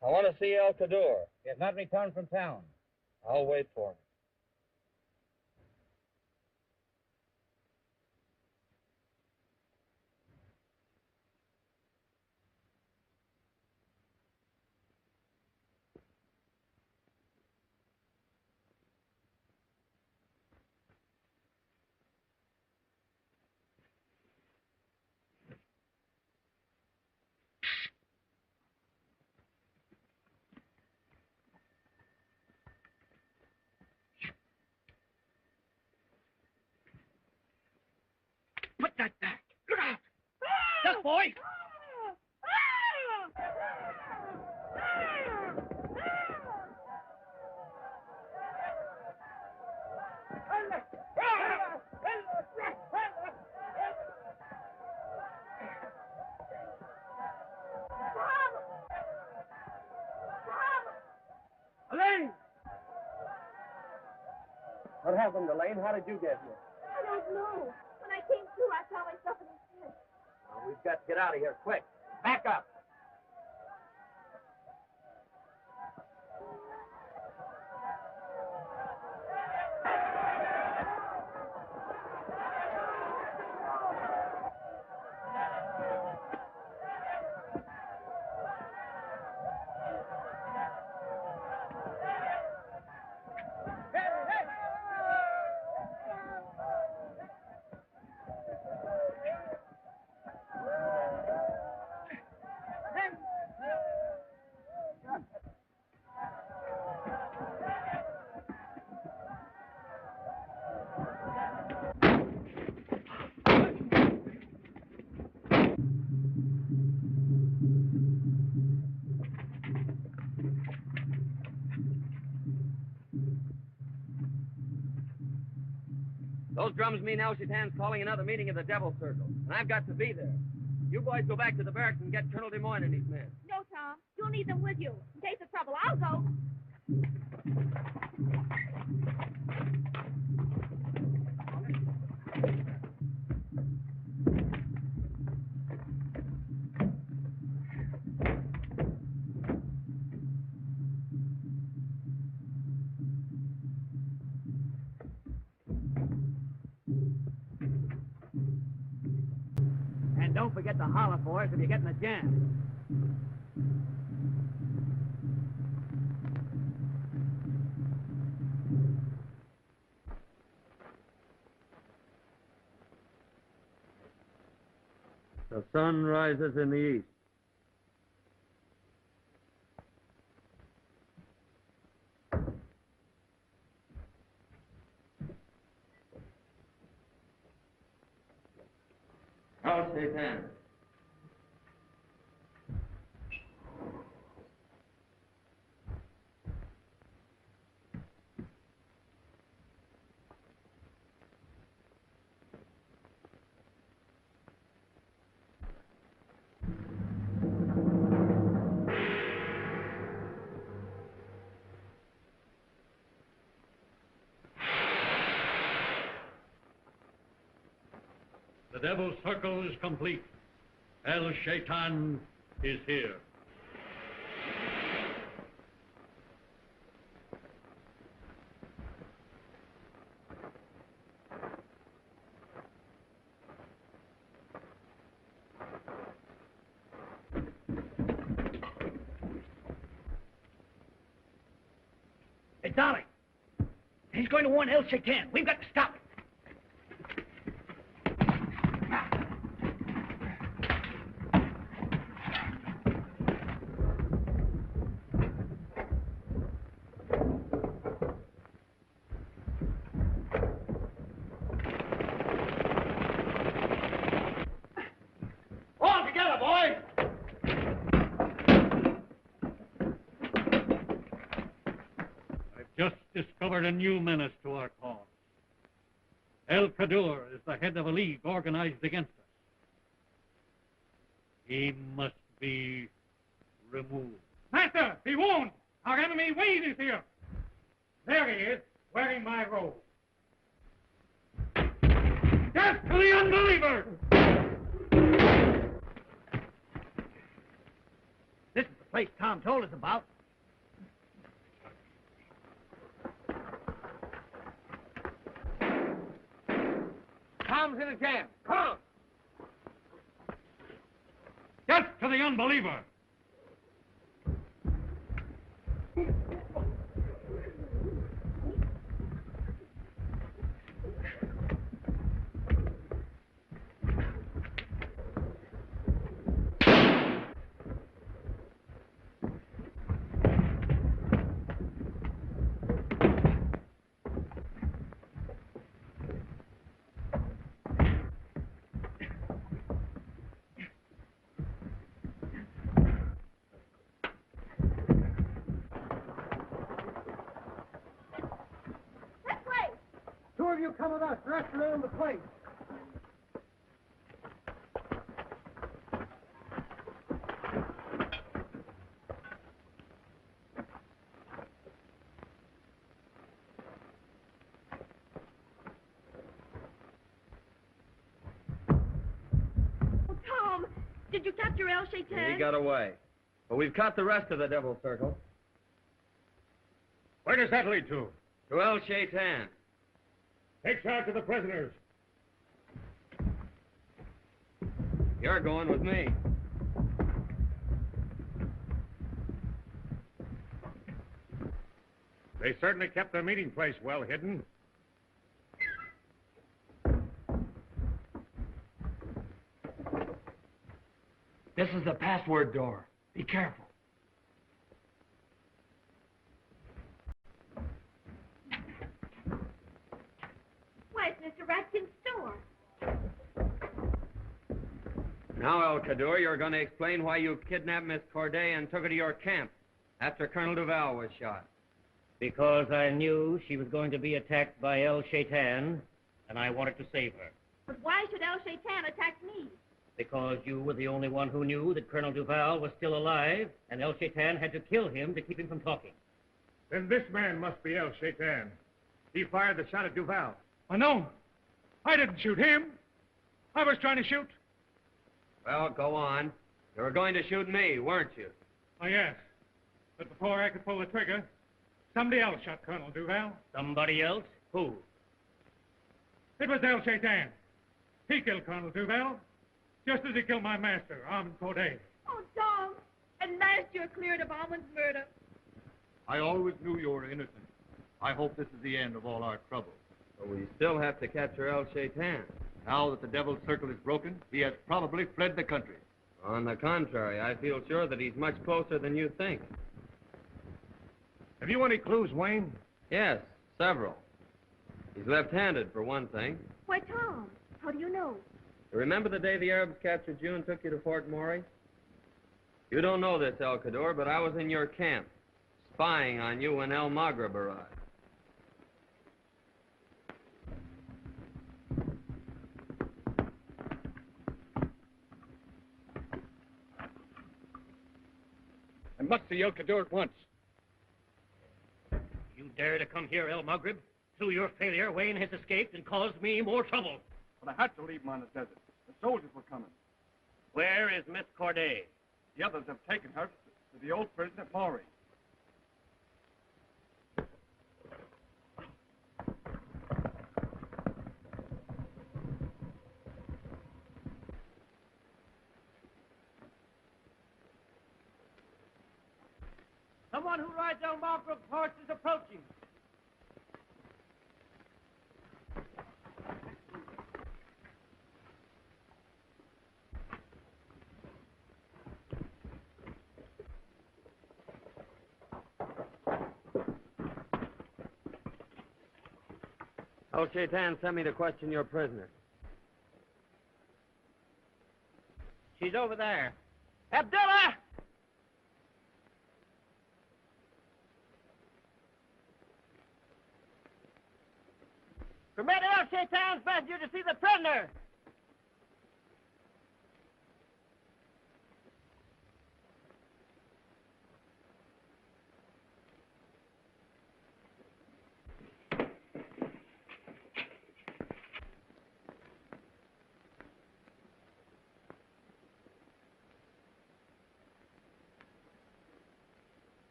I: I want to see El Cador. He has not returned from town. I'll wait for him.
L: Put that back. Look out! Duck, boy!
B: Elaine!
L: What happened, Elaine? How did you get here?
E: I don't know. When I came through, I saw myself in his head.
L: Now, we've got to get out of here, quick. Back up.
I: Those drums mean El Shaitan's calling another meeting of the Devil Circle, and I've got to be there. You boys go back to the barracks and get Colonel Des Moines and his men.
E: No, Tom. You'll need them with you. In case of trouble, I'll go.
L: And don't forget to holler for us if you get in a jam.
M: The sun rises in the east.
I: El Shaitan.
A: The Devil's Circle is complete. El Shaitan is here.
L: Hey, Dolly. He's going to warn El Shaitan. We've got to stop it.
G: All together, boys!
A: I've just discovered a new menace to our cause. El Kadur is the head of a league organized against us. He must be removed.
J: Master, be warned! Our enemy Wade is here! There he is, wearing my robe.
A: Death to the unbeliever!
L: This is the place Tom told us about.
J: Tom's in a jam. Come!
A: Death to the unbeliever!
E: This way.
J: Two of you come with us. Rest around the place.
E: Oh, Tom, did you capture El Shaitan?
I: He got away. But we've caught the rest of the Devil Circle.
J: Where does that lead to?
I: To El Shaitan.
J: Take charge of the prisoners.
I: You're going with me.
J: They certainly kept their meeting place well hidden.
L: This is the password door. Be careful.
E: Why, it's Mr. Ratkin's store.
I: Now, El Kadur, you're going to explain why you kidnapped Miss Corday and took her to your camp after Colonel Duval was shot.
H: Because I knew she was going to be attacked by El Shaitan, and I wanted to save her.
E: But why should El Shaitan attack me?
H: Because you were the only one who knew that Colonel Duval was still alive, and El Shaitan had to kill him to keep him from talking.
C: Then this man must be El Shaitan. He fired the shot at Duval.
J: No, I didn't shoot him. I was trying to shoot.
M: Well, go on. You were going to shoot me, weren't you?
J: Oh, yes. But before I could pull the trigger, somebody else shot Colonel Duval.
H: Somebody else? Who?
J: It was El Shaitan. He killed Colonel Duval, just as he killed my master, Armand Corday.
E: Oh, Tom, at last you're cleared of Almond's murder.
K: I always knew you were innocent. I hope this is the end of all our trouble.
M: But we still have to capture El Shaitan.
K: Now that the devil's circle is broken, he has probably fled the country.
M: On the contrary, I feel sure that he's much closer than you think.
C: Have you any clues, Wayne?
M: Yes, several. He's left-handed, for one thing.
E: Why, Tom, how do you know?
M: You remember the day the Arabs captured you and took you to Fort Maury? You don't know this, El Kaddour, but I was in your camp, spying on you when El Maghreb arrived.
J: I must see El Kaddour at once.
H: You dare to come here, El Maghreb? Through your failure, Wayne has escaped and caused me more trouble.
N: But I had to leave him on the desert. The soldiers were coming.
H: Where is Miss Corday?
N: The others have taken her to the old prison at Maury.
F: Someone who rides El Maghreb's horse is approaching.
M: El Shaitan sent me to question your prisoner.
F: She's over there. Abdullah! Permit El Shaitan's messenger to see the prisoner.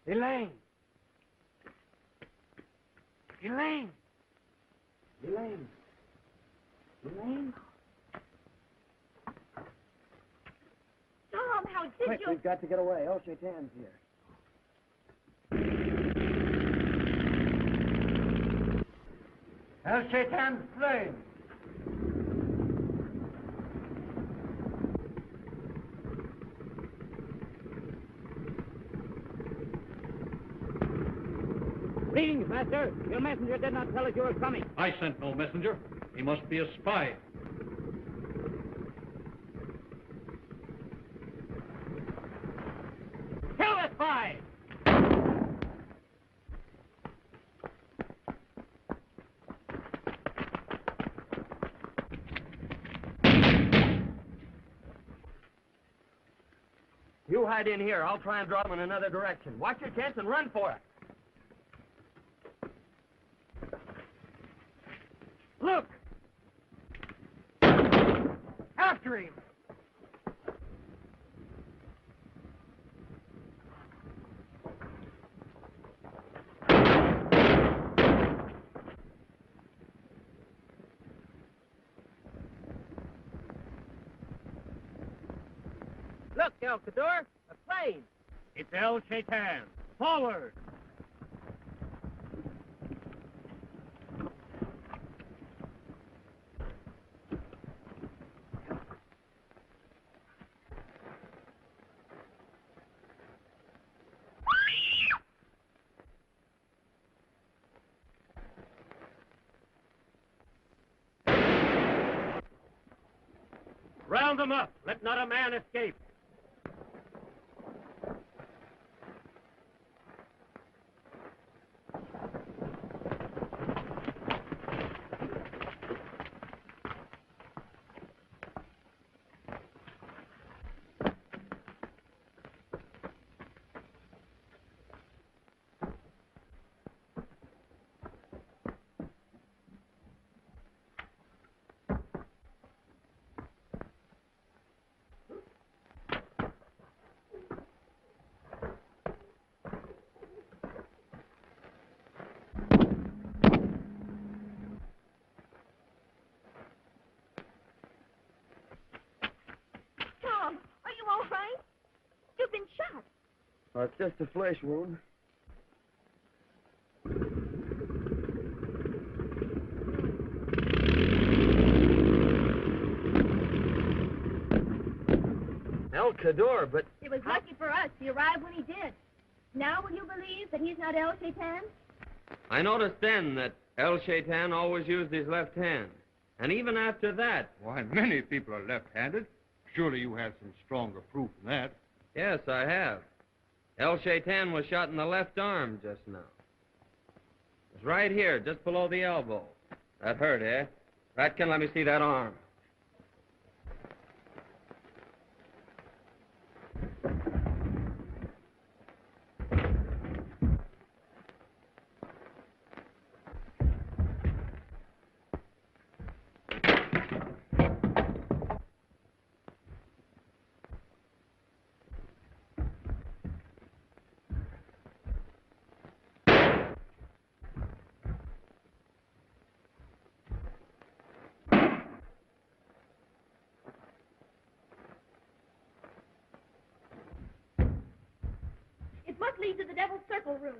B: Elaine! Elaine! Elaine! Elaine?
E: Tom, how did
B: Quick,
E: you...
B: we've got to get away. El Shaitan's here. El Shaitan's slain.
F: Greetings, Master. Your messenger did not tell us you were coming.
A: I sent no messenger. He must be a spy.
F: Kill the spy!
M: You hide in here. I'll try and draw him in another direction. Watch your chance and run for it.
F: Look! After him! Look, El Kaddour, a plane.
H: It's El Shaitan.
F: Forward!
H: Round them up. Let not a man escape.
B: Oh, it's just a flesh wound.
M: El Cador, but
E: It was lucky for us he arrived when he did. Now will you believe that he's not El Shaitan?
M: I noticed then that El Shaitan always used his left hand. And even after that...
O: Why, many people are left-handed. Surely you have some stronger proof than that.
M: Yes, I have. El Shaitan was shot in the left arm just now. It's right here, just below the elbow. That hurt, eh? Ratkin, let me see that arm.
E: It must lead to the Devil's Circle room.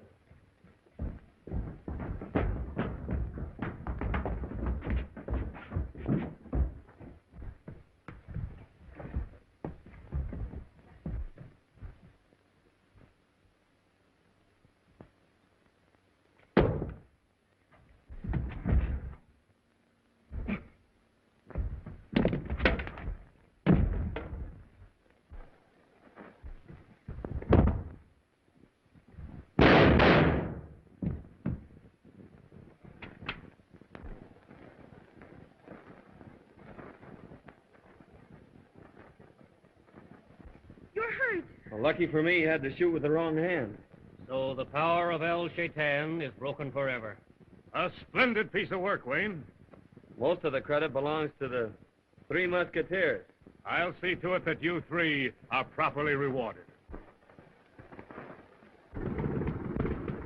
E: You're hurt.
M: Well, lucky for me, he had to shoot with the wrong hand.
H: So the power of El Shaitan is broken forever.
J: A splendid piece of work, Wayne.
M: Most of the credit belongs to the 3 Musketeers.
J: I'll see to it that you 3 are properly rewarded.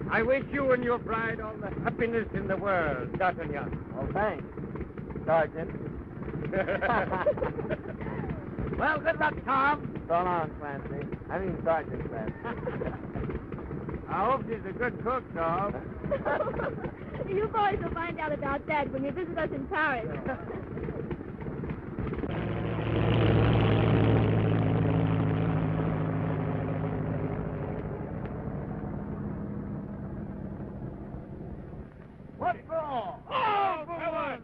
B: I wish you and your bride all the happiness in the world, D'Artagnan. Oh, thanks, Sergeant. Well, good luck, Tom. So long, Clancy. I mean, Sergeant Clancy. I hope she's a good cook, Tom.
E: You boys will find out about that when you visit us in Paris.
B: What for?
J: Oh, fellas!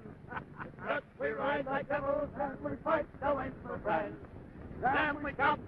B: We ride like devils and we fight no end for friends. Then we count